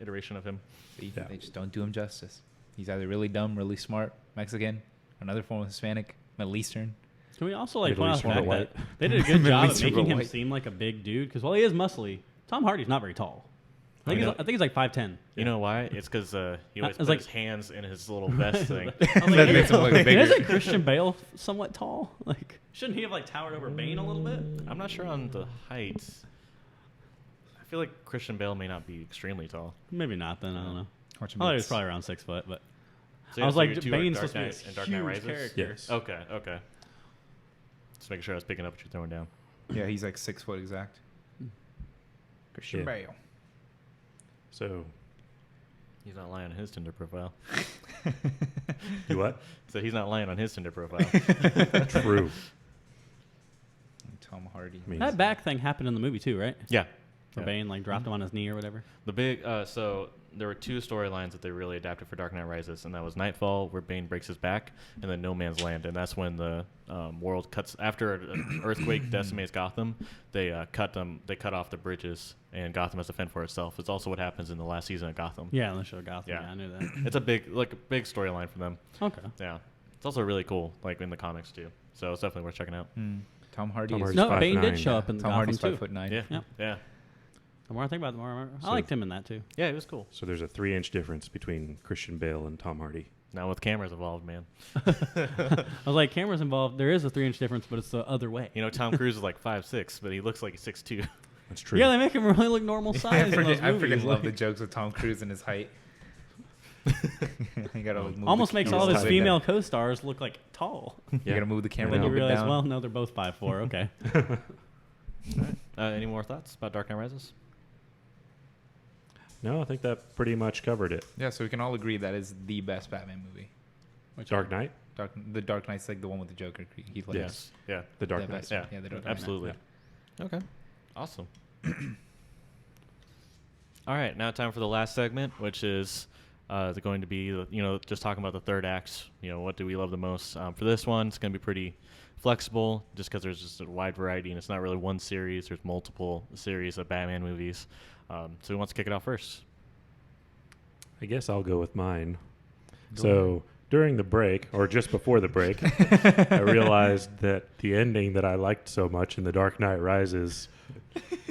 iteration of him. See, Yeah. They just don't do him justice. He's either really dumb, really smart, Mexican, another form of Hispanic, Middle Eastern. can we also like Middle point out the Eastern fact white. that they did a good Middle job of Eastern making him white. seem like a big dude? Because while he is muscly, Tom Hardy's not very tall. I think he's like 5'10". You know why? It's because he always It's put like- his hands in his little vest thing. I was like, That makes him look bigger. Isn't Christian Bale somewhat tall? Like, shouldn't he have like towered over Bane a little bit? I'm not sure on the height. I feel like Christian Bale may not be extremely tall. Maybe not. Then I don't know. Watch I thought he was Mix. probably around 6 foot, but So I was so like, your two are Bane's Dark supposed to be Knight this and Dark Knight huge Rises? character. Yes. Okay. Just making sure I was picking up what you're throwing down. Yeah, he's like 6 foot exact. Christian Yeah. Bale. So, He's not lying on his Tinder profile. you what? So he's not lying on his Tinder profile. True. Tom Hardy. I mean, That back thing happened in the movie too, right? Yeah. Where Yeah. Bane like dropped him on his knee or whatever. The big so there were two storylines that they really adapted for Dark Knight Rises, and that was Nightfall, where Bane breaks his back, and then No Man's Land, and that's when the world cuts after an earthquake decimates Gotham. They cut off the bridges, and Gotham has to fend for itself. It's also what happens in the last season of Gotham. Yeah, on the show Gotham. Yeah. Yeah, I knew that. It's a big storyline for them. Okay. Yeah, it's also really cool, like in the comics too. So it's definitely worth checking out. Tom Hardy Tom is Hardy's No, 5'9". Bane did show up in Tom Gotham Hardy's too. 5'9". Yeah, Yep. yeah, The more I think about it, the more I remember. I So- liked him in that too. yeah. It was cool. So there's a 3-inch difference between Christian Bale and Tom Hardy. Now with cameras involved, man. I was like, cameras involved. There is a 3-inch difference, but it's the other way. You know, Tom Cruise is like 5'6", but he looks like he's 6'2". That's true. Yeah, they make him really look normal size. I in those freaking movies. love the jokes with Tom Cruise and his height. You gotta move Almost the makes camera all of his a little bit. female co-stars look like tall. You gotta move the camera. Then a you little bit realize, down. well, no, they're both 5'4". Okay. Any more thoughts about Dark Knight Rises? No, I think that pretty much covered it. Yeah, so we can all agree that is the best Batman movie. Dark Knight? The Dark Knight's like the one with the Joker, Heath Ledger. Yes. Yeah. The Dark The Knight. best Yeah. one. Yeah, the Dark Knight. Absolutely. Okay. Awesome. All right, now time for the last segment, which is going to be, just talking about the third act. What do we love the most? For this one, it's going to be pretty flexible, just because there's just a wide variety, and it's not really one series. There's multiple series of Batman movies. So who wants to kick it off first? I guess I'll go with mine. So during the break, or just before the break, I realized that the ending that I liked so much in The Dark Knight Rises,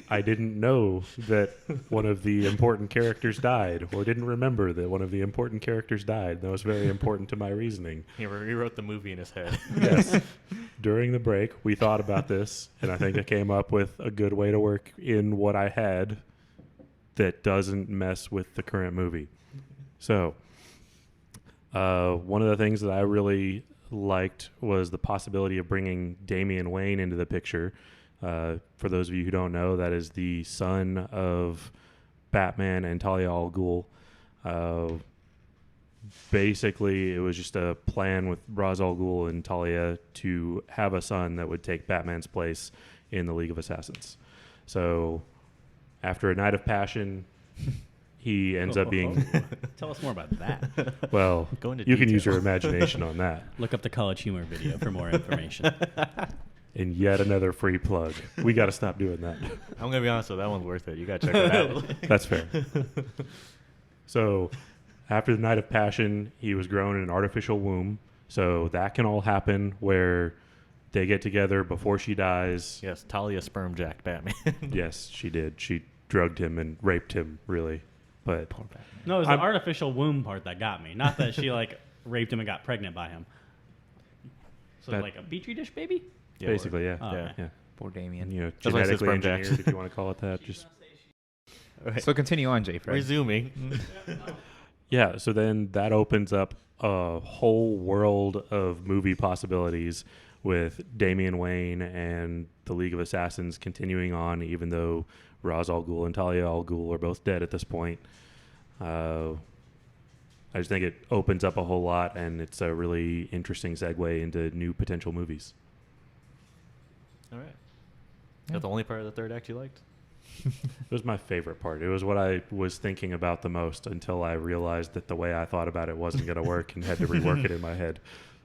I didn't know that one of the important characters died, or didn't remember that one of the important characters died. That was very important to my reasoning. He rewrote the movie in his head. Yes. During the break, we thought about this, and I think I came up with a good way to work in what I had that doesn't mess with the current movie. So, one of the things that I really liked was the possibility of bringing Damian Wayne into the picture. For those of you who don't know, that is the son of Batman and Talia al Ghul. Basically, it was just a plan with Ra's al Ghul and Talia to have a son that would take Batman's place in the League of Assassins. So, after a night of passion, he ends up being... Tell us more about that. Well, Go into you can use detail. your imagination on that. Look up the College Humor video for more information. And yet another free plug. We got to stop doing that. I'm going to be honest with that one's worth it. You got to check that out. That's fair. So, after the night of passion, he was grown in an artificial womb. So that can all happen where they get together before she dies. Yes, Talia sperm jacked Batman. Yes, she did. She drugged him and raped him, really. But No, it was the I'm- artificial womb part that got me. Not that she raped him and got pregnant by him. So That- like a petri dish baby? Yeah, basically, yeah. Oh, Yeah. okay. Yeah. Poor Damien. You know, That's why I said genetically sperm jacks. engineered, if you want to call it that. Just So continue on, Jay Fred. Resuming. Yeah, so then that opens up a whole world of movie possibilities with Damian Wayne and the League of Assassins continuing on, even though Ra's al Ghul and Talia al Ghul are both dead at this point. I just think it opens up a whole lot, and it's a really interesting segue into new potential movies. All right. Is that the only part of the third act you liked? It was my favorite part. It was what I was thinking about the most until I realized that the way I thought about it wasn't going to work and had to rework it in my head.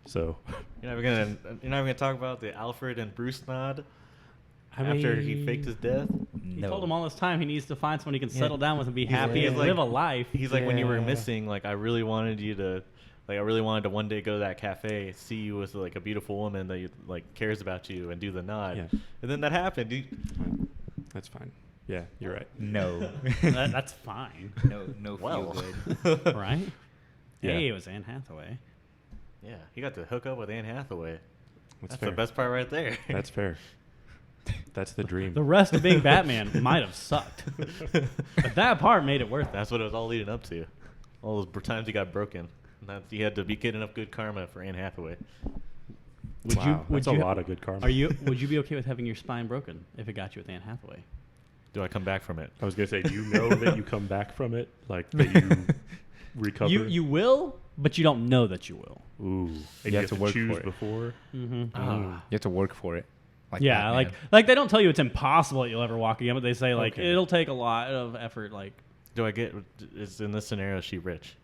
So, You're not gonna talk about the Alfred and Bruce nod I after mean, he faked his death? He told him all this time he needs to find someone he can Yeah. settle down with and be He's happy and like- live a life. He's like, when you were Yeah. missing, like I really wanted to one day go to that cafe, see you with like a beautiful woman that you like cares about you, and do the nod. Yeah. And then that happened. That's fine. Yeah, you're right. No. That's fine, no Well. feel good. right? Yeah. Hey, it was Anne Hathaway. Yeah, he got to hook up with Anne Hathaway. That's fair. the best part right there. That's fair. That's the dream. The rest of being Batman might have sucked, but that part made it worth it. That's what it was all leading up to. All those times he got broken. And that he had to be getting enough good karma for Anne Hathaway. Wow, that's a lot of good karma. Would you be okay with having your spine broken if it got you with Anne Hathaway? Do I come back from it? I was gonna say, do you know that you come back from it, like that you recover? You will, but you don't know that you will. Ooh, and You have to work choose for it. before. Mm-hmm. Ah. You have to work for it. Like Yeah, Batman. like they don't tell you it's impossible that you'll ever walk again, but they say like Okay. it'll take a lot of effort. Like, Is in this scenario, is she rich?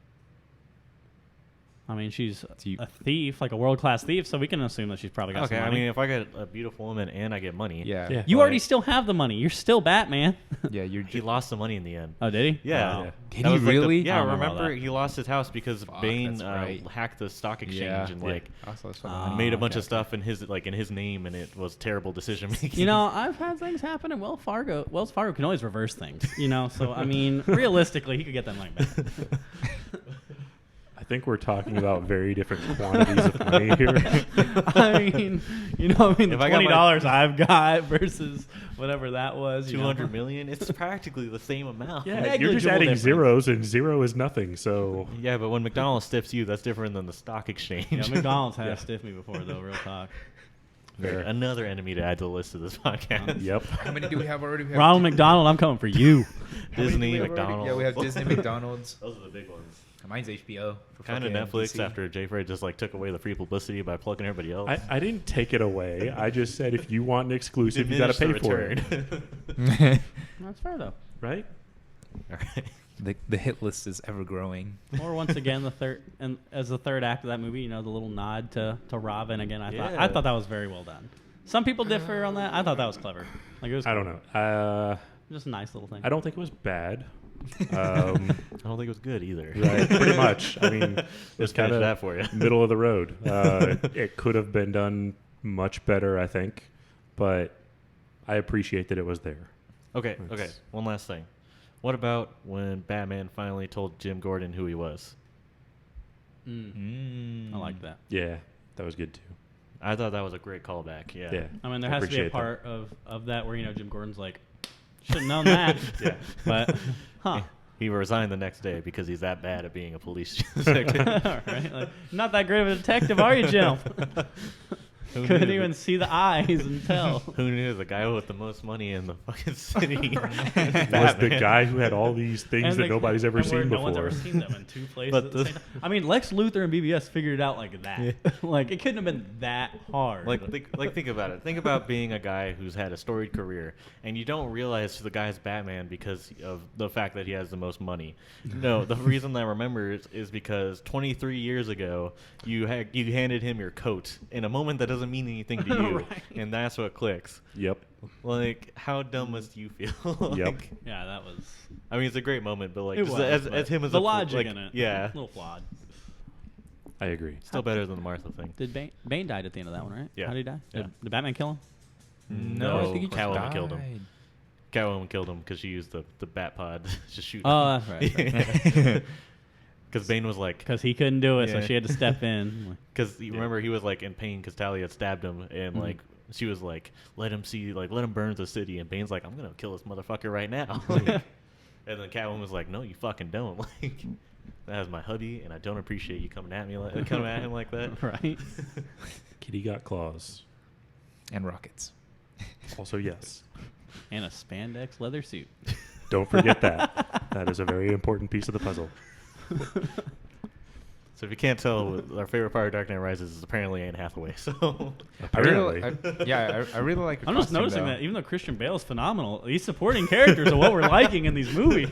I mean, she's So you- a thief, like a world class thief, so we can assume that she's probably got Okay, some I money. mean, if I get a beautiful woman and I get money. Yeah. Yeah. You but already still have the money. You're still Batman. Yeah, you're He lost the money in the end. Oh, did he? Yeah. Wow. Yeah. Did That he was like the- really? I yeah, don't remember all remember that. he lost his house because Fuck, Bane that's right. hacked the stock exchange Yeah. and Yeah. like Also, that's made a bunch okay, of stuff in his name, and it was terrible decision making. You know, I've had things happen in Wells Fargo. Wells Fargo can always reverse things, you know. So I mean, realistically, he could get that money back. I think we're talking about very different quantities of money here. I mean, the If I got $20 I've got versus whatever that was. 200 million. It's practically the same amount. Yeah, you're just Negligible adding difference. zeros, and zero is nothing. So Yeah, but when McDonald's stiffs you, that's different than the stock exchange. Yeah, McDonald's has Yeah. stiffed me before, though. Real talk. Fair. Another enemy to add to the list of this podcast. Yep. How many do we have already? We have Ronald McDonald, I'm coming for you. How many do Disney, we have already? McDonald's. Yeah, we have Disney, McDonald's. Those are the big ones. Mine's HBO. For Kind of fucking Netflix DC. after Jay Frey just like took away the free publicity by plugging everybody else. I didn't take it away. I just said if you want an exclusive, you got to Diminish pay the for it. return. That's fair, though. Right? All right. The hit list is ever growing. Or once again, the third act of that movie, the little nod to Robin again. I Yeah. thought that was very well done. Some people differ on that. I thought that was clever. Like it was I don't know. just a nice little thing. I don't think it was bad. I don't think it was good either. Right, pretty much. I mean, it's Just kind finish of that for you. middle of the road. It could have been done much better, I think, but I appreciate that it was there. Okay. It's- One last thing. What about when Batman finally told Jim Gordon who he was? I like that. Yeah, that was good too. I thought that was a great callback. Yeah. Yeah. I mean, there has to be a appreciate that. part of that where Jim Gordon's like, should have known that. Yeah. But, huh. He resigned the next day because he's that bad at being a police detective. Right? Like, not that great of a detective, are you, Jim? Who Couldn't knew? even see the eyes and tell. Who knew the guy with the most money in the fucking city Was the guy who had all these things And that they- nobody's ever and where seen no before. one's ever seen them in two places But at the the- same time. I mean, Lex Luthor and BBS figured it out like that. Like, it couldn't have been that hard. Think about it. Think about being a guy who's had a storied career, and you don't realize the guy's Batman because of the fact that he has the most money. No, the reason I remember is because 23 years ago, you handed him your coat in a moment that doesn't mean anything to you, Right. and that's what clicks. Yep. Like, how dumb must you feel? Yep. Like, yeah, that was. I mean, it's a great moment, but like, It just was, as but him as the a logic like, in it. yeah, A little flawed. I agree. still better than the Martha thing. Did Bane died at the end of that one, right? Yeah. How did he die? Yeah. Did Batman kill him? No, I think he just Catwoman killed him. died. Catwoman killed him because she used the bat pod to shoot. Oh, him. that's right. Because Bane was like, Because he couldn't do it, so Yeah. she had to step in. because you remember he was like in pain because Talia had stabbed him, and like she was like, let him burn the city, and Bane's like, I'm gonna kill this motherfucker right now. Like, and then Catwoman was like, no, you fucking don't. Like, that is my hubby, and I don't appreciate you coming at him like that. Right? Kitty got claws. And rockets. Also, yes. And a spandex leather suit. Don't forget that. That is a very important piece of the puzzle. So if you can't tell, our favorite part of Dark Knight Rises is apparently Anne Hathaway. So Apparently. I really like her I'm just costume, noticing though. that even though Christian Bale's phenomenal, these supporting characters are what we're liking in these movies.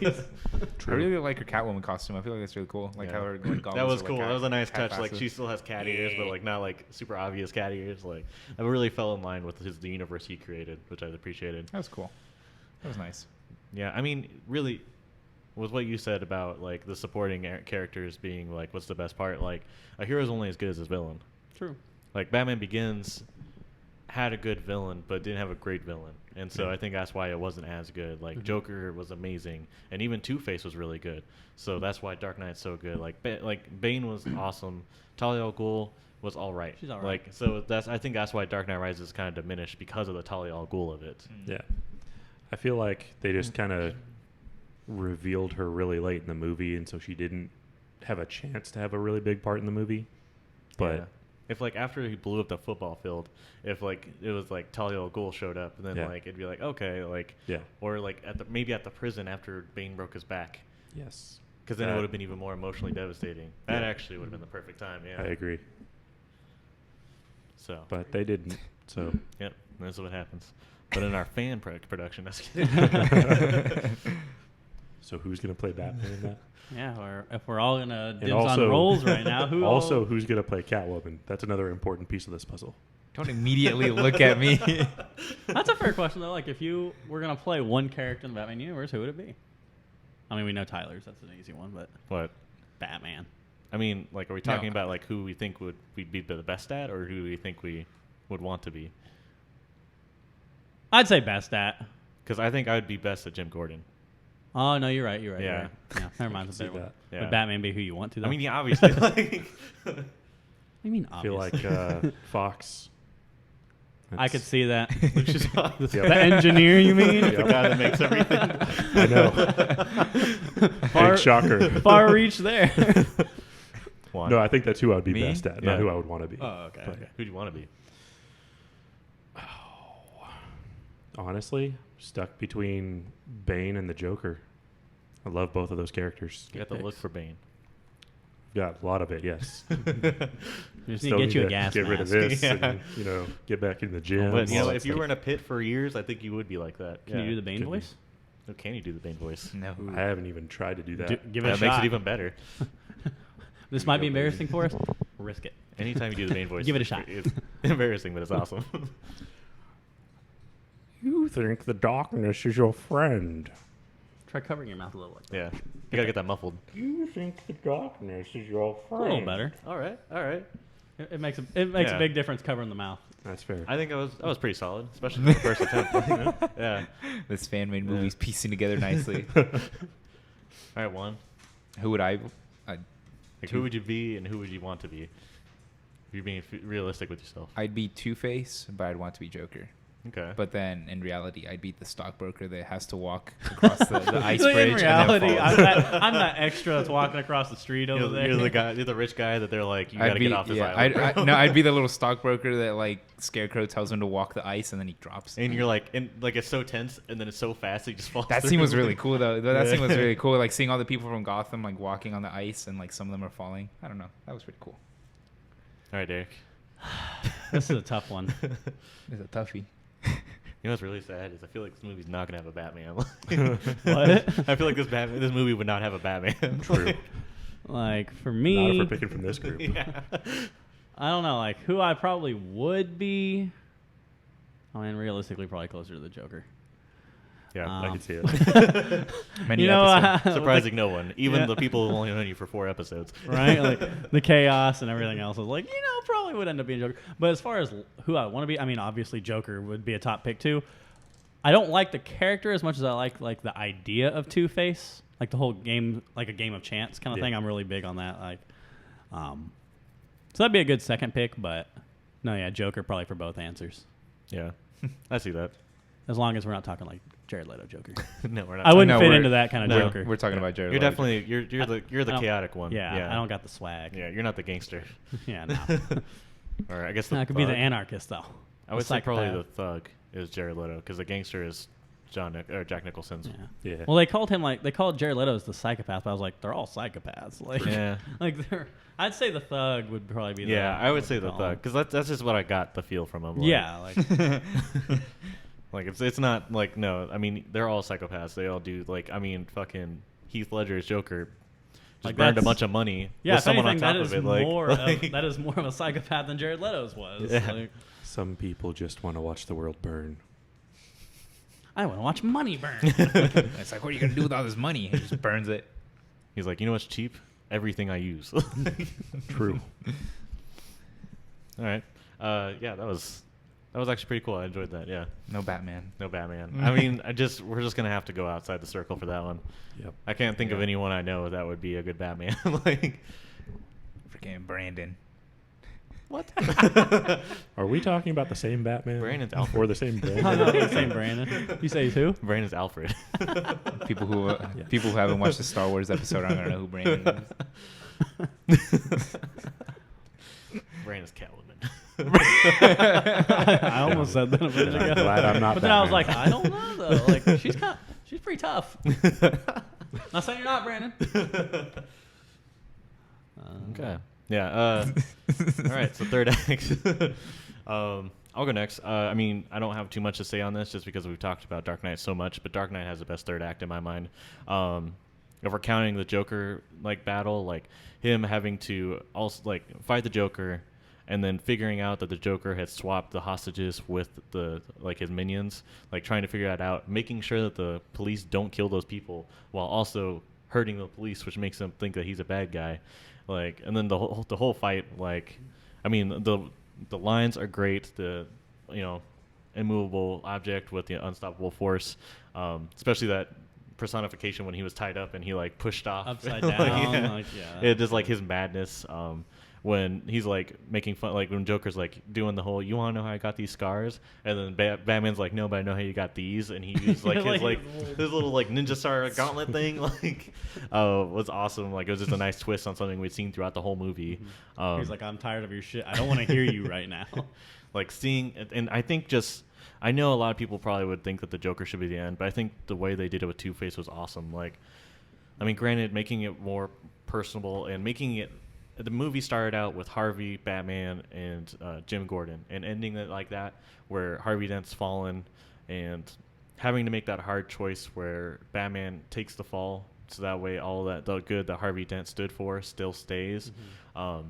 I really like her Catwoman costume. I feel like that's really cool. Like Yeah. how her like, that goggles was are, cool. Like, That was a nice half touch. Like glasses. she still has cat ears, but like not like super obvious cat ears. Like I really fell in line with the universe he created, which I appreciated. That was cool. That was nice. Yeah, I mean, really, with what you said about like the supporting characters being like what's the best part. Like a hero's only as good as his villain. True. Like Batman Begins had a good villain, but didn't have a great villain, and so I think that's why it wasn't as good. Like Joker was amazing, and even Two-Face was really good. So that's why Dark Knight's so good. Like Bane was awesome. Talia al Ghul was all right. She's all right. Like so I think that's why Dark Knight Rises kind of diminished because of the Talia al Ghul of it. Yeah. I feel like they just kind of revealed her really late in the movie, and so she didn't have a chance to have a really big part in the movie. But Yeah. If like after he blew up the football field, if like it was like Talia al Ghul showed up, and then Yeah. like it'd be like okay, like yeah. or like maybe at the prison after Bane broke his back, Yes. because then it That- would have been even more emotionally devastating. That Yeah. actually would have been the perfect time. Yeah. I agree. So. But they didn't. So Yep, that's what happens. But in our fan production, that's so who's going to play Batman in that? Yeah, or if we're all gonna dibs also- on roles right now, who Also, who's going to play Catwoman? That's another important piece of this puzzle. Don't immediately look at me. That's a fair question though. Like, if you were gonna play one character in the Batman universe, who would it be? I mean, we know Tyler's. That's an easy one, but what. Batman. I mean, like, are we talking No. about like who we think we'd be the best at, or who we think we would want to be? I'd say best at. Because I think I would be best at Jim Gordon. Oh no, you're right. You're right. Yeah. You're right. Yeah, never mind. It's a see better one. that. Yeah. Would Batman be who you want to? Though? I mean, yeah, obviously. Like, what do you mean? I feel Obvious? like Fox. I could see that. Lucius Fox. Yep. The engineer, you mean? The guy that makes everything. I know. Far- Big shocker. Far reach there. Juan. No, I think that's who I'd be Me? best at, Yeah. not who I would want to be. Oh, okay. But Okay. Who do you want to be? honestly, stuck between Bane and the Joker. I love both of those characters. You got to look for Bane. Got a lot of it, yes. You just need Still to get you a to gas get rid of mask. this Yeah. and, get back in the gym. But you all know, that if you stuff. were in a pit for years, I think you would be like that. Can you do the Bane Could be. voice? Oh, can you do the Bane voice? No. I haven't even tried to do that. Give it a That makes shot. it even better. This might be Go, baby. embarrassing for us. Risk it. Anytime you do the Bane voice, Give it a shot. It's embarrassing, but it's awesome. You think the darkness is your friend. Try covering your mouth a little. Like that. Yeah, you gotta get that muffled. You think the darkness is your A friend. little better. All right, all right. It makes a Yeah. big difference covering the mouth. That's fair. I think I was pretty solid, especially for the first attempt. Yeah. This fan made movies piecing together nicely. All right, Juan. Who would I? Like, who would you be, and who would you want to be? If you're being realistic with yourself. I'd be Two-Face, but I'd want to be Joker. Okay. But then, in reality, I'd be the stockbroker that has to walk across the ice So bridge in reality, and then I'm falls. I'm that extra that's walking across the street over there. You're the guy. You're the rich guy that they're like, you gotta get off this island. No, I'd be the little stockbroker that like Scarecrow tells him to walk the ice and then he drops. And you're like, it's so tense, and then it's so fast, he just falls. That through. scene was really cool though. That scene was Yeah. really cool. Like seeing all the people from Gotham like walking on the ice and like some of them are falling. I don't know. That was pretty cool. All right, Derek. This is a tough one. It's a toughie. You know what's really sad is I feel like this movie's not gonna have a Batman. What? I feel like this movie would not have a Batman. True. Like for Not me, if we're picking from this group. Yeah. I don't know. Like who I probably would be. I mean, realistically, probably closer to the Joker. Yeah, I Um, can see it. Many You know, episodes. surprising no one, even Yeah. the people who only known you for 4 episodes. right? Like the chaos and everything else. I was like, probably would end up being Joker. But as far as who I want to be, I mean, obviously Joker would be a top pick too. I don't like the character as much as I like the idea of Two-Face, like the whole game, like a game of chance kind of Yeah. thing. I'm really big on that. Like, so that'd be a good second pick. But no, yeah, Joker probably for both answers. Yeah, I see that. As long as we're not talking like Jared Leto Joker. No, we're not. I wouldn't No, fit we're- into that kind of no, Joker. We're talking about Jared. You're Leto. definitely you're the I don't- chaotic one. Yeah, I don't got the swag. Yeah, you're not the gangster. Yeah, no. Or I guess No, the I could be the thug. anarchist though. I would The say probably the psychopath. thug is Jared Leto because the gangster is Jack Nicholson's. Yeah. Yeah. Well, they called Jared Leto as the psychopath. But I was like, they're all psychopaths. Like, Yeah. like I'd say the thug would probably be. Yeah, I would say the call thug him. because that's just what I got the feel from him. Like, Yeah, like like it's not like no. I mean, they're all psychopaths. They all do like I mean, fucking Heath Ledger's Joker just Like, burned a that's- bunch of money yeah. with If someone anything, on that top is of it. Like, more like- of, that is more of a psychopath than Jared Leto's was. Yeah. Like, Some people just want to watch the world burn. I want to watch money burn. It's like, what are you gonna do with all this money? He just burns it. he's like, you know what's cheap? Everything I use. True. All right. Yeah, that was actually pretty cool. I enjoyed that. Yeah. No Batman. No Batman. I mean, we're just gonna have to go outside the circle for that one. Yep. I can't think of Yeah. anyone I know that would be a good Batman. Like, Freaking Brandon. what? Are we talking about the same Batman? Brandon's Alfred. Or the same Oh, Brandon? no, the same Brandon. You say who? Brandon's Alfred. People who haven't watched the Star Wars episode aren't gonna know who Brandon is. Brandon's Catwoman. I almost said that a minute I'm ago. glad I'm not But then I was Batman. like, I don't know though. Like she's pretty tough. Not saying you're not, Brandon. Okay. Yeah. All right. So third act. I'll go next. I mean, I don't have too much to say on this just because we've talked about Dark Knight so much, but Dark Knight has the best third act in my mind. If we're counting the Joker like battle, like him having to also like fight the Joker and then figuring out that the Joker had swapped the hostages with the like his minions, like trying to figure that out, making sure that the police don't kill those people while also hurting the police, which makes them think that he's a bad guy. Like, and then the whole fight, like, I mean, the lines are great. The, immovable object with the unstoppable force, especially that personification when he was tied up and he like pushed off Upside Like, down. yeah, just like his madness. When he's like making fun, like when Joker's like doing the whole, you want to know how I got these scars, and then Batman's like, no, but I know how you got these, and he used like his little like ninja star gauntlet thing, like was awesome. Like it was just a nice twist on something we'd seen throughout the whole movie. He's like, I'm tired of your shit. I don't want to hear you right now. Like seeing, and I think just, I know a lot of people probably would think that the Joker should be the end, but I think the way they did it with Two-Face was awesome. Like, I mean, granted, making it more personable and making it, the movie started out with Harvey, Batman, and Jim Gordon, and ending it like that, where Harvey Dent's fallen, and having to make that hard choice where Batman takes the fall, so that way all that the good that Harvey Dent stood for still stays. Mm-hmm.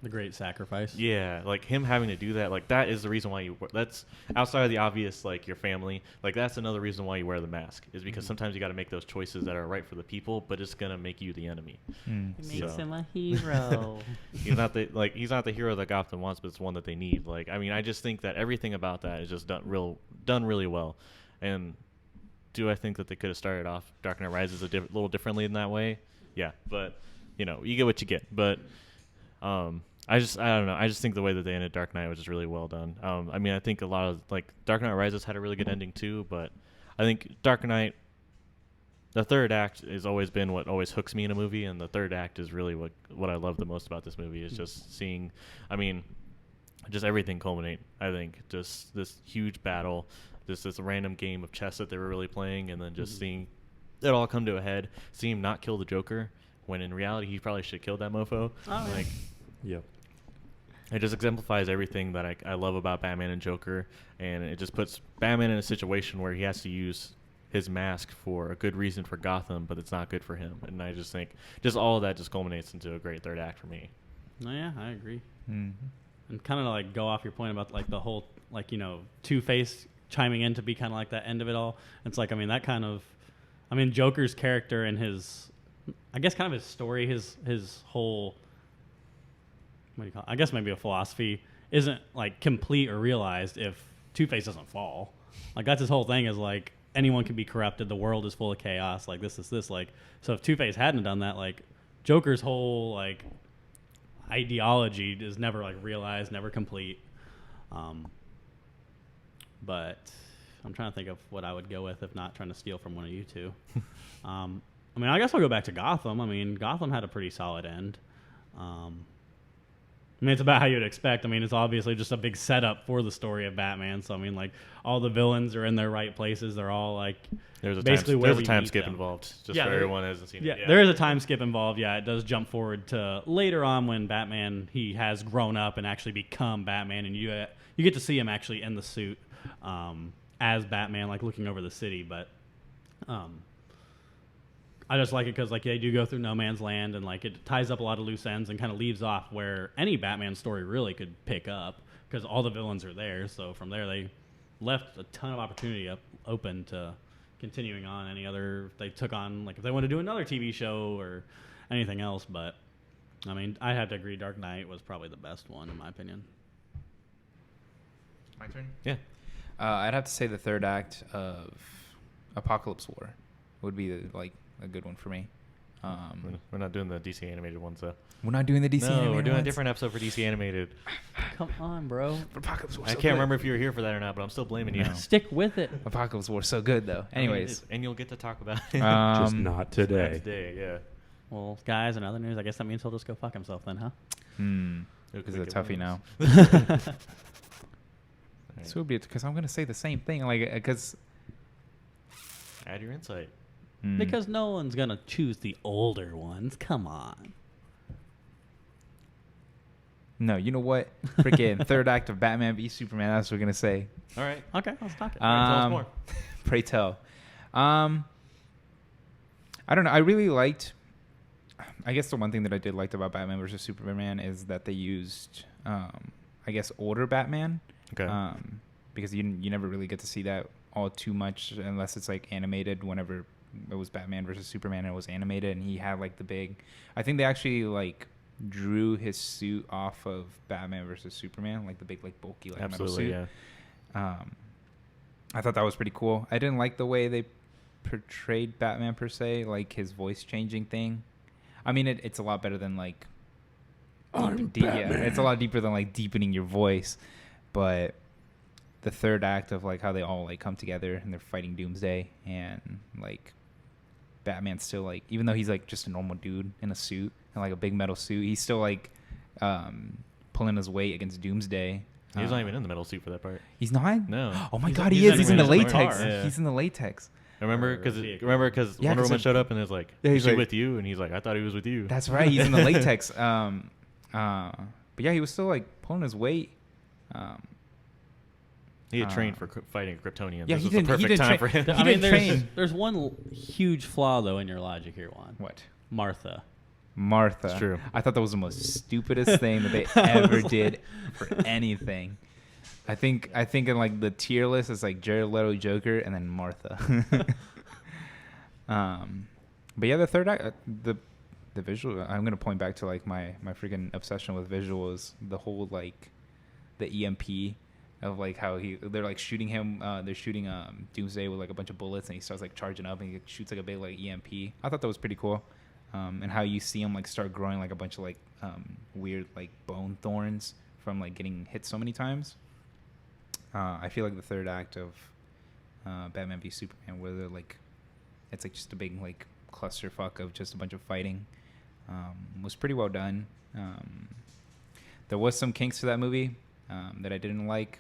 The great sacrifice. Yeah, like him having to do that, like that is the reason why you. That's outside of the obvious, like your family. Like that's another reason why you wear the mask, is because sometimes you got to make those choices that are right for the people, but it's gonna make you the enemy. It makes him a hero. He's not the hero that Gotham wants, but it's one that they need. Like I mean, I just think that everything about that is just done really well. And do I think that they could have started off Dark Knight Rises a little differently in that way? Yeah, but you know, you get what you get. But I don't know. I just think the way that they ended Dark Knight was just really well done. I mean, I think a lot of like Dark Knight Rises had a really good ending too, but I think Dark Knight, the third act has always been what always hooks me in a movie, and the third act is really what I love the most about this movie is just seeing, I mean, just everything culminate. I think just this huge battle, just this random game of chess that they were really playing, and then just seeing it all come to a head, seeing him not kill the Joker when in reality he probably should have killed that mofo. Oh, like. Yep. It just exemplifies everything that I love about Batman and Joker, and it just puts Batman in a situation where he has to use his mask for a good reason for Gotham, but it's not good for him. And I just think just all of that just culminates into a great third act for me. Oh, yeah, I agree. Mm-hmm. And kind of like go off your point about like the whole, like, you know, Two-Face chiming in to be kind of like that end of it all. It's like, I mean, that kind of, I mean, Joker's character and his, I guess kind of his story, his whole, what do you call it? I guess maybe a philosophy isn't like complete or realized if Two-Face doesn't fall. Like that's his whole thing is like anyone can be corrupted. The world is full of chaos. Like this. Like, so if Two-Face hadn't done that, like Joker's whole like ideology is never like realized, never complete. But I'm trying to think of what I would go with if not trying to steal from one of you two. I mean, I guess I'll go back to Gotham. I mean, Gotham had a pretty solid end. I mean, it's about how you'd expect. I mean, it's obviously just a big setup for the story of Batman. So, I mean, like, all the villains are in their right places. They're all, like, there's a basically time skip involved, just for everyone who hasn't seen it. Yeah, there is a time skip involved. Yeah, it does jump forward to later on when Batman, he has grown up and actually become Batman. And you get to see him actually in the suit as Batman, like, looking over the city. But I just like it because, like, they do go through no man's land, and, like, it ties up a lot of loose ends and kind of leaves off where any Batman story really could pick up because all the villains are there. So from there, they left a ton of opportunity open to continuing on any other. They took on, like, if they want to do another TV show or anything else. But, I mean, I have to agree Dark Knight was probably the best one, in my opinion. My turn? Yeah. I'd have to say the third act of Apocalypse War would be, a good one for me. We're not doing the DC animated ones, though. We're not doing the DC animated we're doing ones? a different episode for DC animated. Come on, bro. Apocalypse War I can't remember if you were here for that or not, but I'm still blaming you. No. Stick with it. Apocalypse War so good though. Anyways, and you'll get to talk about it. Just not today. Today, yeah. Well, guys, in other news, I guess that means he'll just go fuck himself then, huh? This is a toughie now. Right. So it would be because I'm gonna say the same thing, because Add your insight. Because no one's going to choose the older ones. Come on. No, you know what? Freaking third act of Batman v Superman. That's what we're gonna say. All right. Okay, let's talk it. All right, tell us more. Pray tell. I don't know. I really liked. I guess the one thing that I did like about Batman versus Superman is that they used, I guess, older Batman. Okay. Because you never really get to see that all too much unless it's like animated. Whenever it was Batman versus Superman, it was animated, and he had like the big. I think they actually like drew his suit off of Batman versus Superman, like the big, like bulky, like metal suit. Yeah. I thought that was pretty cool. I didn't like the way they portrayed Batman per se, like his voice changing thing. I mean, it's a lot better than like. Yeah, it's a lot deeper than like deepening your voice, but the third act of like how they all like come together and they're fighting Doomsday, and like Batman's still like, even though he's like just a normal dude in a suit and like a big metal suit, he's still like pulling his weight against Doomsday. He's not even in the metal suit for that part. He's not? No. Oh my He's- god, he's he is. not He's even in the in his latex. car. Yeah. He's in the latex. Remember because Yeah, Wonder 'cause Woman it- showed up and is like, Yeah, "Is he's she like- with you?" And he's like, "I thought he was with you." That's right. He's in the latex. But yeah, he was still like pulling his weight. He had trained for fighting Kryptonians. Yeah, This he was the didn't- he perfect didn't time tra- for him. He I mean, didn't train. there's one huge flaw though in your logic here, Juan. What? Martha. Martha. It's true. I thought that was the most stupidest thing that they ever did for anything. I think in like the tier list it's like Jared Leto Joker and then Martha. But yeah, the third act, the visual. I'm gonna point back to like my freaking obsession with visuals. The whole like the EMP of like how they're like shooting him. They're shooting Doomsday with like a bunch of bullets, and he starts like charging up and he shoots like a big like EMP. I thought that was pretty cool. And how you see him like start growing like a bunch of like weird like bone thorns from like getting hit so many times. I feel like the third act of Batman v Superman, where they're like, it's like just a big like clusterfuck of just a bunch of fighting, was pretty well done. There was some kinks to that movie that I didn't like.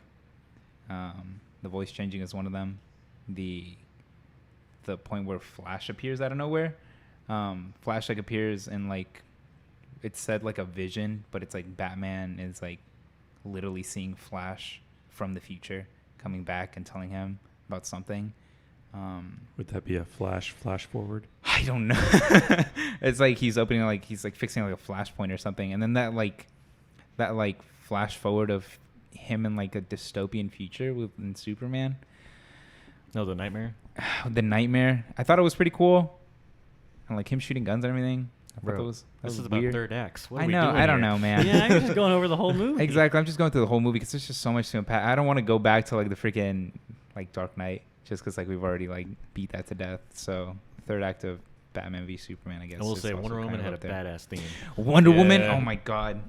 The voice changing is one of them. The point where Flash appears out of nowhere. Flash like appears and like it's said like a vision, but it's like Batman is like literally seeing Flash from the future coming back and telling him about something. Would that be a flash forward? I don't know. It's like he's opening like he's like fixing like a flashpoint or something, and then that flash forward of him in like a dystopian future in Superman. No, the Nightmare. The Nightmare. I thought it was pretty cool. And like him shooting guns and everything. I thought Bro, that was this is weird. about third acts. What are I we know. doing I don't here? know, man. Yeah, I'm just going over the whole movie. Exactly. I'm just going through the whole movie because there's just so much to unpack. I don't want to go back to like the freaking like Dark Knight just because like we've already like beat that to death. So third act of Batman v Superman, I guess. I will is say also Wonder Woman kind had a of up there. badass theme. Wonder Woman. Yeah. Oh my god.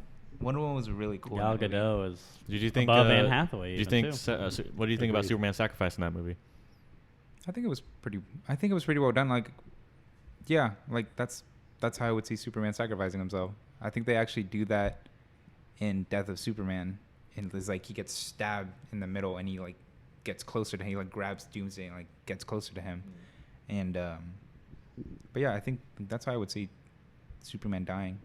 Wonder Woman was really cool. in Gal that movie. Gadot is Did you think above Anne Hathaway. Do you even, think? too. What do you think about Agreed. Superman's sacrifice in that movie? I think it was pretty well done. Like, yeah, like that's how I would see Superman sacrificing himself. I think they actually do that in Death of Superman. And it's like he gets stabbed in the middle, and he like gets closer to him. He like grabs Doomsday and like gets closer to him. And but yeah, I think that's how I would see Superman dying.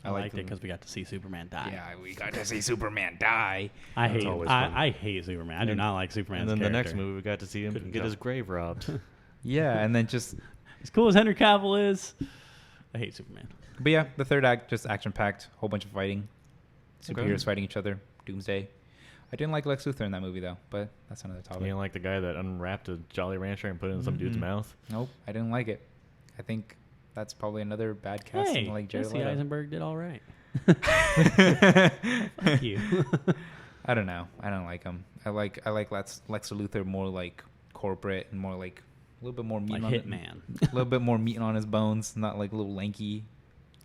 I liked it because we got to see Superman die. Yeah, we got to see Superman die. I That's hate always fun. I hate Superman. I do And- not like Superman's And then the next character. movie, we got to see him Couldn't get tell. his grave robbed. Yeah, and then just As cool as Henry Cavill is, I hate Superman. But yeah, the third act, just action-packed, whole bunch of fighting. Okay. Superheroes fighting each other, Doomsday. I didn't like Lex Luthor in that movie, though, but that's another You topic. didn't like the guy that unwrapped a Jolly Rancher and put it in some dude's Mhm. mouth? Nope, I didn't like it. I think that's probably another bad casting Hey, like Jared Jesse Leto. Eisenberg did all right. Fuck you. I don't know. I don't like him. I like Lex Luthor more like corporate and more like a little bit more meat Like on Hitman. a little bit more meat on his bones, not like a little lanky.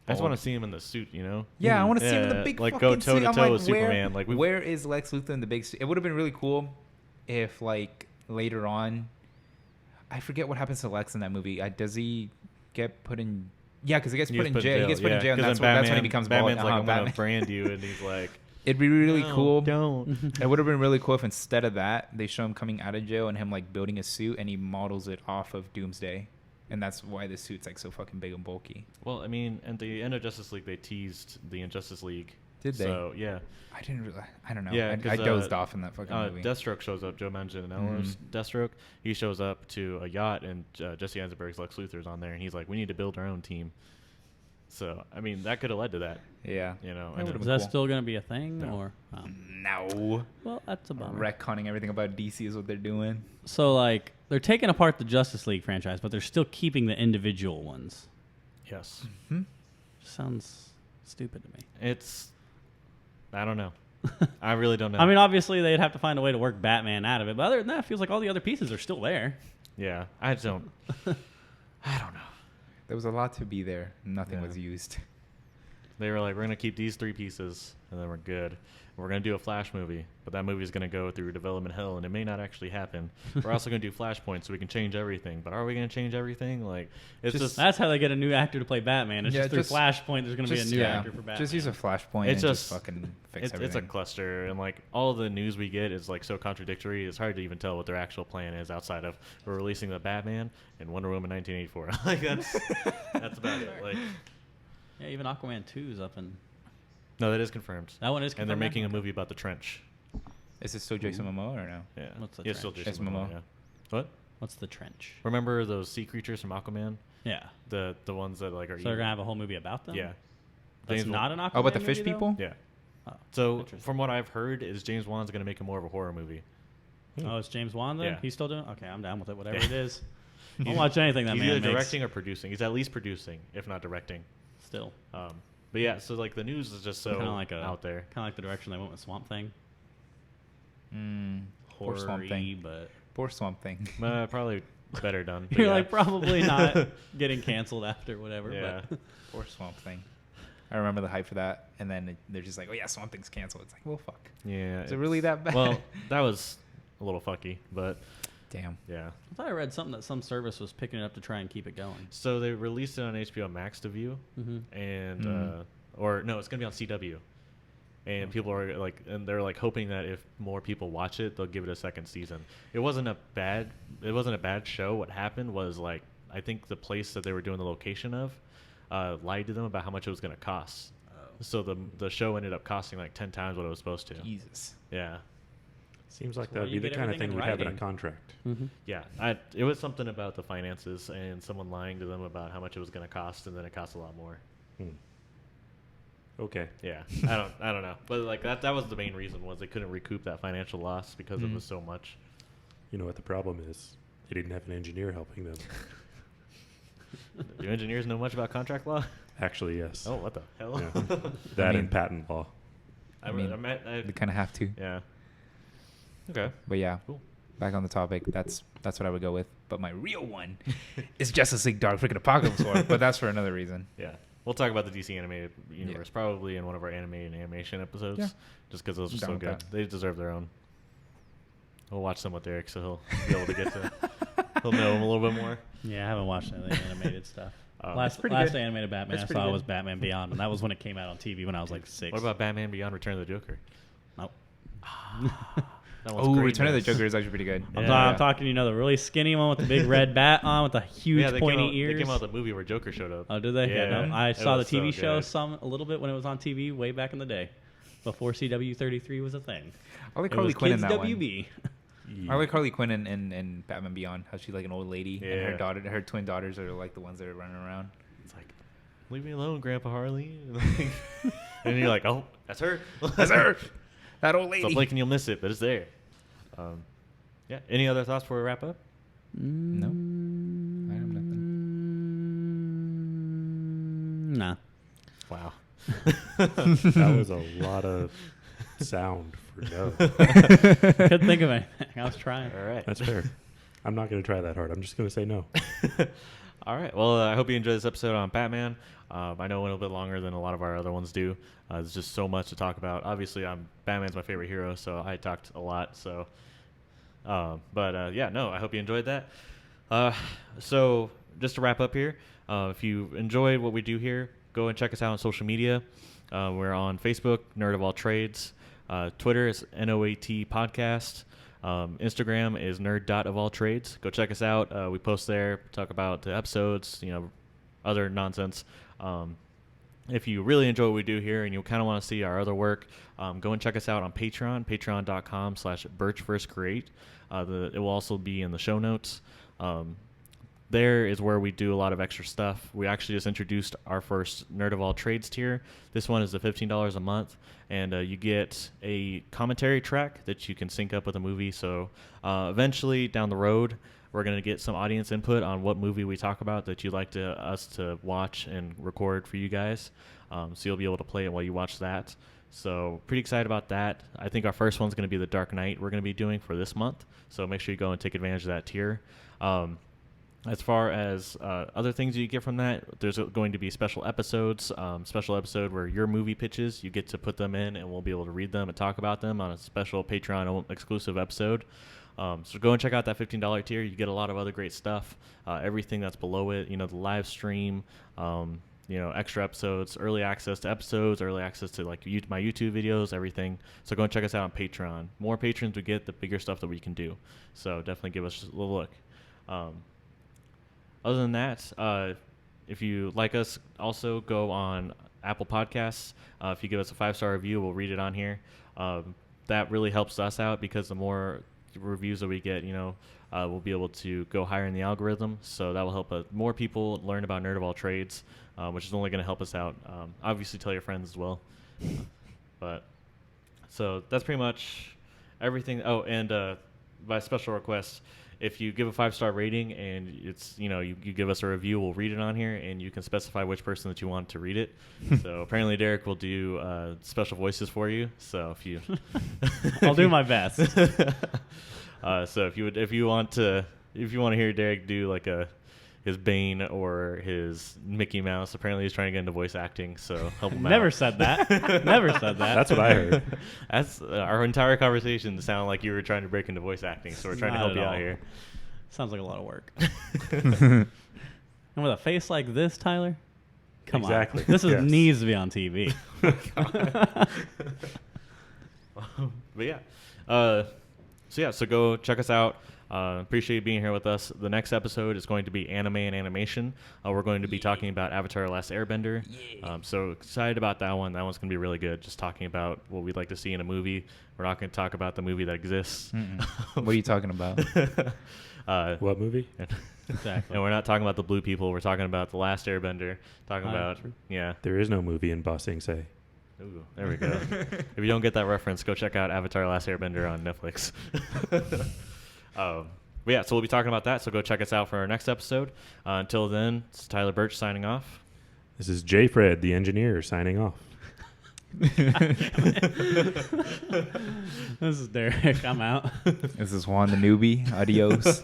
I just want bald. to see him in the suit, you know? Yeah, I want to see him in the Yeah, big like, fucking go toe to suit. I'm toe like, with Superman. Where, Like, we- where is Lex Luthor in the big suit? It would have been really cool if, like, later on, I forget what happens to Lex in that movie. Does he get put in? Yeah, because he gets put in jail. He gets put in jail, and 'Cause that's then when he becomes bald. Batman's like, I'm Batman. gonna brand you, and he's like, It'd be really "No, cool. Don't. It would have been really cool if instead of that, they show him coming out of jail and him like building a suit, and he models it off of Doomsday, and that's why the suit's like so fucking big and bulky. Well, I mean, at the end of Justice League, they teased the Injustice League. Did they? So yeah, I didn't really. I don't know. Yeah, I 'cause, dozed off in that fucking movie. Deathstroke shows up. Joe Manganiello's Deathstroke. He shows up to a yacht, and Jesse Eisenberg's Lex Luthor's on there, and he's like, "We need to build our own team." So I mean, that could have led to that, Yeah. you know. That And would've Is been that cool. still going to be a thing? No. Or No. well, that's a bummer. Retconning everything about DC is what they're doing. So, like, they're taking apart the Justice League franchise, but they're still keeping the individual ones. yes, Sounds stupid to me. it's. I don't know. I really don't know. I mean, obviously, they'd have to find a way to work Batman out of it. But other than that, it feels like all the other pieces are still there. Yeah, I don't know. There was a lot to be there. Nothing Yeah. was used. They were like, we're gonna keep these 3 pieces, and then we're good. We're gonna do a Flash movie, but that movie is gonna go through development hell, and it may not actually happen. We're also gonna do Flashpoint, so we can change everything. But are we gonna change everything? Like, it's just That's how they get a new actor to play Batman. It's Yeah, just through just- Flashpoint. There's going to be a new actor for Batman. Just use a flashpoint It's and just- just fucking fix it's a everything. cluster, and like all of the news we get is like so contradictory. It's hard to even tell what their actual plan is outside of we're releasing the Batman and Wonder Woman 1984. Like that's about it. Like, Yeah, even Aquaman 2 is up, and no, that is confirmed. that one is. And they're confirmed making now? a movie about the trench. Is it still Jason Momoa or no? Yeah, What's the yeah, it's still trench? Jason Jason Momoa. Momoa. Yeah. What? What's the trench? Remember those sea creatures from Aquaman? Yeah, The ones that like are so they're evil? gonna have a whole movie about them. Yeah. that's James not an Aquaman. Oh, but the fish movie, though? people? Yeah. Oh, So interesting. from what I've heard, is James Wan's going to make a more of a horror movie. Oh, it's James Wan then? Yeah. He's still doing. Okay, I'm down with it. Whatever Yeah. it is. I'll watch anything that He's man either makes. directing or producing. He's at least producing, if not directing. Still, But yeah, so like the news is just so kind of like out there. Kind of like the direction they went with Swamp Thing. Poor Swamp Horror-y, Thing. but Poor Swamp Thing. Probably better done. but you're yeah. like probably not getting canceled after whatever. Yeah. But Poor Swamp Thing. I remember the hype for that, and then they're just like, "Oh yeah, Swamp Thing's canceled." It's like, well, fuck. Yeah. Is it really that bad? Well, that was a little fucky, but Damn. yeah. I thought I read something that some service was picking it up to try and keep it going. So they released it on HBO Max to view, Mm-hmm. and or no, it's gonna be on CW. And people are like, and they're like hoping that if more people watch it, they'll give it a second season. It wasn't a bad show. What happened was like, I think the place that they were doing the location of, lied to them about how much it was gonna cost. So the show ended up costing like 10 times what it was supposed to. Jesus. Yeah, Seems like That's that why would be you the get kind of everything thing in you'd have in a writing. contract. Mm-hmm. yeah. It was something about the finances and someone lying to them about how much it was gonna cost, and then it cost a lot more. Hmm. Okay. Yeah, I don't know, but like that was the main reason was they couldn't recoup that financial loss because it was so much. You know what the problem is? They didn't have an engineer helping them. Do engineers know much about contract law? Actually, yes. Oh, what the hell? Yeah. That mean- and patent law. I mean, mean, We kind of have to. yeah. Okay. But yeah, Cool. back on the topic. That's what I would go with. But my real one is Justice League Dark Freaking Apocalypse War. But that's for another reason. Yeah. We'll talk about the DC animated universe probably in one of our animated animation episodes. Yeah. Just because those are I'm so down with good. that. They deserve their own. We'll watch some with Derek, so he'll be able to get to. He'll know him a little bit more. Yeah, I haven't watched any of the animated stuff. It's Last pretty last good. animated Batman It's I pretty saw good. was Batman Beyond, and that was when it came out on TV when I was like 6. What about Batman Beyond: Return of the Joker? Nope. That one's Oh, great, Return of the man. Joker is actually pretty good. I'm, Yeah. ta- I'm talking, the really skinny one with the big red bat on with the huge Yeah, they pointy came out, ears. They came out with a movie where Joker showed up. Oh, did they? Yeah, no. I it saw the was so TV show good. a little bit when it was on TV way back in the day, before CW33 was a thing. I like It Harley was Quinn in Kids that one. WB. I like Harley Quinn in Batman Beyond. How she's like an old lady, and Yeah. her twin daughters are like the ones that are running around. It's like, leave me alone, Grandpa Harley. And you're like, oh, that's her. That's her, that old Stop lady. blinking, you'll miss it, but it's there. Yeah. Any other thoughts before we wrap up? No, I have nothing. Nah. Wow. That was a lot of sound for no. Couldn't think of anything. I was trying. All right. That's fair. I'm not going to try that hard. I'm just going to say no. All right. Well, I hope you enjoyed this episode on Batman. I know it went a little bit longer than a lot of our other ones do. There's just so much to talk about. Obviously, Batman's my favorite hero, so I talked a lot. So, yeah, no, I hope you enjoyed that. So just to wrap up here, if you enjoyed what we do here, go and check us out on social media. We're on Facebook, Nerd of All Trades. Twitter is NOAT Podcast. Instagram is nerd.ofalltrades. Go check us out. We post there, talk about the episodes, other nonsense. If you really enjoy what we do here and you kind of want to see our other work, go and check us out on Patreon, patreon.com/birchfirstcreate. It will also be in the show notes. There is where we do a lot of extra stuff. We actually just introduced our first Nerd of All Trades tier. This one is the $15 a month, and you get a commentary track that you can sync up with a movie. So eventually down the road, we're going to get some audience input on what movie we talk about that you'd like us to watch and record for you guys. So you'll be able to play it while you watch that. So pretty excited about that. I think our first one's going to be the Dark Knight we're going to be doing for this month. So make sure you go and take advantage of that tier. As far as other things you get from that, there's going to be special episodes. Special episode where your movie pitches, you get to put them in, and we'll be able to read them and talk about them on a special Patreon exclusive episode. So go and check out that $15 tier. You get a lot of other great stuff. Everything that's below it, the live stream, extra episodes, early access to episodes, early access to like my YouTube videos, everything. So go and check us out on Patreon. More patrons we get, the bigger stuff that we can do. So definitely give us a little look. Other than that, if you like us, also go on Apple Podcasts. If you give us a 5-star review, we'll read it on here. That really helps us out because the more reviews that we get, we'll be able to go higher in the algorithm. So that will help more people learn about Nerd of All Trades, which is only going to help us out. Obviously, tell your friends as well. But so that's pretty much everything. Oh, and by special request, if you give a 5-star rating and it's you give us a review, we'll read it on here, and you can specify which person that you want to read it. So apparently Derek will do special voices for you. So if you, I'll do my best. So if you want to hear Derek do like his Bane or his Mickey Mouse, apparently he's trying to get into voice acting. So help him out. Never said that. Never said that. That's what I heard. That's our entire conversation sounded like you were trying to break into voice acting. So we're trying to help you out here. Sounds like a lot of work. And with a face like this, Tyler, come Exactly. on. This Yes. needs to be on TV. But yeah. So go check us out. Appreciate you being here with us. The next episode is going to be anime and animation. We're going to be talking about Avatar: The Last Airbender. So excited about that one. That one's going to be really good. Just talking about what we'd like to see in a movie. We're not going to talk about the movie that exists. What are you talking about? What movie? Exactly. And we're not talking about the blue people. We're talking about The Last Airbender. Talking about, true. yeah. There is no movie in Ba Sing Se. Ooh, there we go. If you don't get that reference, go check out Avatar: Last Airbender on Netflix. But yeah, so we'll be talking about that. So go check us out for our next episode. Until then, it's Tyler Birch signing off. This is J. Fred, the engineer, signing off. This is Derek. I'm out. This is Juan the newbie. Adios.